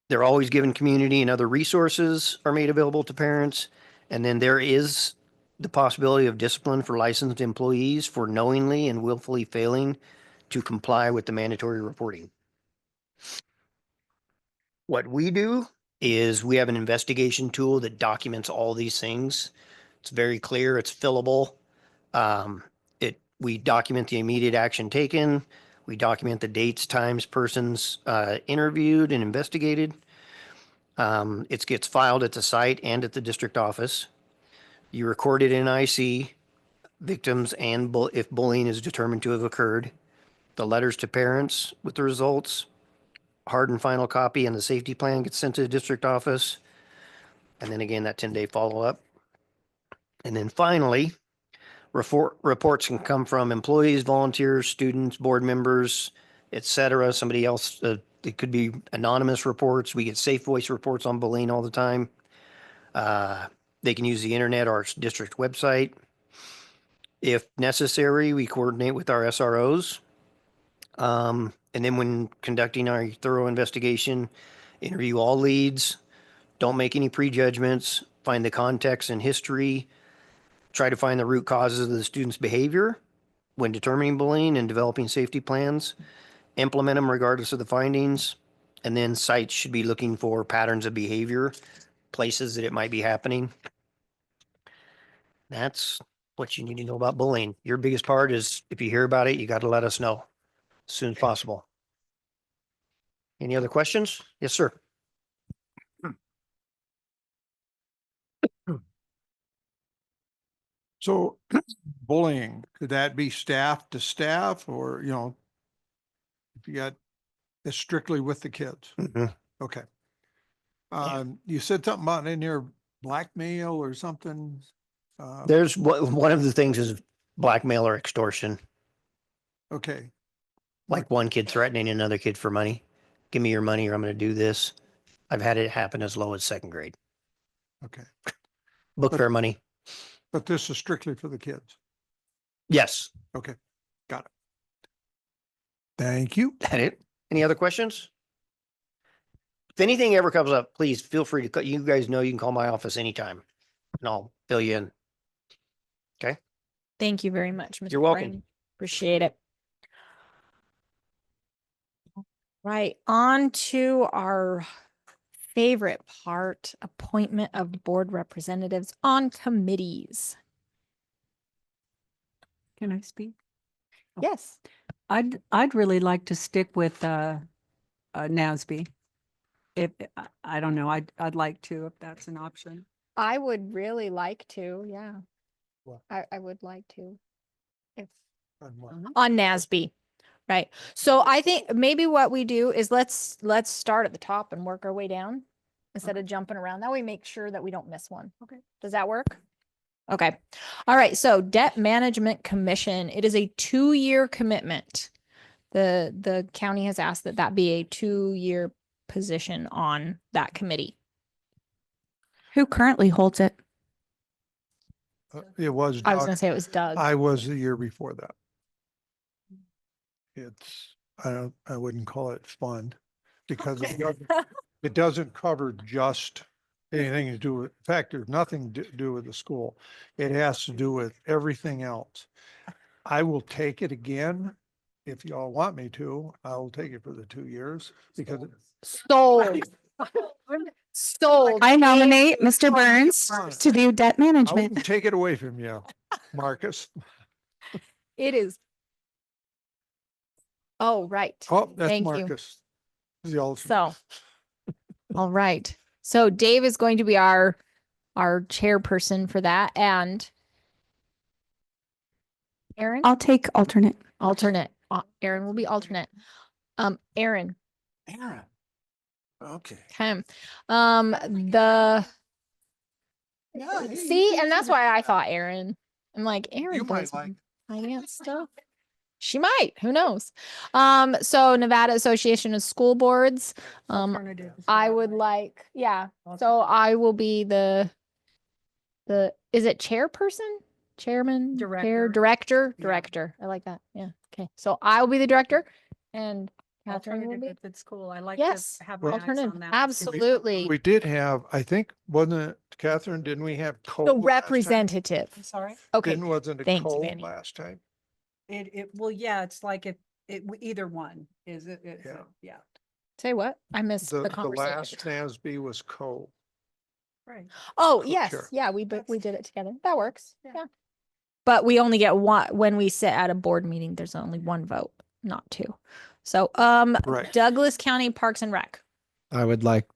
They're always given community and other resources are made available to parents. And then there is the possibility of discipline for licensed employees for knowingly and willfully failing to comply with the mandatory reporting. What we do is we have an investigation tool that documents all these things. It's very clear, it's fillable. We document the immediate action taken. We document the dates, times, persons interviewed and investigated. It gets filed at the site and at the district office. You record it in IC, victims, and if bullying is determined to have occurred. The letters to parents with the results, hard and final copy, and the safety plan gets sent to the district office. And then again, that 10-day follow-up. And then finally, reports can come from employees, volunteers, students, board members, etc. Somebody else, it could be anonymous reports. We get Safe Voice reports on bullying all the time. They can use the internet or our district website. If necessary, we coordinate with our SROs. And then when conducting our thorough investigation, interview all leads, don't make any prejudgments, find the context and history, try to find the root causes of the student's behavior when determining bullying and developing safety plans, implement them regardless of the findings, and then sites should be looking for patterns of behavior, places that it might be happening. That's what you need to know about bullying. Your biggest part is if you hear about it, you got to let us know as soon as possible. Any other questions? Yes, sir. So bullying, could that be staff to staff or, if you got, it's strictly with the kids? Mhm. Okay. You said something about in there blackmail or something? There's one of the things is blackmail or extortion. Okay. Like one kid threatening another kid for money. Give me your money or I'm going to do this. I've had it happen as low as 2nd grade. Okay. Book fair money. But this is strictly for the kids? Yes. Okay. Got it. Thank you. That it? Any other questions? If anything ever comes up, please feel free to, you guys know you can call my office anytime and I'll fill you in. Okay. Thank you very much, Mr. You're welcome. Bryan. Appreciate it. Right, on to our favorite part, appointment of board representatives on committees. Can I speak? Yes. I'd really like to stick with, NASB. If, I don't know, I'd like to, if that's an option. I would really like to, yeah. What? I would like to. If On what? on NASB, right? So I think maybe what we do is let's start at the top and work our way down instead of jumping around. That way, make sure that we don't miss one. Okay. Does that work? Okay. All right. So Debt Management Commission, it is a 2-year commitment. The county has asked that that be a 2-year position on that committee. Who currently holds it? It was. I was Doug. gonna say it was Doug. I was the year before that. It's, I wouldn't call it fun because it doesn't cover just anything to do with, in fact, there's nothing to do with the school. It has to do with everything else. I will take it again. If y'all want me to, I will take it for the 2 years because Sold. Sold. I nominate Mr. Burns to do debt I management. wouldn't take it away from you, Marcus. It is. Oh, right. Oh, that's Thank you. Marcus. The alternate. So, all right. So Dave is going to be our chairperson for that, and Aaron, I'll take alternate. alternate. Aaron will be alternate. Aaron. Aaron. Okay. Okay. See, and that's why I thought Aaron. I'm like, Aaron You might does like. finance stuff. She might, who knows? So Nevada Association of School Boards, Alternative is I what would like. like, yeah. So I will be the, is it chairperson? Chairman? Chair, Director. director. I like that. Yeah. Okay. So I will be the director and Catherine will Alternative be. if it's cool. I like Yes, to have my eyes alternative. on that. Absolutely. We did have, I think, wasn't it, Catherine, didn't we have Cole? The last time? representative. I'm sorry? Okay. Wasn't it Thank you, Cole Annie. last time? Well, yeah, it's like either one is it, Yeah. yeah, Say what? I missed The the last conversation. NASB was Cole. right. Oh, Cool yes. chair. Yeah, we did it together. That works. Yeah. Yeah. But we only get one when we sit at a board meeting, there's only one vote, not two. So, Right. Douglas County Parks and Rec. I would like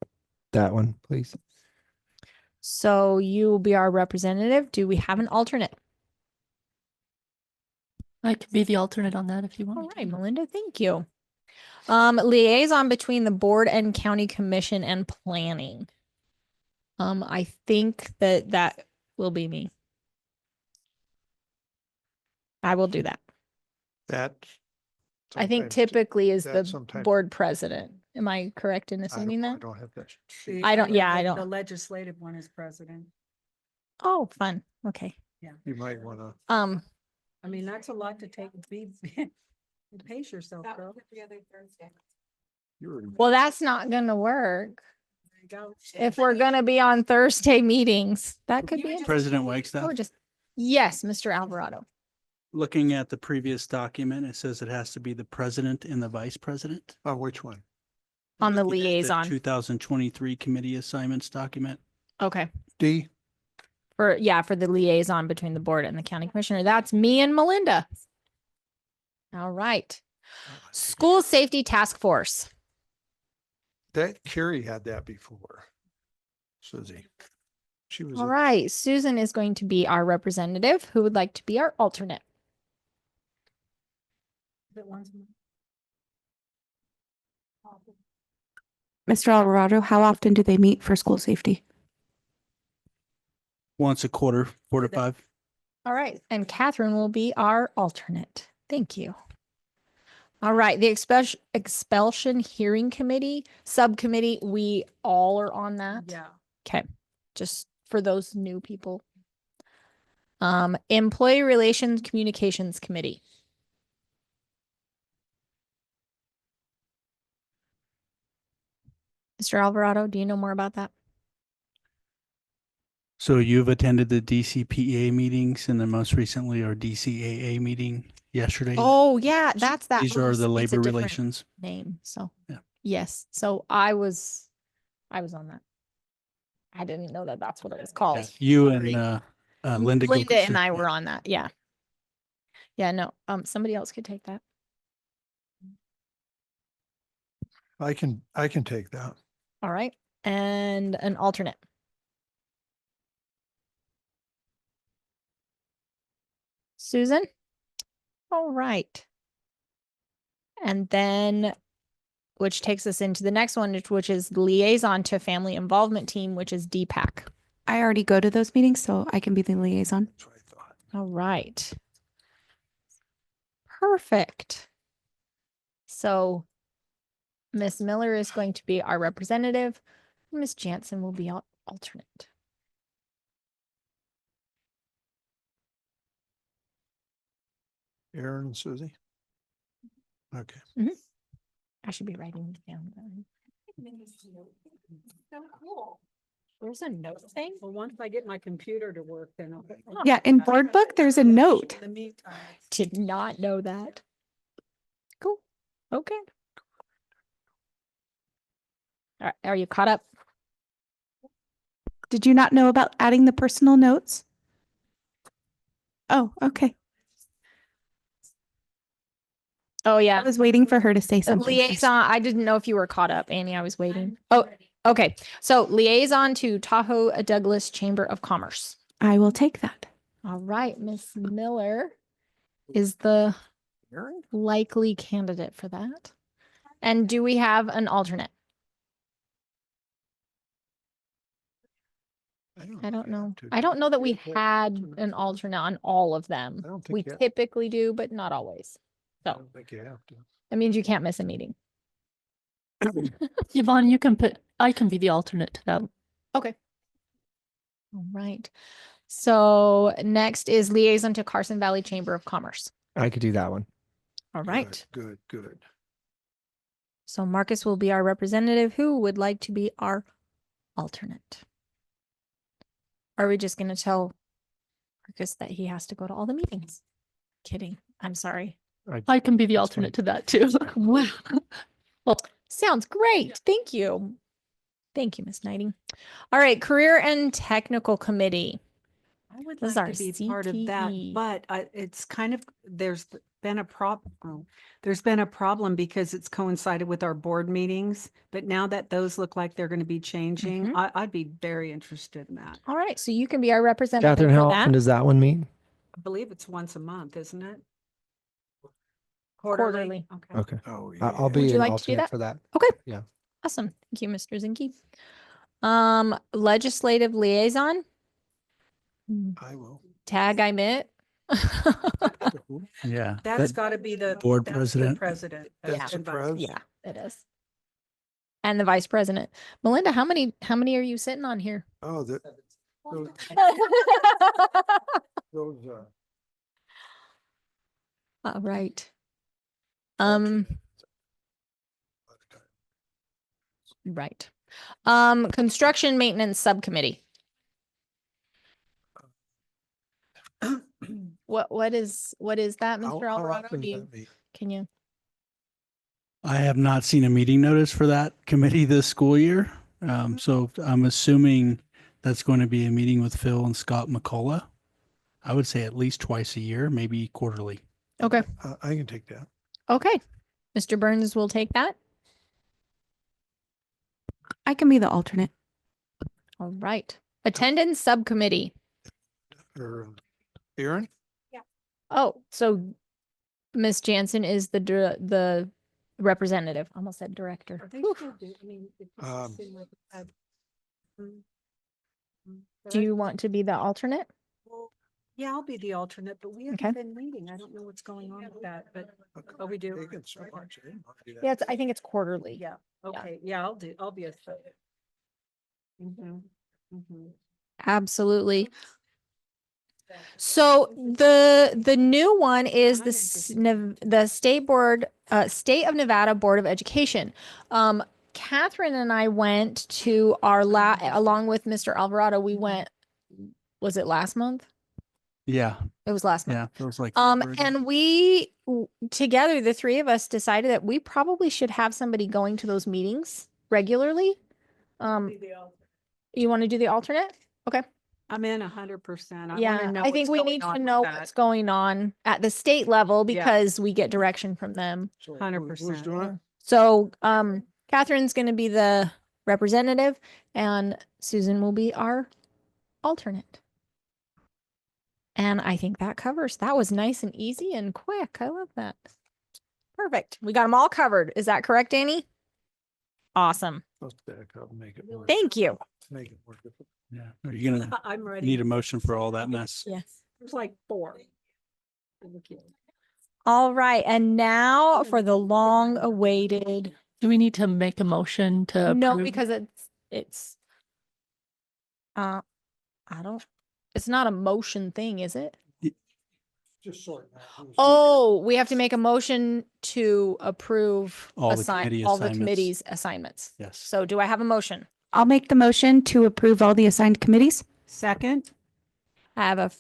that one, please. So you will be our representative. Do we have an alternate? I could be the alternate on that if you want. All me to. right, Melinda, thank you. Liaison between the board and county commission and planning. I think that will be me. I will do that. That. I think sometimes- typically is that the sometimes- board president. Am I correct in assuming I that? don't have that. See, I don't- yeah, the- I don't- The legislative one is president. Oh, fun. Okay. You might want to. I mean, that's a lot to take, pace yourself, girl. The other Thursday. Well, that's not gonna work. There you go. If we're gonna be on Thursday meetings, that could be. President Oh, Wagstaff, just, yes, Mr. Alvarado. looking at the previous document, it says it has to be the president and the vice president. On which one? On the Looking at liaison. 2023 committee assignments document. Okay. D? For the liaison between the board and the county commissioner. That's me and Melinda. All right. School Safety Task Force. That Carrie had that before. Susie. She was. All right. Susan is going to be our representative. Who would like to be our alternate? Mr. Alvarado, how often do they meet for school safety? Once a quarter, 4 to 5. All right. And Catherine will be our alternate. Thank you. All right. The expulsion hearing committee, subcommittee, we all are on that. Yeah. Okay. Just for those new people. Employee Relations Communications Committee. Mr. Alvarado, do you know more about that? So you've attended the DCPA meetings and then most recently our DCAA meeting yesterday. Oh, yeah, that's that. These are it's the a labor different relations. Name. So, Yeah. yes. So I was on that. I didn't know that that's what it was called. Yeah, you and Linda. Linda and Gilbertson. I were on that. Yeah. Yeah, no, somebody else could take that. I can take that. All right. And an alternate. Susan? All right. And then, which takes us into the next one, which is liaison to family involvement team, which is DPAC. I already go to those meetings, so I can be the liaison. All right. Perfect. So Miss Miller is going to be our representative. Miss Jansen will be our alternate. Aaron and Susie? Okay. I should be writing these down. So cool. There's a note thing. Well, once I get my computer to work, then I'll. Yeah, in board book, there's a note. In the meantime. Did not know that. Cool. Okay. All right. Are you caught up? Did you not know about adding the personal notes? Oh, okay. Oh, yeah. I was waiting for her to say something. Liaison. I didn't know if you were caught up, Annie. I was waiting. Oh, okay. So liaison to Tahoe Douglas Chamber of Commerce. I will take that. All right. Miss Miller is the likely candidate for that. And do we have an alternate? I don't know. I don't know that we had an alternate on all of them. I don't think We you have- typically do, but not always. I So don't think you have to. that means you can't miss a meeting. Yvonne, I can be the alternate to that. Okay. All right. So next is liaison to Carson Valley Chamber of Commerce. I could do that one. All right. Good, good. So Marcus will be our representative. Who would like to be our alternate? Are we just going to tell Marcus that he has to go to all the meetings? Kidding. I'm sorry. I can be the alternate to that too. Wow. Well, sounds great. Thank you. Thank you, Miss Knighting. All right. Career and Technical Committee. I would This is like our to be part of that, CTE. but it's kind of, been a there's been a problem because it's coincided with our board meetings, but now that those look like they're going to be changing, I'd be very interested in that. All right. So you can be our representative Catherine, for how that. often does that one meet? I believe it's once a month, isn't it? Quarterly. Okay. Okay. Oh, I'll Would be you an like to do alternate that? for that. Okay. Yeah. Awesome. Thank you, Mr. Zinke. Legislative liaison. I will. Tag I met. Yeah. That's got to be the Board that's the president. President. That's the and vice pres? Yeah, it is. And the vice president. Melinda, how many are you sitting on here? Oh, those, All right. Right. Construction maintenance subcommittee. What is that, how Mr. Alvarado? often Do does you, that meet? can you? I have not seen a meeting notice for that committee this school year. So I'm assuming that's going to be a meeting with Phil and Scott McCullough. I would say at least twice a year, maybe quarterly. Okay. I can take that. Okay. Mr. Burns will take that. I can be the alternate. All right. Attendance subcommittee. Or Aaron? Oh, so Miss Jansen is the representative. Almost said director. They Whew. still do. I mean, it Um, doesn't seem like it's had- But Do I- you want to be the alternate? well, yeah, I'll be the alternate, but we Okay. haven't been meeting. I don't know what's going on with that, but, oh, we do. They can so much. They don't do that. Yeah, I think it's quarterly. Yeah, okay, yeah, I'll be a third. Absolutely. So the new one is the the state of Nevada Board of Education. Catherine and I went to our along with Mr. Alvarado. We went. Was it last month? Yeah. It was last month. Yeah. It was like. And we together, the three of us decided that we probably should have somebody going to those meetings regularly. You want to do the alternate? Okay. I'm in 100%. Yeah, I think we need to know what's going on at the state level Yeah. because we get direction from them. So who's 100%. doing it? So, Catherine's going to be the representative and Susan will be our alternate. And I think that covers. That was nice and easy and quick. I love that. Perfect. We got them all covered. Is that correct, Annie? Awesome. Let's back up and make it work. Thank you. Make it work. Yeah. Are you gonna I'm ready. need a motion for all that mess? Yes. There's like 4. All right. And now for the long awaited. Do we need to make a motion to No, approve? because it's I don't, it's not a motion thing, is it? Just sort. Oh, we have to make a motion to approve All the committee all the assignments. committee's assignments. Yes. So do I have a motion? I'll make the motion to approve all the assigned committees. Second. I have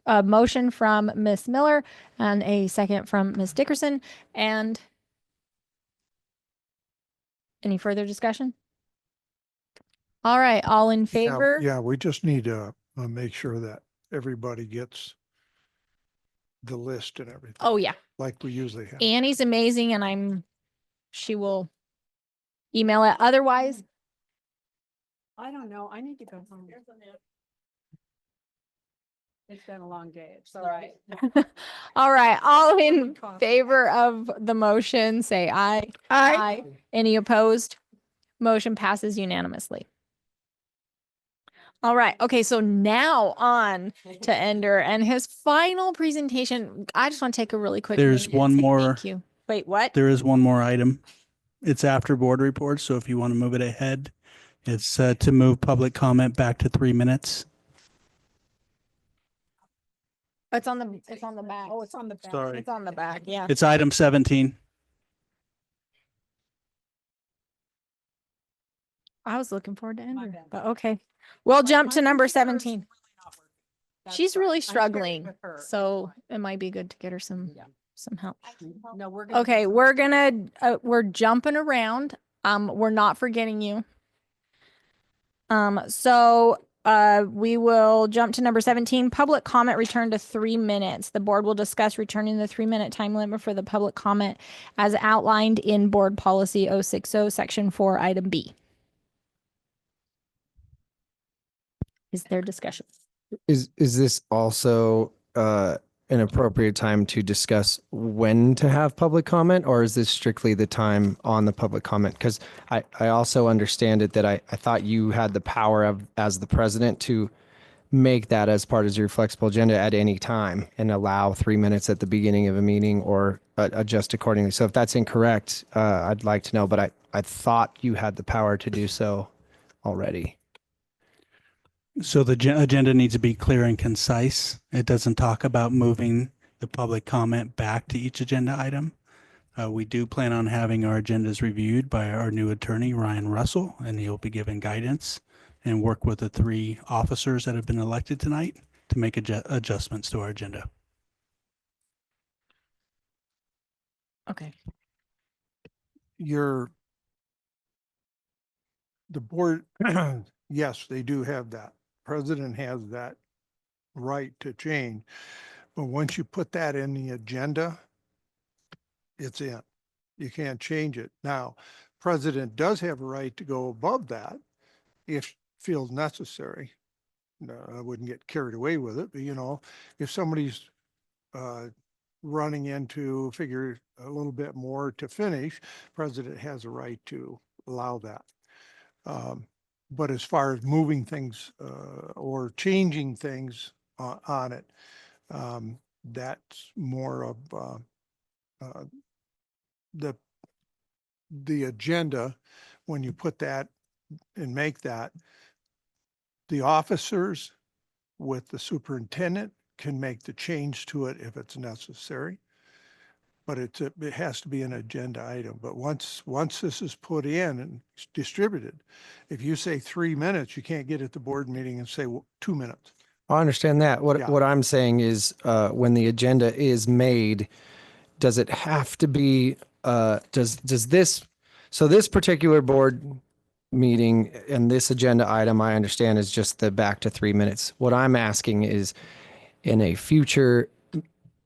a motion from Miss Miller and a second from Miss Dickerson. And any further discussion? All right, all in favor? Yeah, we just need to make sure that everybody gets the list and everything. Oh, yeah. Like we usually have. Annie's amazing and she will email it. Otherwise, I don't know. I need to go home. It's been a long day. It's all right. all right, all in favor of the motion, say aye. Aye. Any opposed? Motion passes unanimously. All right. Okay. So now on to Ender and his final presentation. I just want to take a really quick There's minute and one say more. Thank you. Wait, what? There is one more item. It's after board reports. So if you want to move it ahead, it's to move public comment back to 3 minutes. It's on the back. Oh, it's on the back. Sorry. It's on the back. Yeah. It's item 17. I was looking forward to Ender, bad. but okay. We'll jump to My number computer is 17. That's She's fine. really I'm sharing struggling, with her. so it might be good to get her some help. No, we're gonna. Okay, we're jumping around. We're not forgetting you. We will jump to number 17, public comment return to 3 minutes. The board will discuss returning the 3-minute time limit for the public comment as outlined in board policy 060, section 4, item B. Is there discussion? Is this also an appropriate time to discuss when to have public comment, or is this strictly the time on the public comment? Because I also understand it that I thought you had the power of, as the president, to make that as part of your flexible agenda at any time and allow 3 minutes at the beginning of a meeting or adjust accordingly. So if that's incorrect, I'd like to know, but I thought you had the power to do so already. So the agenda needs to be clear and concise. It doesn't talk about moving the public comment back to each agenda item. We do plan on having our agendas reviewed by our new attorney, Ryan Russell, and he'll be giving guidance and work with the 3 officers that have been elected tonight to make adjustments to our agenda. Okay. The board, yes, they do have that. President has that right to change. But once you put that in the agenda, it's in. You can't change it. Now, president does have a right to go above that if feels necessary. No, I wouldn't get carried away with it, but if somebody's running into figure a little bit more to finish, president has a right to allow that. But as far as moving things or changing things on it, that's more of the agenda. When you put that and make that, the officers with the superintendent can make the change to it if it's necessary. But it has to be an agenda item. But once this is put in and distributed, if you say 3 minutes, you can't get at the board meeting and say 2 minutes. I understand that. What I'm saying is, when the agenda is made, does it have to be, does this, so this particular board meeting and this agenda item, I understand, is just the back to 3 minutes. What I'm asking is, in a future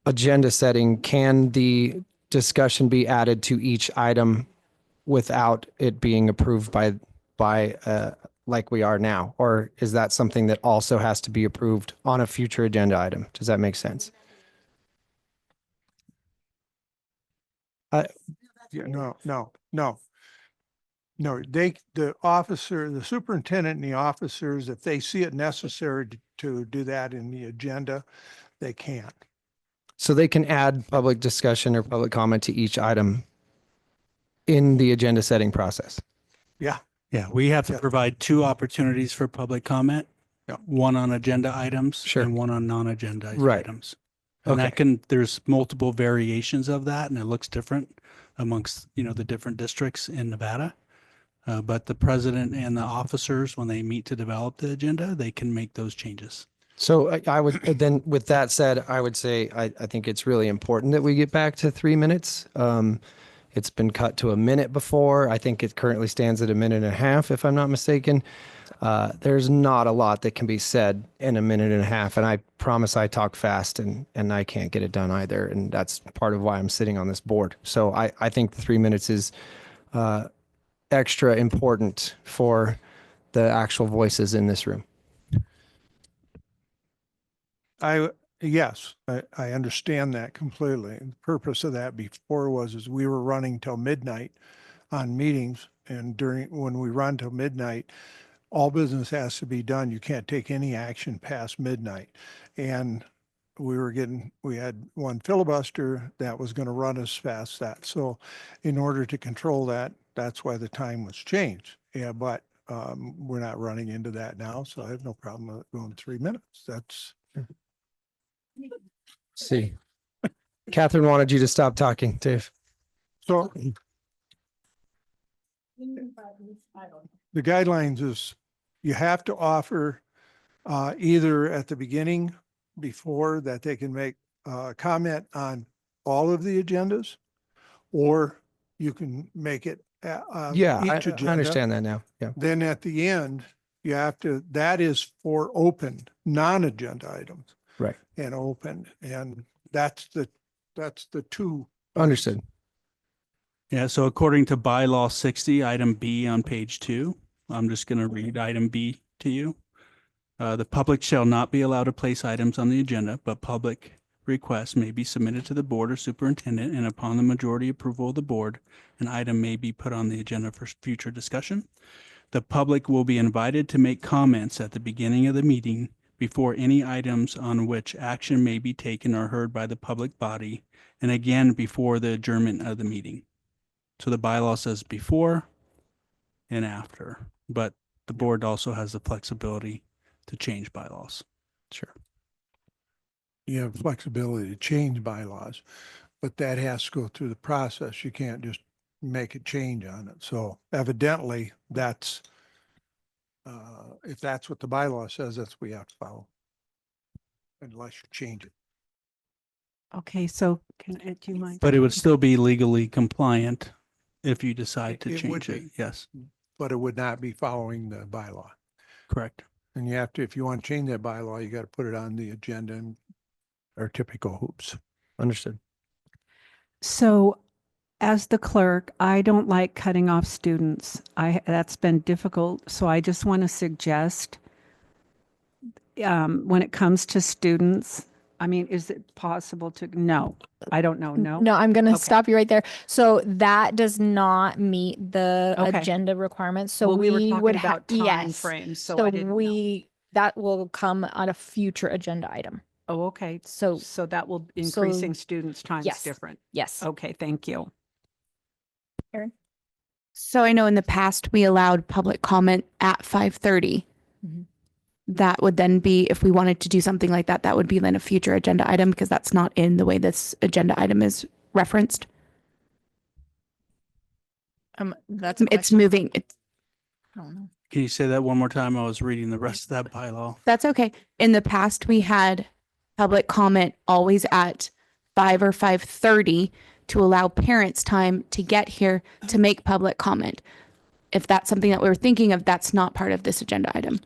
agenda setting, can the discussion be added to each item without it being approved by like we are now? Or is that something that also has to be approved on a future agenda item? Does that make sense? Yeah, no. No, the superintendent and the officers, if they see it necessary to do that in the agenda, they can. So they can add public discussion or public comment to each item in the agenda setting process. Yeah. Yeah, we have to Yeah. provide 2 opportunities for public comment. Yeah. One on agenda items Sure. and one on non-agenda Right. items. And that there's multiple variations of that and it looks different amongst, the different districts in Nevada. But the president and the officers, when they meet to develop the agenda, they can make those changes. So I would, then with that said, I would say, I think it's really important that we get back to 3 minutes. It's been cut to a minute before. I think it currently stands at a minute and a half, if I'm not mistaken. There's not a lot that can be said in a minute and a half. And I promise I talk fast and I can't get it done either. And that's part of why I'm sitting on this board. So I think the 3 minutes is extra important for the actual voices in this room. Yes, I understand that completely. And the purpose of that before is we were running till midnight on meetings, and when we run till midnight, all business has to be done. You can't take any action past midnight. And we had one filibuster that was going to run us past that. So in order to control that, that's why the time was changed. Yeah, but we're not running into that now, so I have no problem with going 3 minutes. That's See, Catherine wanted you to stop talking, Dave. so. The guidelines is you have to offer either at the beginning before that they can make comment on all of the agendas, or you can make it Yeah, I each agenda. understand that now. Yeah. Then at the end, that is for open, non-agenda items. Right. And open, and that's the 2. Understood. Yeah, so according to bylaw 60, item B on page 2, I'm just going to read item B to you. The public shall not be allowed to place items on the agenda, but public requests may be submitted to the board or superintendent, and upon the majority approval of the board, an item may be put on the agenda for future discussion. The public will be invited to make comments at the beginning of the meeting before any items on which action may be taken are heard by the public body, and again before the adjournment of the meeting. So the bylaw says before and after, but the board also has the flexibility to change bylaws. Sure. You have flexibility to change bylaws, but that has to go through the process. You can't just make a change on it. So evidently that's, if that's what the bylaw says, that's what we have to follow. Unless you change it. Okay, so do you mind? But it would still be legally compliant if you decide to It would change it. be. Yes, But it would not be following the bylaw. correct. And you have to, if you want to change that bylaw, you got to put it on the agenda and our typical hoops. Understood. So as the clerk, I don't like cutting off students. That's been difficult. So I just want to suggest when it comes to students, I mean, is it possible to, no, I don't know. No. No, I'm going to Okay. stop you right there. So that does not meet the Okay. agenda requirements. So Well, we were we talking would about have, time yes. frames, so So I didn't know. that will come on a future agenda item. Oh, okay. So, So that will so- increasing students' time is yes. different. Yes. Okay, thank you. Erin? So I know in the past we allowed public comment at 5:30. Mhm. That would then be, if we wanted to do something like that, that would be then a future agenda item because that's not in the way this agenda item is referenced. That's a It's question. moving. I don't know. Can you say that one more time? I was reading the rest of that bylaw. That's okay. In the past, we had public comment always at 5 or 5:30 to allow parents time to get here to make public comment. If that's something that we were thinking of, that's not part of this agenda item.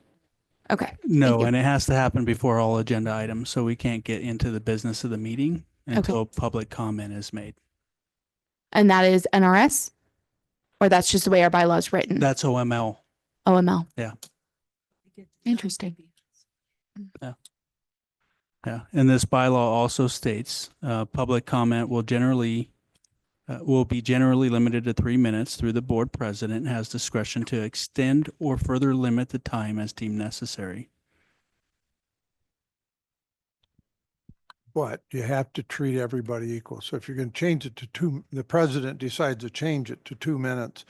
Okay. No, you. and it has to happen before all agenda items, so we can't get into the business of the meeting until public comment is made. And that is NRS? Or that's just the way our bylaw is written? That's OML. OML. Yeah. Interesting. Yeah, and this bylaw also states, public comment will be generally limited to 3 minutes through the board president has discretion to extend or further limit the time as deemed necessary. But you have to treat everybody equal. So if you're going to change it to the president decides to change it to 2 minutes,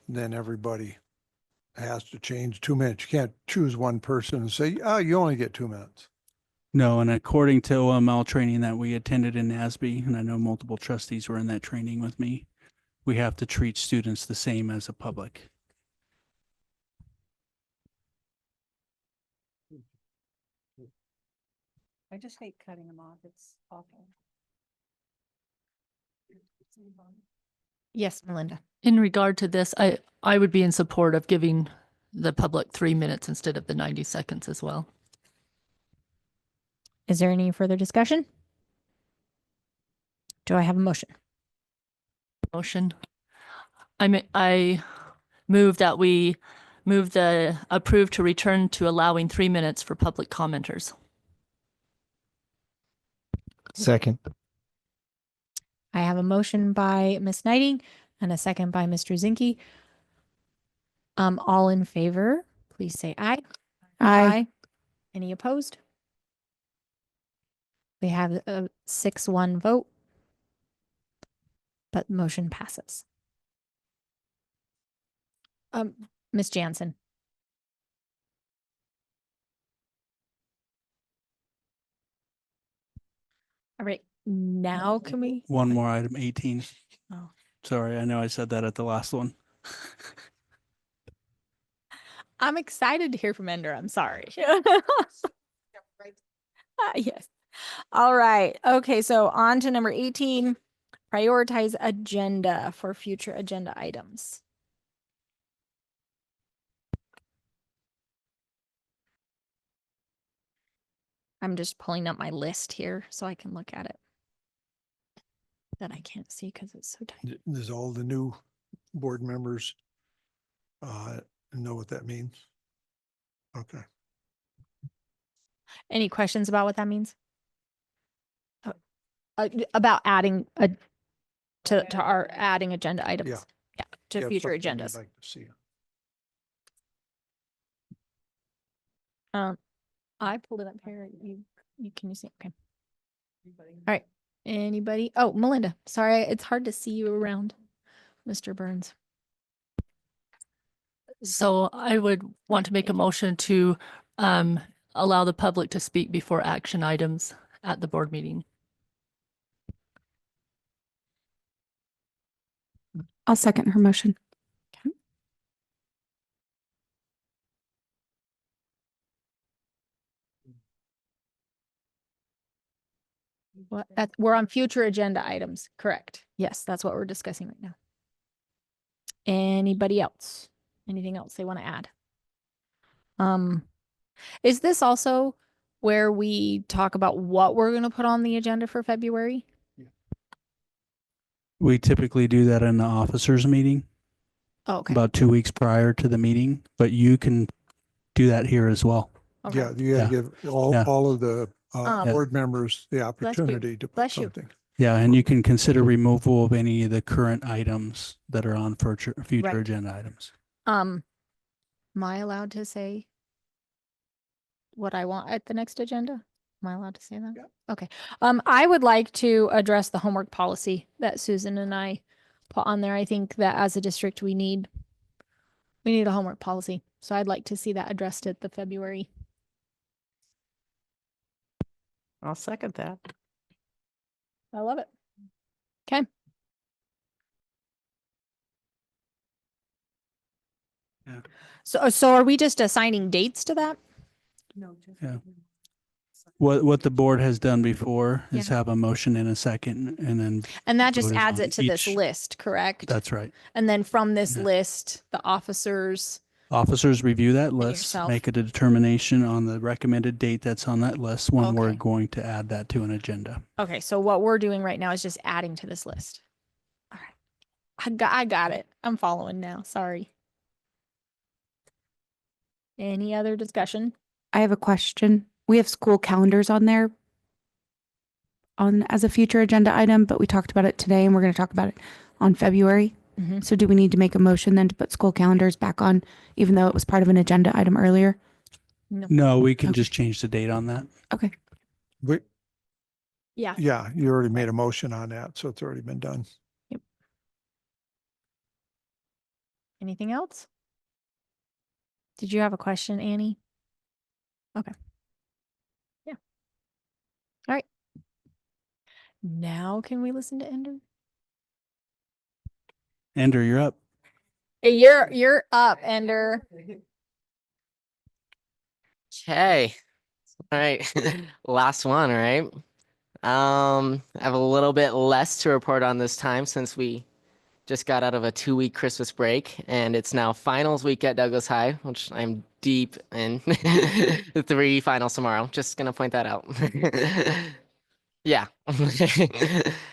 then everybody has to change 2 minutes. You can't choose one person and say, oh, you only get 2 minutes. No, and according to OML training that we attended in NASB, and I know multiple trustees were in that training with me, we have to treat students the same as a public. I just hate cutting them off. It's awful. Yes, Melinda. In regard to this, I would be in support of giving the public 3 minutes instead of the 90 seconds as well. Is there any further discussion? Do I have a motion? Motion. I move that we move the approve to return to allowing 3 minutes for public commenters. Second. I have a motion by Ms. Knighting and a second by Mr. Zinke. All in favor, please say aye. Aye. Any opposed? We have a 6-1 vote, but motion passes. Ms. Jansen. All right, now can we? One more item, 18. Oh. Sorry, I know I said that at the last one. I'm excited to hear from Ender. I'm sorry. Yes. All right. Okay. So on to number 18, prioritize agenda for future agenda items. I'm just pulling up my list here so I can look at it. That I can't see because it's so tiny. Does all the new board members know what that means? Okay. Any questions about what that means? About adding to our adding agenda items. Yeah, to Yeah, future something you'd agendas. like to see. I pulled it up here. Can you see? Okay. All right. Anybody? Oh, Melinda. Sorry, it's hard to see you around, Mr. Burns. So I would want to make a motion to allow the public to speak before action items at the board meeting. I'll second her motion. What? We're on future agenda items, correct? Yes, that's what we're discussing right now. Anybody else? Anything else they want to add? Is this also where we talk about what we're going to put on the agenda for February? We typically do that in the officers meeting. Oh, okay. About 2 weeks prior to the meeting, but you can do that here as well. Okay. Yeah, you gotta give all of the Um, board members the you. opportunity to put Bless you. something. Yeah, and you can consider removal of any of the current items that are on future Right. agenda items. Am I allowed to say what I want at the next agenda? Am I allowed to say that? Yeah. Okay. I would like to address the homework policy that Susan and I put on there. I think that as a district, we need a homework policy. So I'd like to see that addressed at the February. I'll second that. I love it. Okay. Yeah. So are we just assigning dates to that? No, just. Yeah. What the board has done before is Yeah. have a motion in a second and then And that just voted adds on it to this each. list, correct? That's right. And then from this Yeah. list, the officers, Officers review that list, yourself. make a determination on the recommended date that's on that list when we're Okay. going to add that to an agenda. okay, so what we're doing right now is just adding to this list. All right. I got it. I'm following now. Sorry. Any other discussion? I have a question. We have school calendars on there on as a future agenda item, but we talked about it today and we're going to talk about it on February. Mhm. So do we need to make a motion then to put school calendars back on, even though it was part of an agenda item earlier? No, we can just change the date on that. Okay. We, Yeah. yeah, you already made a motion on that, so it's already been done. Anything else? Did you have a question, Annie? Okay. Yeah. All right. Now can we listen to Ender? Ender, you're up. Hey, you're up, Ender. Okay. All right. Last one, right? I have a little bit less to report on this time since we just got out of a 2-week Christmas break and it's now finals week at Douglas High, which I'm deep in. The 3 finals tomorrow. Just gonna point that out. Yeah.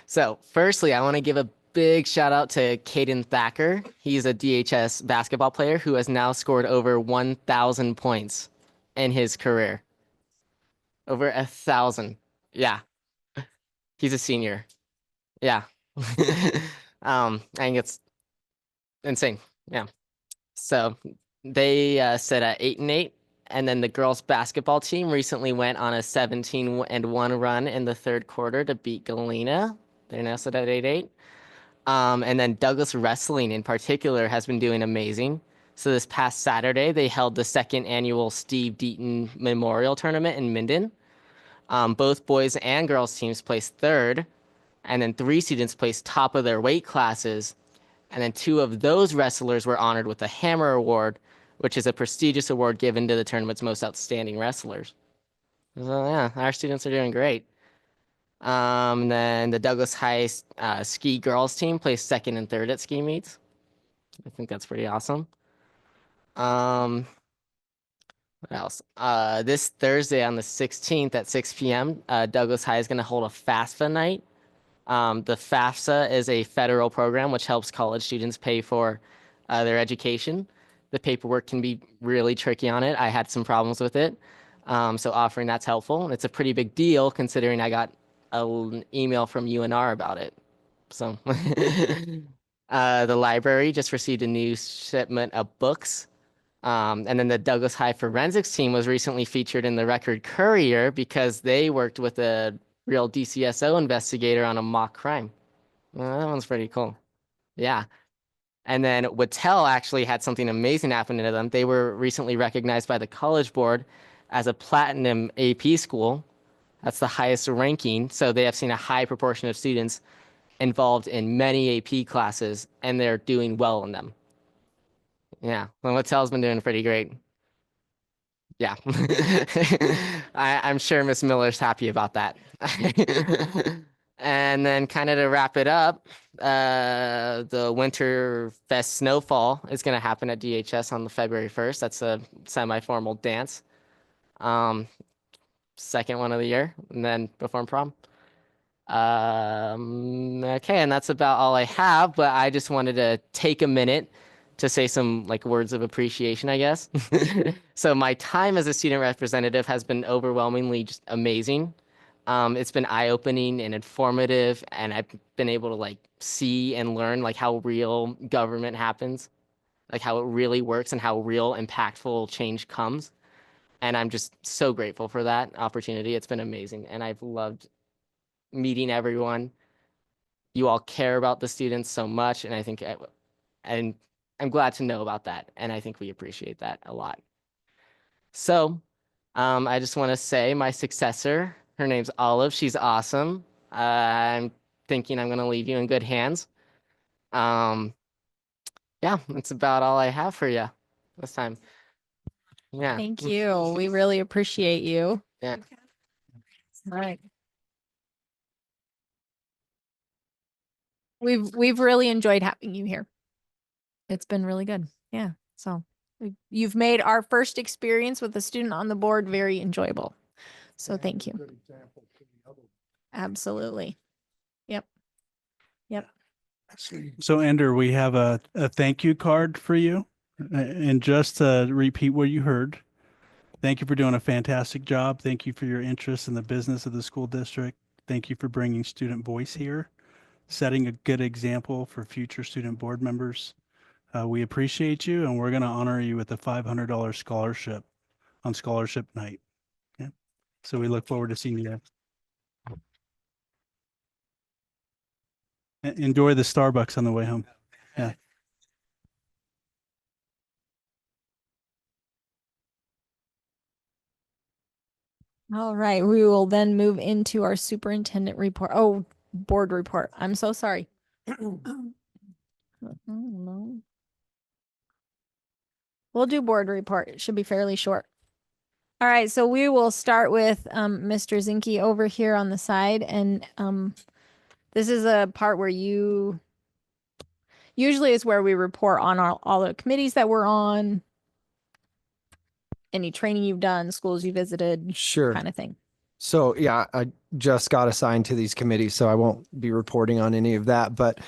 So firstly, I want to give a big shout out to Caden Thacker. He's a DHS basketball player who has now scored over 1,000 points in his career. Over 1,000. Yeah. He's a senior. Yeah. I think it's insane. Yeah. So they sit at 8-8, and then the girls basketball team recently went on a 17-1 run in the third quarter to beat Galena. They're now sit at 8-8. And then Douglas Wrestling in particular has been doing amazing. So this past Saturday, they held the second annual Steve Deaton Memorial Tournament in Minden. Both boys and girls teams placed third, and then 3 students placed top of their weight classes. And then 2 of those wrestlers were honored with the Hammer Award, which is a prestigious award given to the tournament's most outstanding wrestlers. So yeah, our students are doing great. Then the Douglas High ski girls team placed second and third at ski meets. I think that's pretty awesome. What else? This Thursday on the 16th at 6 p.m., Douglas High is going to hold a FAFSA night. The FAFSA is a federal program which helps college students pay for their education. The paperwork can be really tricky on it. I had some problems with it. So offering that's helpful. And it's a pretty big deal considering I got an email from UNR about it. So the library just received a new shipment of books. And then the Douglas High forensics team was recently featured in the Record Courier because they worked with a real DCSO investigator on a mock crime. Well, that one's pretty cool. Yeah. And then Wattel actually had something amazing happen to them. They were recently recognized by the College Board as a platinum AP school. That's the highest ranking. So they have seen a high proportion of students involved in many AP classes, and they're doing well in them. Yeah, well, Wattel's been doing pretty great. Yeah, I'm sure Miss Miller's happy about that. And then kind of to wrap it up, the Winter Fest Snowfall is going to happen at DHS on the February 1st. That's a semi-formal dance. Second one of the year, and then perform prom. Okay, and that's about all I have, but I just wanted to take a minute to say some like words of appreciation, I guess. So my time as a student representative has been overwhelmingly just amazing. It's been eye-opening and informative, and I've been able to like see and learn like how real government happens, like how it really works and how real impactful change comes. And I'm just so grateful for that opportunity. It's been amazing, and I've loved meeting everyone. You all care about the students so much, and I think, and I'm glad to know about that, and I think we appreciate that a lot. So, I just want to say my successor, her name's Olive. She's awesome. I'm thinking I'm going to leave you in good hands. Yeah, that's about all I have for you this time. Yeah. Thank you. We really appreciate you. Yeah. All right. We've really enjoyed having you here. It's been really good. Yeah. So you've made our first experience with a student on the board very enjoyable. So thank you. Absolutely. Yep. Yep. So Ender, we have a thank you card for you. And just to repeat what you heard, thank you for doing a fantastic job. Thank you for your interest in the business of the school district. Thank you for bringing student voice here, setting a good example for future student board members. We appreciate you, and we're going to honor you with a $500 scholarship on scholarship night. Okay? So we look forward to seeing you there. Enjoy the Starbucks on the way home. Yeah. All right, we will then move into our superintendent report. Oh, board report. I'm so sorry. No. We'll do board report. It should be fairly short. All right, so we will start with Mr. Zinke over here on the side, and this is a part where usually it's where we report on all the committees that we're on, any training you've done, schools you visited, Sure. kind of thing. So yeah, I just got assigned to these committees, so I won't be reporting on any of that. But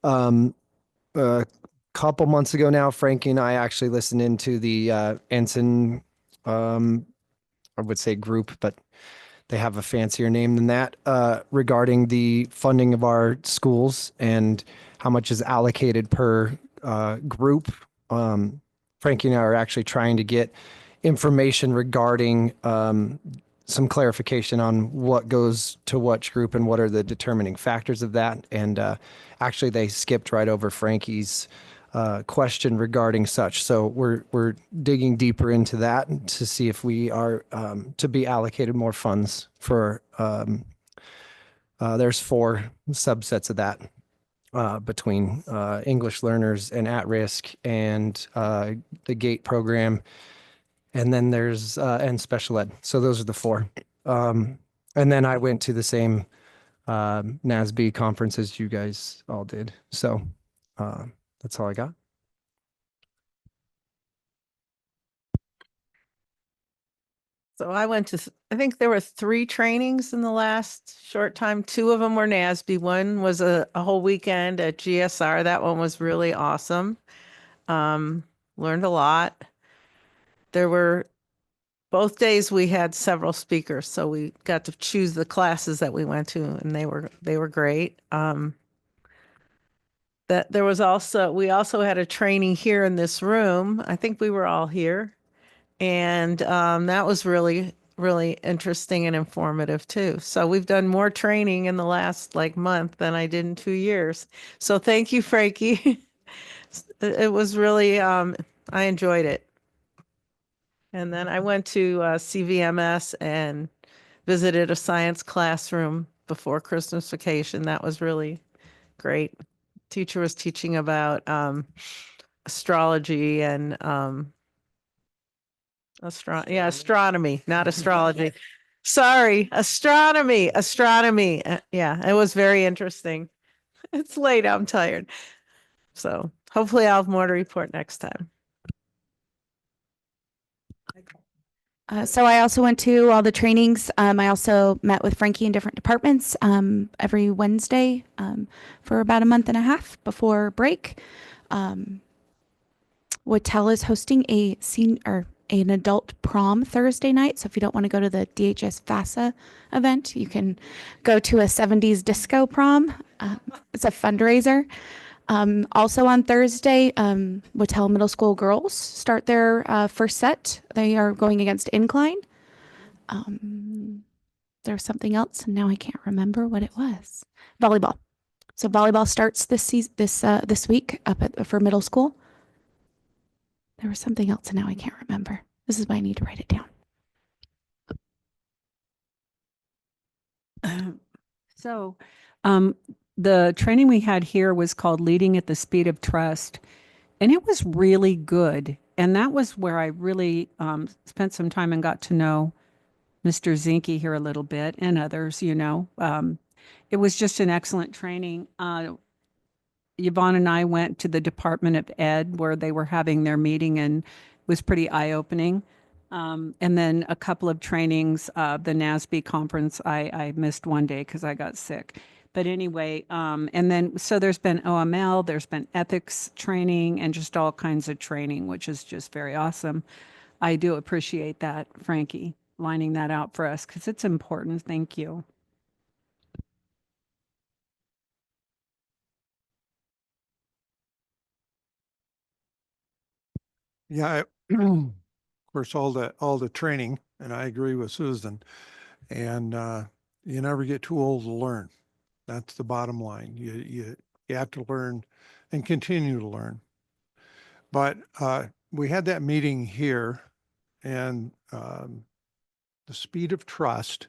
a couple months ago now, Frankie and I actually listened into the Ensign, I would say group, but they have a fancier name than that, regarding the funding of our schools and how much is allocated per group. Frankie and I are actually trying to get information regarding some clarification on what goes to which group and what are the determining factors of that. And actually, they skipped right over Frankie's question regarding such. So we're digging deeper into that to see if we are to be allocated more funds for. There's 4 subsets of that between English learners and at risk and the GATE program. And then there's and special ed. So those are the 4. And then I went to the same NASB conference as you guys all did. So that's all I got. So I went to, I think there were 3 trainings in the last short time. 2 of them were NASB. One was a whole weekend at GSR. That one was really awesome. Learned a lot. There were, both days we had several speakers, so we got to choose the classes that we went to, and they were great. That there was also, we also had a training here in this room. I think we were all here. And that was really, really interesting and informative too. So we've done more training in the last month than I did in 2 years. So thank you, Frankie. It was really, I enjoyed it. And then I went to CVMS and visited a science classroom before Christmas vacation. That was really great. Teacher was teaching about astrology and astronomy, not astrology. Sorry, astronomy. Yeah, it was very interesting. It's late, I'm tired. So hopefully I'll have more to report next time. So I also went to all the trainings. I also met with Frankie in different departments every Wednesday for about a month and a half before break. Wattel is hosting an adult prom Thursday night. So if you don't want to go to the DHS FASA event, you can go to a 70s disco prom. It's a fundraiser. Also on Thursday, Wattel Middle School girls start their first set. They are going against Incline. There's something else, and now I can't remember what it was. Volleyball. So volleyball starts this week for middle school. There was something else, and now I can't remember. This is why I need to write it down. So, the training we had here was called Leading at the Speed of Trust, and it was really good. And that was where I really spent some time and got to know Mr. Zinke here a little bit and others, It was just an excellent training. Yvonne and I went to the Department of Ed where they were having their meeting, and it was pretty eye-opening. And then a couple of trainings, the NASB conference, I missed one day because I got sick. But anyway, and then, so there's been OML, there's been ethics training and just all kinds of training, which is just very awesome. I do appreciate that, Frankie, lining that out for us because it's important. Thank you. Yeah, of course, all the training, and I agree with Susan. And you never get too old to learn. That's the bottom line. You have to learn and continue to learn. But we had that meeting here, and the speed of trust.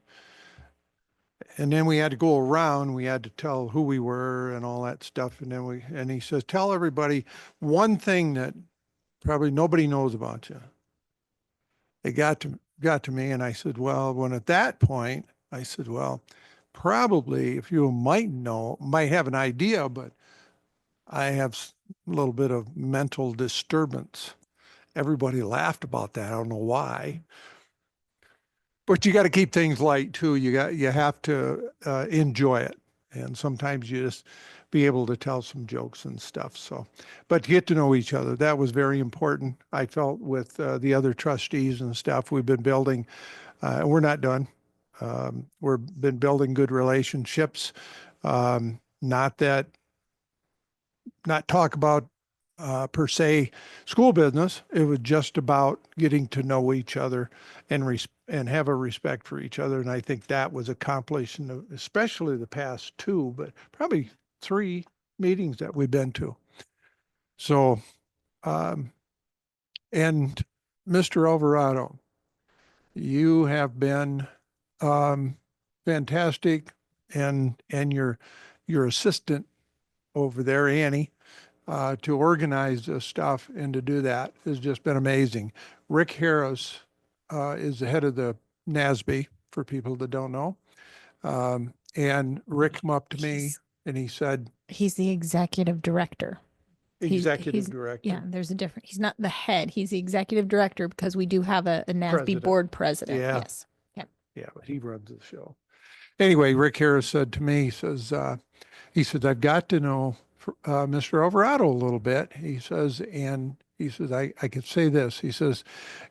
And then we had to go around. We had to tell who we were and all that stuff. And then and he says, tell everybody one thing that probably nobody knows about you. It got to me, and I said, well, when at that point, I said, well, probably if you might have an idea, but I have a little bit of mental disturbance. Everybody laughed about that. I don't know why. But you got to keep things light too. You have to enjoy it. And sometimes you just be able to tell some jokes and stuff. So, but get to know each other. That was very important. I felt with the other trustees and stuff we've been building, we're not done. We've been building good relationships. Not talk about per se school business. It was just about getting to know each other and have a respect for each other. And I think that was accomplished in especially the past 2, but probably 3 meetings that we've been to. So, and Mr. Alvarado, you have been fantastic, and your assistant over there, Annie, to organize this stuff and to do that has just been amazing. Rick Harris is the head of the NASB, for people that don't know. And Rick came up to me and he said, He's the executive director. executive director. Yeah, there's a difference. He's not the head. He's the executive director because we do have a NASB President. board president. Yeah. Yes. Yeah. Yeah, but he runs the show. Anyway, Rick Harris said to me, he says, I've got to know Mr. Alvarado a little bit. He says, I could say this. He says,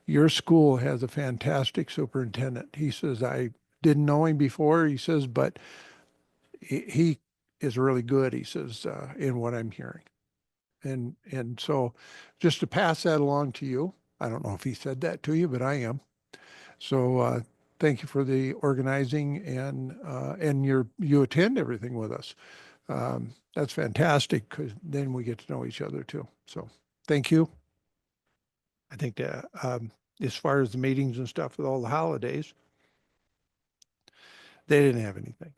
your school has a fantastic superintendent. He says, I didn't know him before. He says, but he is really good. He says, in what I'm hearing. And so just to pass that along to you, I don't know if he said that to you, but I am. So thank you for the organizing and you attend everything with us. That's fantastic because then we get to know each other too. So thank you. I think that as far as the meetings and stuff with all the holidays, they didn't have anything.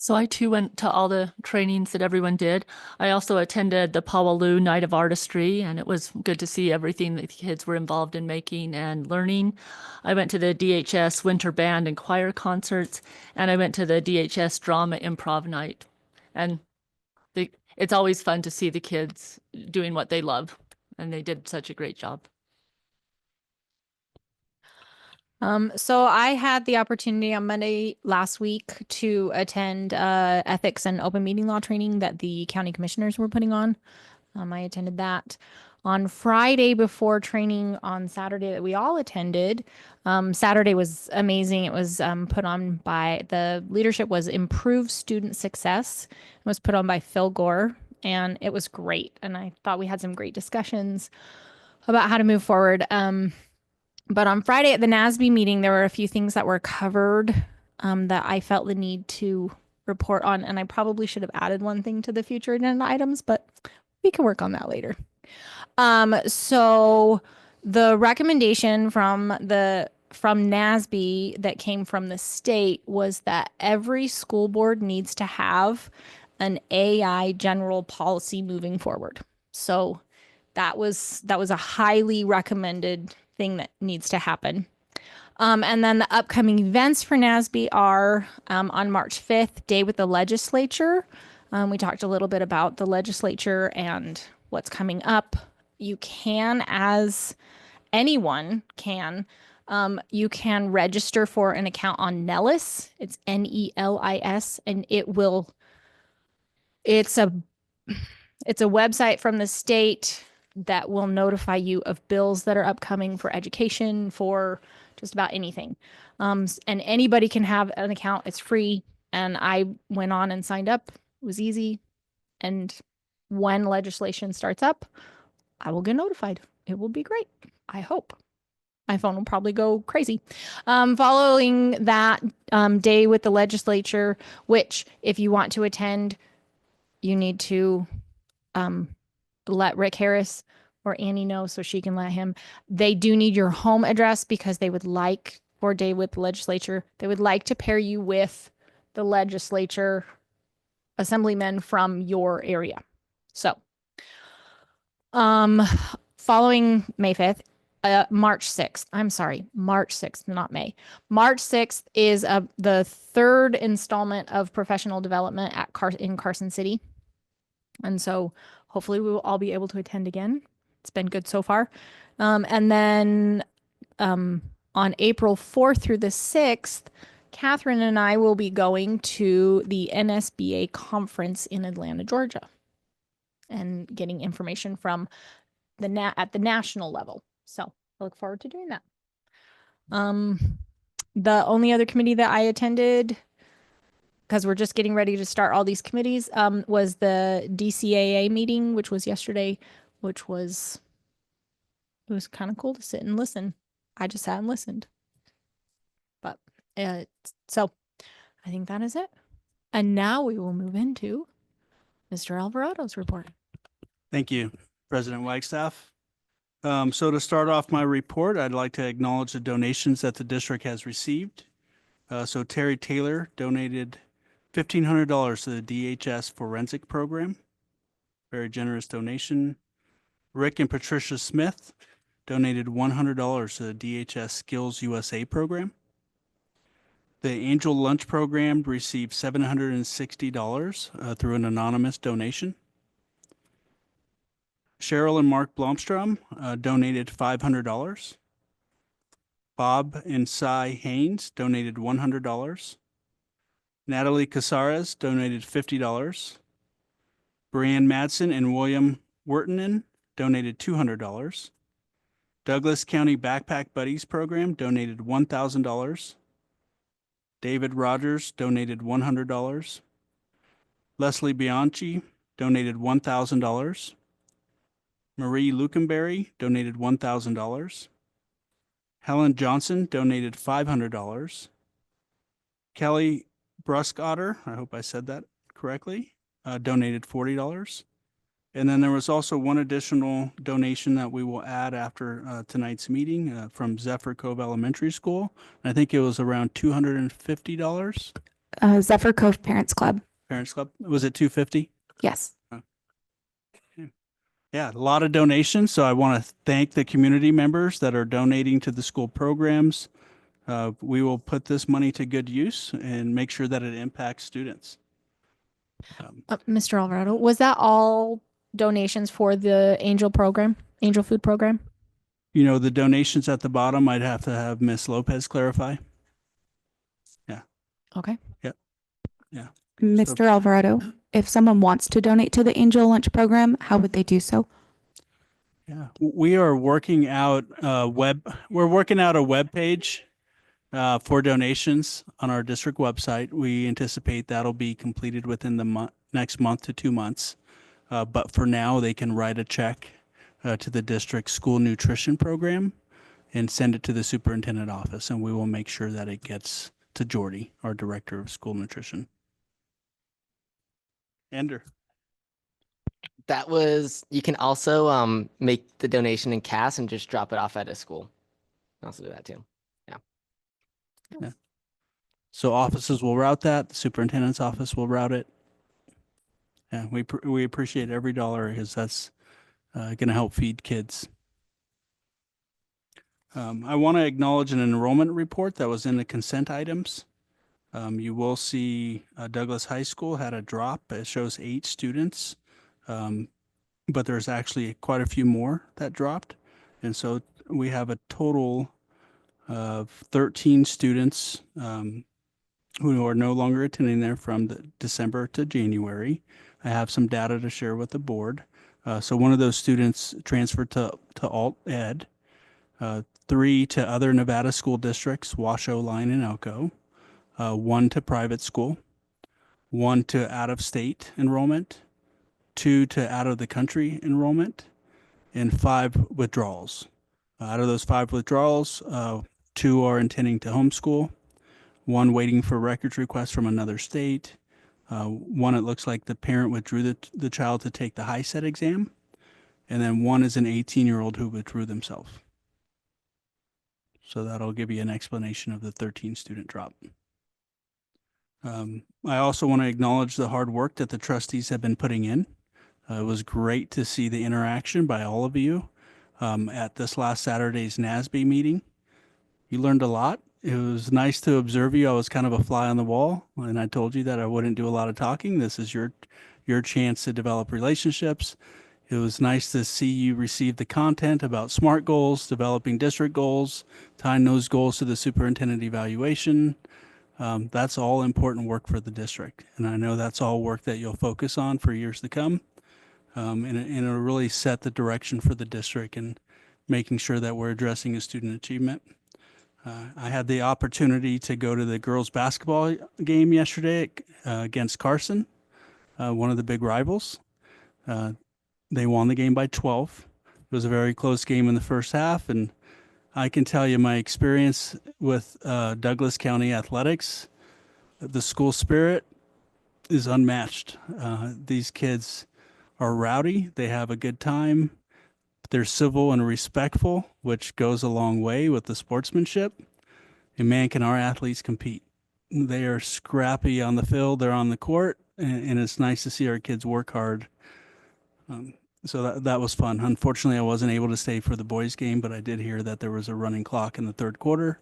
So I too went to all the trainings that everyone did. I also attended the Powaloo Night of Artistry, and it was good to see everything that the kids were involved in making and learning. I went to the DHS Winter Band and Choir concerts, and I went to the DHS Drama Improv Night. And it's always fun to see the kids doing what they love, and they did such a great job. So I had the opportunity on Monday last week to attend ethics and open meeting law training that the county commissioners were putting on. I attended that on Friday before training on Saturday that we all attended. Saturday was amazing. It was put on by, the leadership was Improve Student Success. It was put on by Phil Gore, and it was great. And I thought we had some great discussions about how to move forward. But on Friday at the NASB meeting, there were a few things that were covered that I felt the need to report on. And I probably should have added one thing to the future agenda items, but we can work on that later. So the recommendation from NASB that came from the state was that every school board needs to have an AI general policy moving forward. So that was a highly recommended thing that needs to happen. And then the upcoming events for NASB are on March 5th, Day with the Legislature. We talked a little bit about the legislature and what's coming up. You can, as anyone can, You can register for an account on Nellis. It's Nelis, and it's a website from the state that will notify you of bills that are upcoming for education, for just about anything. And anybody can have an account. It's free. And I went on and signed up. It was easy. And when legislation starts up, I will get notified. It will be great. I hope. My phone will probably go crazy. Following that day with the legislature, which if you want to attend, you need to let Rick Harris or Annie know so she can let him. They do need your home address because they would like, for a day with the legislature, they would like to pair you with the legislature assemblymen from your area. So, following May 5th, March 6th, March 6th, not May. March 6th is the third installment of professional development in Carson City. And so hopefully we will all be able to attend again. It's been good so far. And then on April 4th through the 6th, Catherine and I will be going to the NSBA conference in Atlanta, Georgia, and getting information from at the national level. So I look forward to doing that. The only other committee that I attended, because we're just getting ready to start all these committees, was the DCAA meeting, which was yesterday, it was kind of cool to sit and listen. I just sat and listened. But so I think that is it. And now we will move into Mr. Alvarado's report. Thank you, President Wagstaff. So to start off my report, I'd like to acknowledge the donations that the district has received. So Terry Taylor donated $1,500 to the DHS Forensic Program. Very generous donation. Rick and Patricia Smith donated $100 to the DHS Skills USA program. The Angel Lunch Program received $760 through an anonymous donation. Cheryl and Mark Blomstrom donated $500. Bob and Cy Haynes donated $100. Natalie Casares donated $50. Brianne Madsen and William Wertenen donated $200. Douglas County Backpack Buddies Program donated $1,000. David Rogers donated $100. Leslie Bianchi donated $1,000. Marie Lukenberry donated $1,000. Helen Johnson donated $500. Kelly Bruskotter, I hope I said that correctly, donated $40. And then there was also one additional donation that we will add after tonight's meeting from Zephyr Cove Elementary School. I think it was around $250. Zephyr Cove Parents Club. Parents Club, was it $250? Yes. Yeah, a lot of donations. So I want to thank the community members that are donating to the school programs. We will put this money to good use and make sure that it impacts students. Mr. Alvarado, was that all donations for the Angel Food Program? You know, the donations at the bottom, I'd have to have Miss Lopez clarify. Yeah. Okay. Yep. Yeah. Mr. Alvarado, if someone wants to donate to the Angel Lunch Program, how would they do so? Yeah, we are working out we're working out a web page for donations on our district website. We anticipate that'll be completed within the next month to 2 months. But for now, they can write a check to the district school nutrition program and send it to the superintendent office, and we will make sure that it gets to Jordy, our director of school nutrition. Ender. You can also make the donation in cash and just drop it off at a school. You can also do that too. Yeah. So offices will route that. The superintendent's office will route it. Yeah, we appreciate every dollar because that's going to help feed kids. I want to acknowledge an enrollment report that was in the consent items. You will see Douglas High School had a drop. It shows 8 students, but there's actually quite a few more that dropped. And so we have a total of 13 students who are no longer attending there from December to January. I have some data to share with the board. So one of those students transferred to alt ed, 3 to other Nevada school districts, Washoe, Lyon, and Elko, 1 to private school, 1 to out of state enrollment, 2 to out of the country enrollment, and 5 withdrawals. Out of those 5 withdrawals, 2 are intending to homeschool, 1 waiting for records request from another state, 1 it looks like the parent withdrew the child to take the HiSET exam, and then 1 is an 18-year-old who withdrew themselves. So that'll give you an explanation of the 13 student drop. I also want to acknowledge the hard work that the trustees have been putting in. It was great to see the interaction by all of you at this last Saturday's NASB meeting. You learned a lot. It was nice to observe you. I was kind of a fly on the wall, and I told you that I wouldn't do a lot of talking. This is your chance to develop relationships. It was nice to see you receive the content about SMART goals, developing district goals, tying those goals to the superintendent evaluation. That's all important work for the district. And I know that's all work that you'll focus on for years to come. And it'll really set the direction for the district and making sure that we're addressing a student achievement. I had the opportunity to go to the girls basketball game yesterday against Carson, one of the big rivals. They won the game by 12. It was a very close game in the first half, and I can tell you my experience with Douglas County athletics, the school spirit is unmatched. These kids are rowdy. They have a good time. They're civil and respectful, which goes a long way with the sportsmanship. And man, can our athletes compete. They are scrappy on the field. They're on the court, and it's nice to see our kids work hard. So that was fun. Unfortunately, I wasn't able to stay for the boys' game, but I did hear that there was a running clock in the third quarter,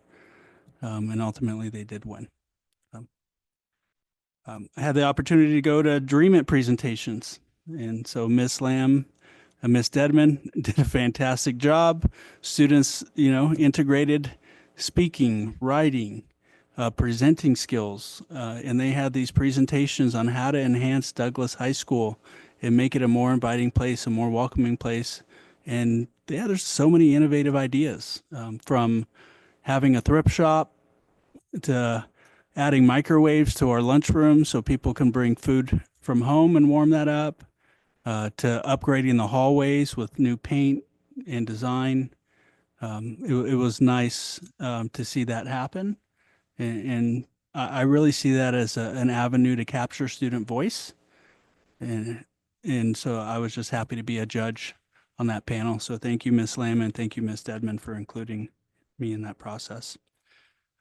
and ultimately they did win. I had the opportunity to go to Dream It presentations, and so Miss Lamb and Miss Dedman did a fantastic job. Students, integrated speaking, writing, presenting skills, and they had these presentations on how to enhance Douglas High School and make it a more inviting place, a more welcoming place. And yeah, there's so many innovative ideas, from having a thrift shop to adding microwaves to our lunchroom so people can bring food from home and warm that up, to upgrading the hallways with new paint and design. It was nice to see that happen. And I really see that as an avenue to capture student voice. And so I was just happy to be a judge on that panel. So thank you, Ms. Lamb, and thank you, Ms. Dedman, for including me in that process.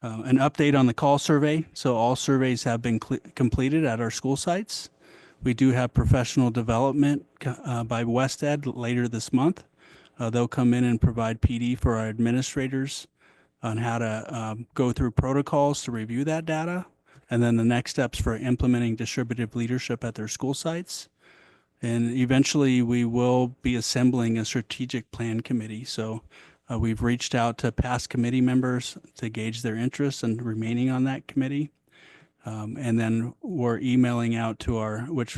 An update on the call survey. So all surveys have been completed at our school sites. We do have professional development by WestEd later this month. They'll come in and provide PD for our administrators on how to go through protocols to review that data, and then the next steps for implementing distributive leadership at their school sites. And eventually we will be assembling a strategic plan committee. So we've reached out to past committee members to gauge their interest in remaining on that committee. And then we're emailing out to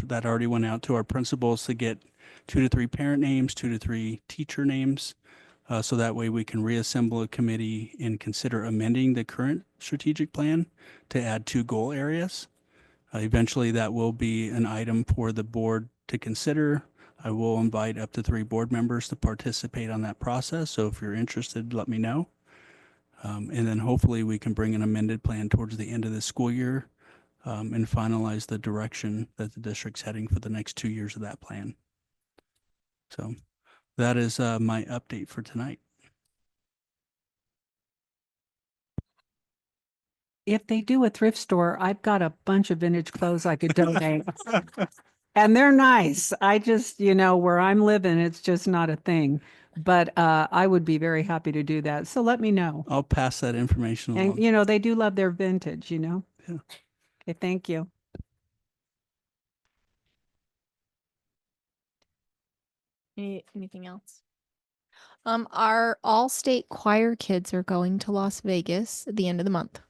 that already went out to our principals to get 2 to 3 parent names, 2 to 3 teacher names. So that way we can reassemble a committee and consider amending the current strategic plan to add 2 goal areas. Eventually that will be an item for the board to consider. I will invite up to 3 board members to participate on that process. So if you're interested, let me know. And then hopefully we can bring an amended plan towards the end of the school year and finalize the direction that the district's heading for the next 2 years of that plan. So that is my update for tonight. If they do a thrift store, I've got a bunch of vintage clothes I could donate. And they're nice. I just, where I'm living, it's just not a thing. But I would be very happy to do that. So let me know. I'll pass that information along. And, they do love their vintage, Yeah. Okay, thank you. Anything else? Our all-state choir kids are going to Las Vegas at the end of the month.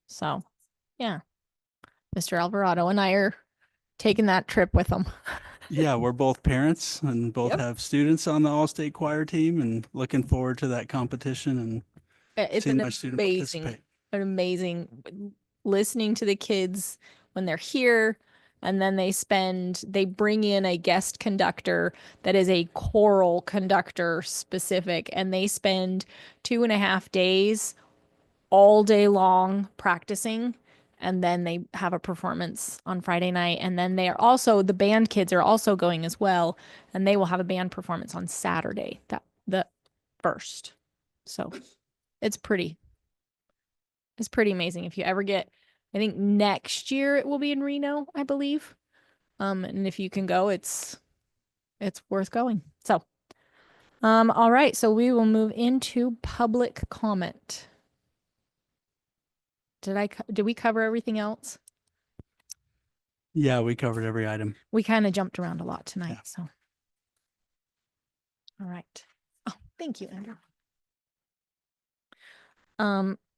So, yeah. Mr. Alvarado and I are taking that trip with them. Yeah, we're both parents and both Yep. have students on the all-state choir team and looking forward to that competition and It's seeing an my student amazing, listening to the kids when they're here. And then they bring in a guest conductor that is a choral conductor specific, and they spend 2.5 days all day long practicing. And then they have a performance on Friday night. And then the band kids are also going as well. And they will have a band performance on Saturday, the first. So it's pretty amazing. If you ever get, I think next year it will be in Reno, I believe. And if you can go, it's worth going. So, all right. So we will move into public comment. Did we cover everything else? Yeah, we covered every item. We kind of jumped around a lot tonight. So, all right. Oh, thank you, Andrew.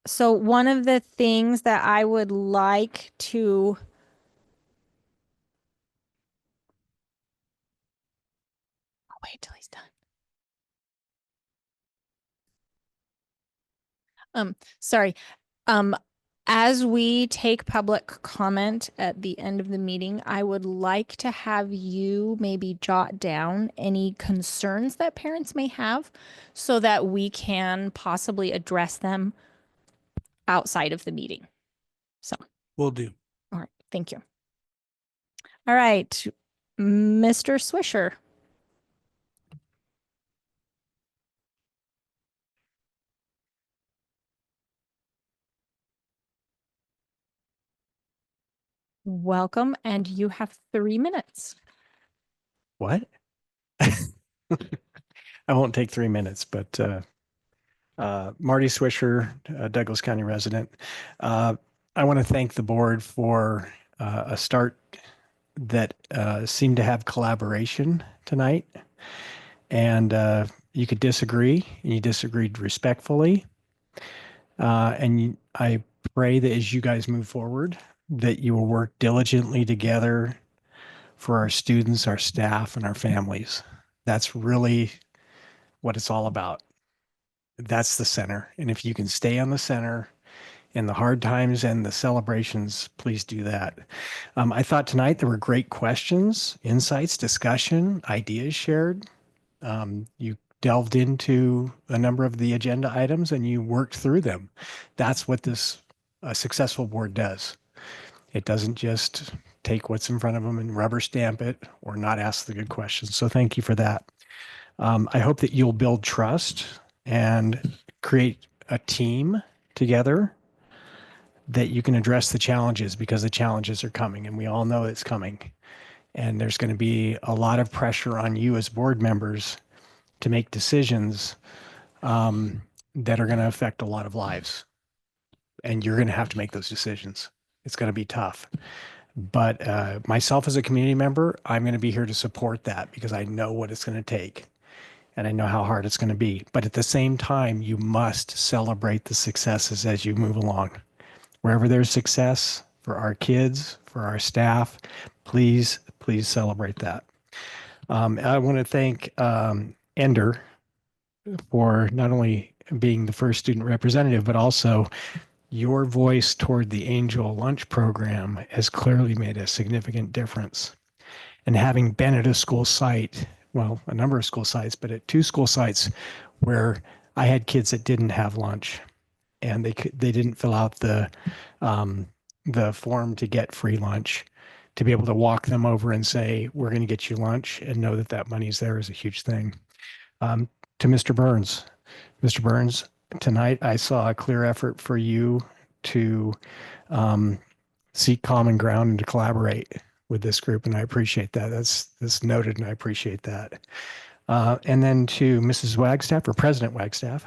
So one of the things that I would like to I'll wait till he's done. Sorry. As we take public comment at the end of the meeting, I would like to have you maybe jot down any concerns that parents may have so that we can possibly address them outside of the meeting. So, Will do. all right. Thank you. All right. Mr. Swisher. Welcome, and you have 3 minutes. What? I won't take 3 minutes, but Marty Swisher, Douglas County resident. I want to thank the board for a start that seemed to have collaboration tonight. And you could disagree, and you disagreed respectfully. I pray that as you guys move forward, that you will work diligently together for our students, our staff, and our families. That's really what it's all about. That's the center. And if you can stay on the center in the hard times and the celebrations, please do that. I thought tonight there were great questions, insights, discussion, ideas shared. You delved into a number of the agenda items and you worked through them. That's what this successful board does. It doesn't just take what's in front of them and rubber stamp it or not ask the good questions. So thank you for that. I hope that you'll build trust and create a team together that you can address the challenges, because the challenges are coming and we all know it's coming. And there's going to be a lot of pressure on you as board members to make decisions that are going to affect a lot of lives. And you're going to have to make those decisions. It's going to be tough. But myself as a community member, I'm going to be here to support that because I know what it's going to take and I know how hard it's going to be. But at the same time, you must celebrate the successes as you move along. Wherever there's success for our kids, for our staff, please celebrate that. I want to thank Ender for not only being the first student representative, but also your voice toward the Angel Lunch Program has clearly made a significant difference. And having been at a school site, well, a number of school sites, but at 2 school sites where I had kids that didn't have lunch and they didn't fill out the form to get free lunch, to be able to walk them over and say, we're going to get you lunch and know that that money's there is a huge thing. To Mr. Burns, tonight I saw a clear effort for you to seek common ground and to collaborate with this group, and I appreciate that. That's noted, and I appreciate that. And then to Mrs. Wagstaff, or President Wagstaff,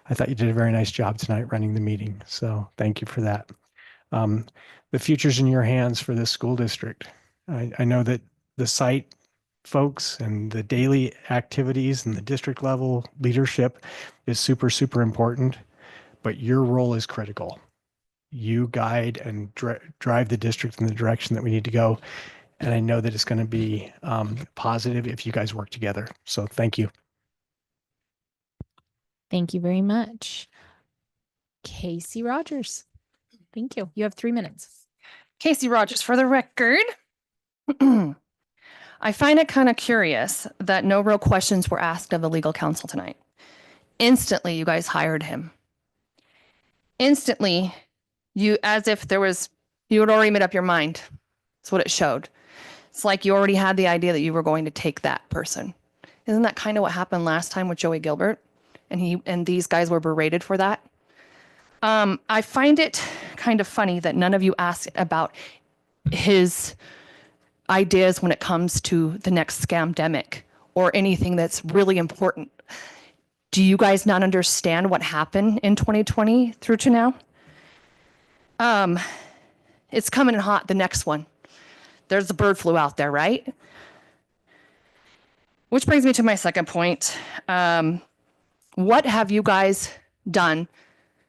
I thought you did a very nice job tonight running the meeting, so thank you for that. The future's in your hands for this school district. I know that the site folks and the daily activities and the district level leadership is super, super important, but your role is critical. You guide and drive the district in the direction that we need to go. And I know that it's going to be positive if you guys work together. So thank you. Thank you very much. Casey Rogers. Thank you. You have 3 minutes. Casey Rogers, for the record. I find it kind of curious that no real questions were asked of the legal counsel tonight. Instantly, you guys hired him. Instantly, as if you had already made up your mind. That's what it showed. It's like you already had the idea that you were going to take that person. Isn't that kind of what happened last time with Joey Gilbert? And these guys were berated for that. I find it kind of funny that none of you asked about his ideas when it comes to the next scamdemic or anything that's really important. Do you guys not understand what happened in 2020 through to now? It's coming in hot, the next one. There's the bird flu out there, right? Which brings me to my second point. What have you guys done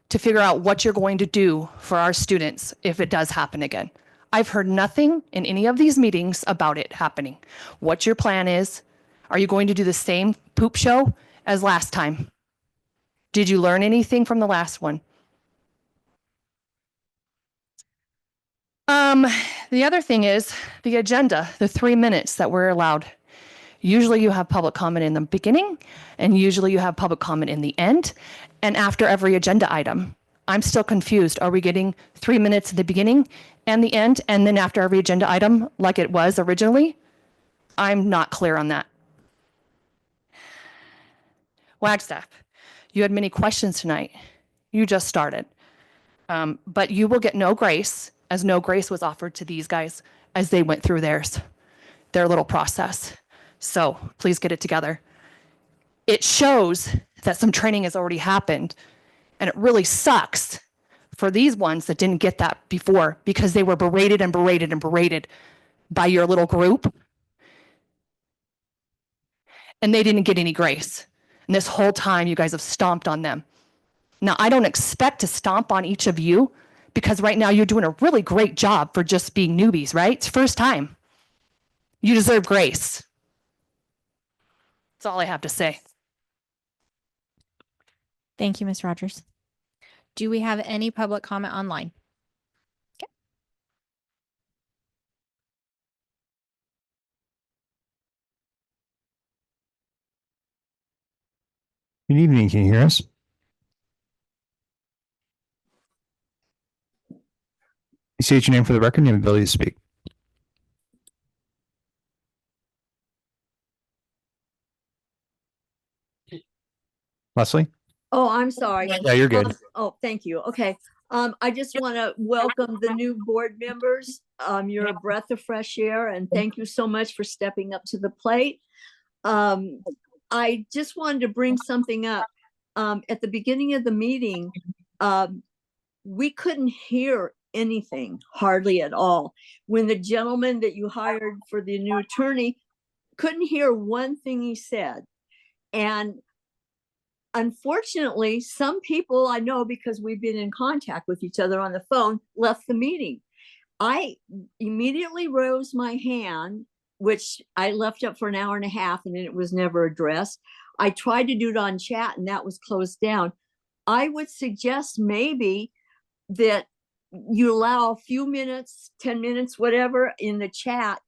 to figure out what you're going to do for our students if it does happen again? I've heard nothing in any of these meetings about it happening. What your plan is? Are you going to do the same poop show as last time? Did you learn anything from the last one? The other thing is the agenda, the 3 minutes that we're allowed. Usually you have public comment in the beginning, and usually you have public comment in the end, and after every agenda item. I'm still confused. Are we getting 3 minutes at the beginning and the end, and then after every agenda item like it was originally? I'm not clear on that. Wagstaff, you had many questions tonight. You just started. But you will get no grace, as no grace was offered to these guys as they went through their little process. So please get it together. It shows that some training has already happened, and it really sucks for these ones that didn't get that before because they were berated and berated and berated by your little group, and they didn't get any grace. And this whole time you guys have stomped on them. Now, I don't expect to stomp on each of you because right now you're doing a really great job for just being newbies, right? It's first time. You deserve grace. That's all I have to say. Thank you, Ms. Rogers. Do we have any public comment online? Okay. Good evening. Can you hear us? You state your name for the record and you have the ability to speak. Leslie? Oh, I'm sorry. Yeah, you're good. Oh, thank you. Okay. I just want to welcome the new board members. You're a breath of fresh air, and thank you so much for stepping up to the plate. I just wanted to bring something up. At the beginning of the meeting, we couldn't hear anything, hardly at all. When the gentleman that you hired for the new attorney couldn't hear one thing he said. And unfortunately, some people I know, because we've been in contact with each other on the phone, left the meeting. I immediately rose my hand, which I left up for an hour and a half, and then it was never addressed. I tried to do it on chat, and that was closed down. I would suggest maybe that you allow a few minutes, 10 minutes, whatever, in the chat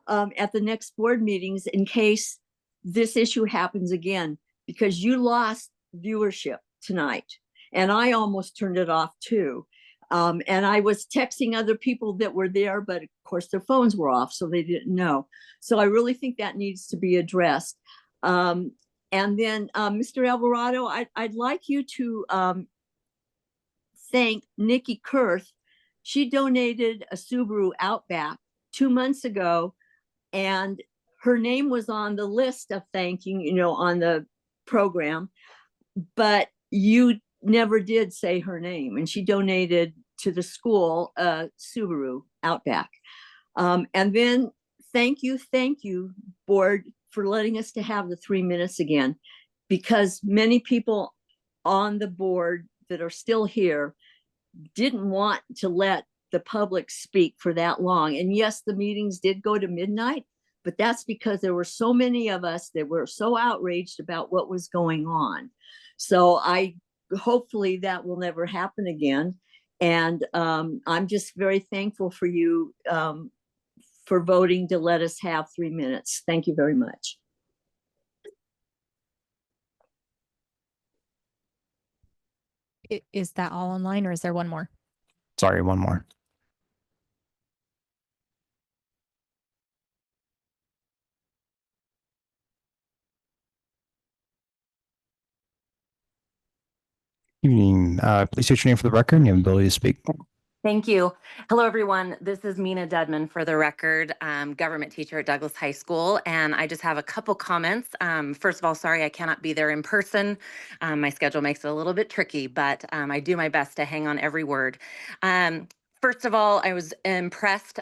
at the next board meetings in case this issue happens again, because you lost viewership tonight. And I almost turned it off too. And I was texting other people that were there, but of course their phones were off, so they didn't know. So I really think that needs to be addressed. And then Mr. Alvarado, I'd like you to thank Nikki Kurth. She donated a Subaru Outback 2 months ago, and her name was on the list of thanking, on the program, but you never did say her name, and she donated to the school a Subaru Outback. And then thank you, board, for letting us to have the 3 minutes again, because many people on the board that are still here didn't want to let the public speak for that long. And yes, the meetings did go to midnight, but that's because there were so many of us that were so outraged about what was going on. So hopefully that will never happen again. And I'm just very thankful for you for voting to let us have 3 minutes. Thank you very much. Is that all online or is there one more? Sorry, one more. Evening. Please state your name for the record and you have the ability to speak. Thank you. Hello, everyone. This is Mina Dedman for the record, government teacher at Douglas High School. And I just have a couple comments. First of all, sorry I cannot be there in person. My schedule makes it a little bit tricky, but I do my best to hang on every word. First of all, I was impressed,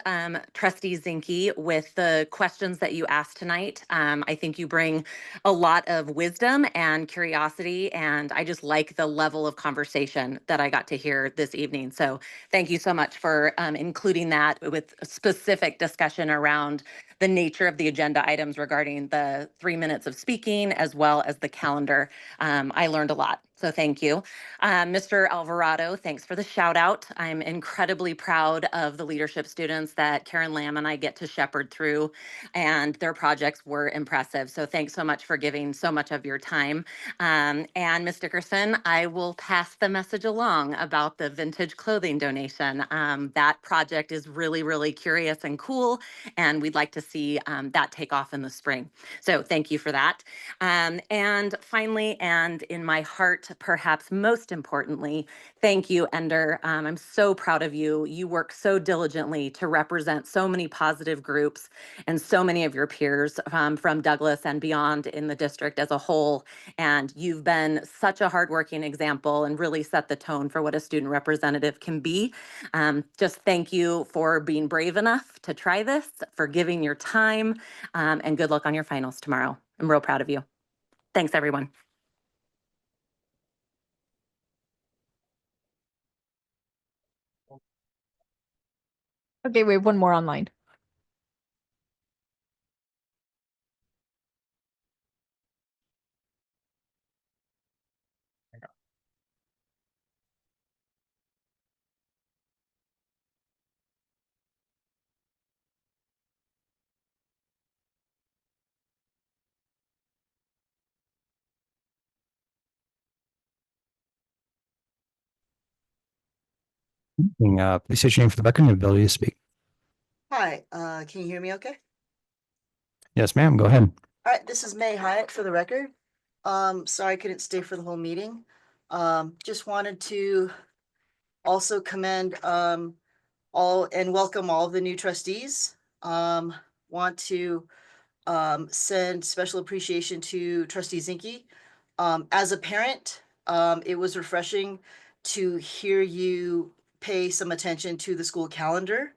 Trustee Zinke, with the questions that you asked tonight. I think you bring a lot of wisdom and curiosity, and I just like the level of conversation that I got to hear this evening. So thank you so much for including that with a specific discussion around the nature of the agenda items regarding the 3 minutes of speaking, as well as the calendar. I learned a lot, so thank you. Mr. Alvarado, thanks for the shout out. I'm incredibly proud of the leadership students that Karen Lamb and I get to shepherd through, and their projects were impressive. So thanks so much for giving so much of your time. And Ms. Dickerson, I will pass the message along about the vintage clothing donation. That project is really, really curious and cool, and we'd like to see that take off in the spring. So thank you for that. And finally, and in my heart, perhaps most importantly, thank you, Ender. I'm so proud of you. You work so diligently to represent so many positive groups and so many of your peers from Douglas and beyond in the district as a whole. And you've been such a hardworking example and really set the tone for what a student representative can be. Just thank you for being brave enough to try this, for giving your time, and good luck on your finals tomorrow. I'm real proud of you. Thanks, everyone. Okay, we have one more online. Evening. Please state your name for the record and the ability to speak. Hi, can you hear me okay? Yes, ma'am. Go ahead. All right, this is May Hyatt for the record. Sorry I couldn't stay for the whole meeting. Just wanted to also commend all and welcome all of the new trustees. Want to send special appreciation to Trustee Zinke. As a parent, it was refreshing to hear you pay some attention to the school calendar.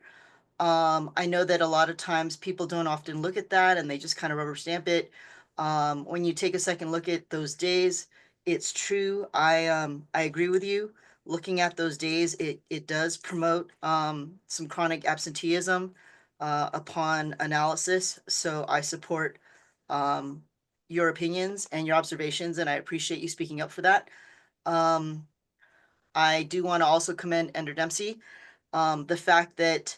I know that a lot of times people don't often look at that and they just kind of rubber stamp it. When you take a second look at those days, it's true. I agree with you. Looking at those days, it does promote some chronic absenteeism upon analysis. So I support your opinions and your observations, and I appreciate you speaking up for that. I do want to also commend Ender Dempsey. The fact that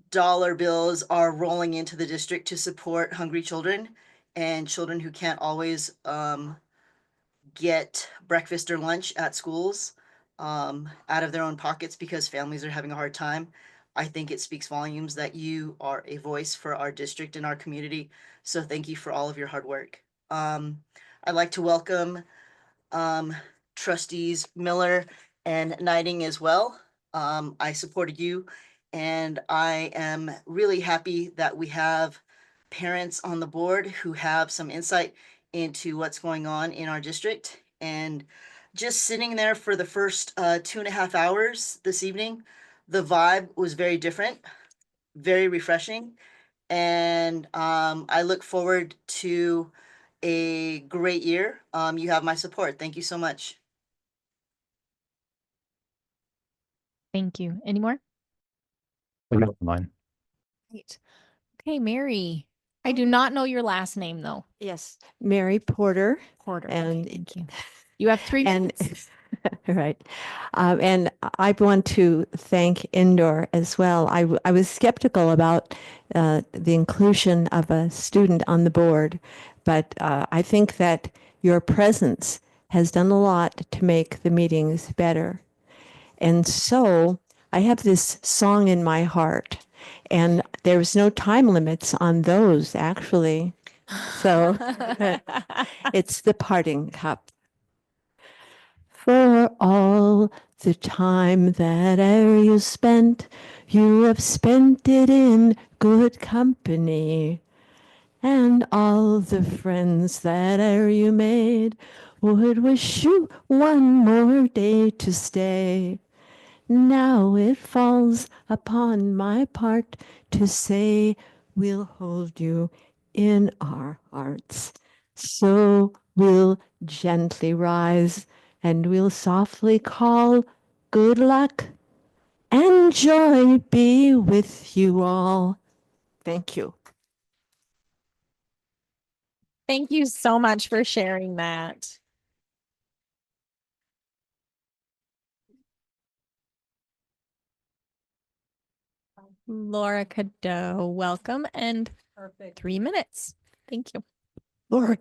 dollar bills are rolling into the district to support hungry children and children who can't always get breakfast or lunch at schools out of their own pockets because families are having a hard time. I think it speaks volumes that you are a voice for our district and our community. So thank you for all of your hard work. I'd like to welcome Trustees Miller and Knighting as well. I supported you, and I am really happy that we have parents on the board who have some insight into what's going on in our district. And just sitting there for the first 2.5 hours this evening, the vibe was very different, very refreshing. And I look forward to a great year. You have my support. Thank you so much. Thank you. Any more? Mine. Right. Okay, Mary. I do not know your last name though. Yes, Mary Porter. Porter. And Okay, thank you. You have 3 and minutes. right. And I want to thank Indoor as well. I was skeptical about the inclusion of a student on the board, but I think that your presence has done a lot to make the meetings better. And so I have this song in my heart, and there's no time limits on those actually. So it's the Parting Cup. For all the time that e'er you spent, you have spent it in good company. And all the friends that e'er you made would wish you one more day to stay. Now it falls upon my part to say we'll hold you in our hearts. So we'll gently rise and we'll softly call good luck and joy be with you all. Thank you. Thank you so much for sharing that. Laura Cadeau, welcome, and 3 minutes. Thank you. Laura,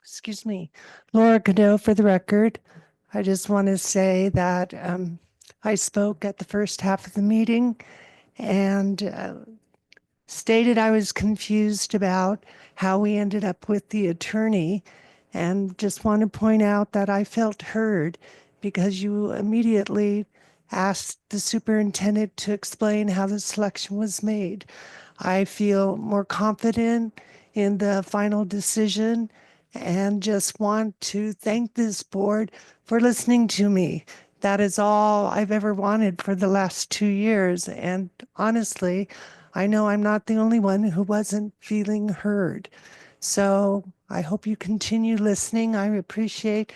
excuse me, Laura Cadeau for the record. I just want to say that I spoke at the first half of the meeting and stated I was confused about how we ended up with the attorney, and just want to point out that I felt heard because you immediately asked the superintendent to explain how the selection was made. I feel more confident in the final decision and just want to thank this board for listening to me. That is all I've ever wanted for the last 2 years. And honestly, I know I'm not the only one who wasn't feeling heard. So I hope you continue listening. I appreciate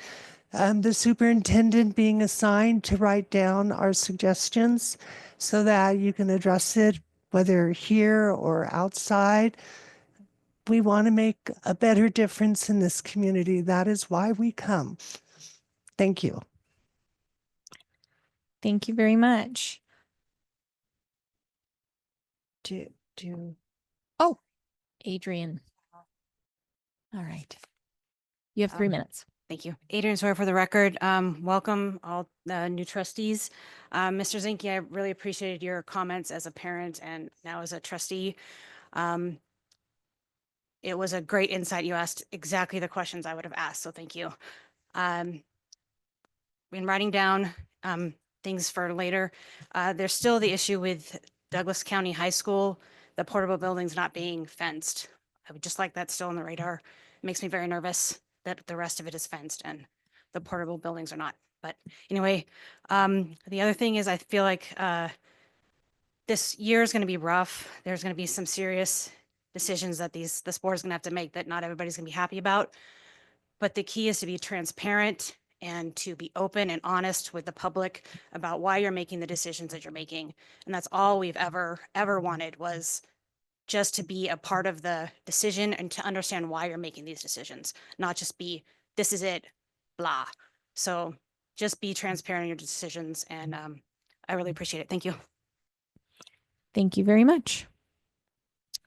the superintendent being assigned to write down our suggestions so that you can address it, whether here or outside. We want to make a better difference in this community. That is why we come. Thank you. Thank you very much. Oh, Adrian. All right. You have 3 minutes. Thank you. Adrian Sawyer for the record. Welcome all new trustees. Mr. Zinke, I really appreciated your comments as a parent and now as a trustee. It was a great insight. You asked exactly the questions I would have asked, so thank you. Been writing down things for later. There's still the issue with Douglas County High School, the portable buildings not being fenced. I would just like that still on the radar. It makes me very nervous that the rest of it is fenced and the portable buildings are not. But anyway, the other thing is I feel like this year is going to be rough. There's going to be some serious decisions that this board is going to have to make that not everybody's going to be happy about. But the key is to be transparent and to be open and honest with the public about why you're making the decisions that you're making. And that's all we've ever wanted, was just to be a part of the decision and to understand why you're making these decisions, not just be, this is it, blah. So just be transparent in your decisions. And I really appreciate it. Thank you. Thank you very much.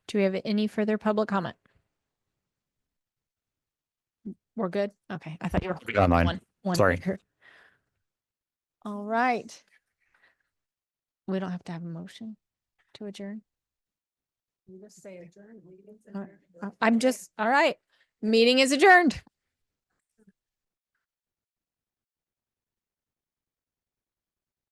Do we have any further public comment? We're good? Okay. I thought you were We got mine. Sorry. here. All right. We don't have to have a motion to adjourn. You just say adjourn. All right. Meeting is adjourned.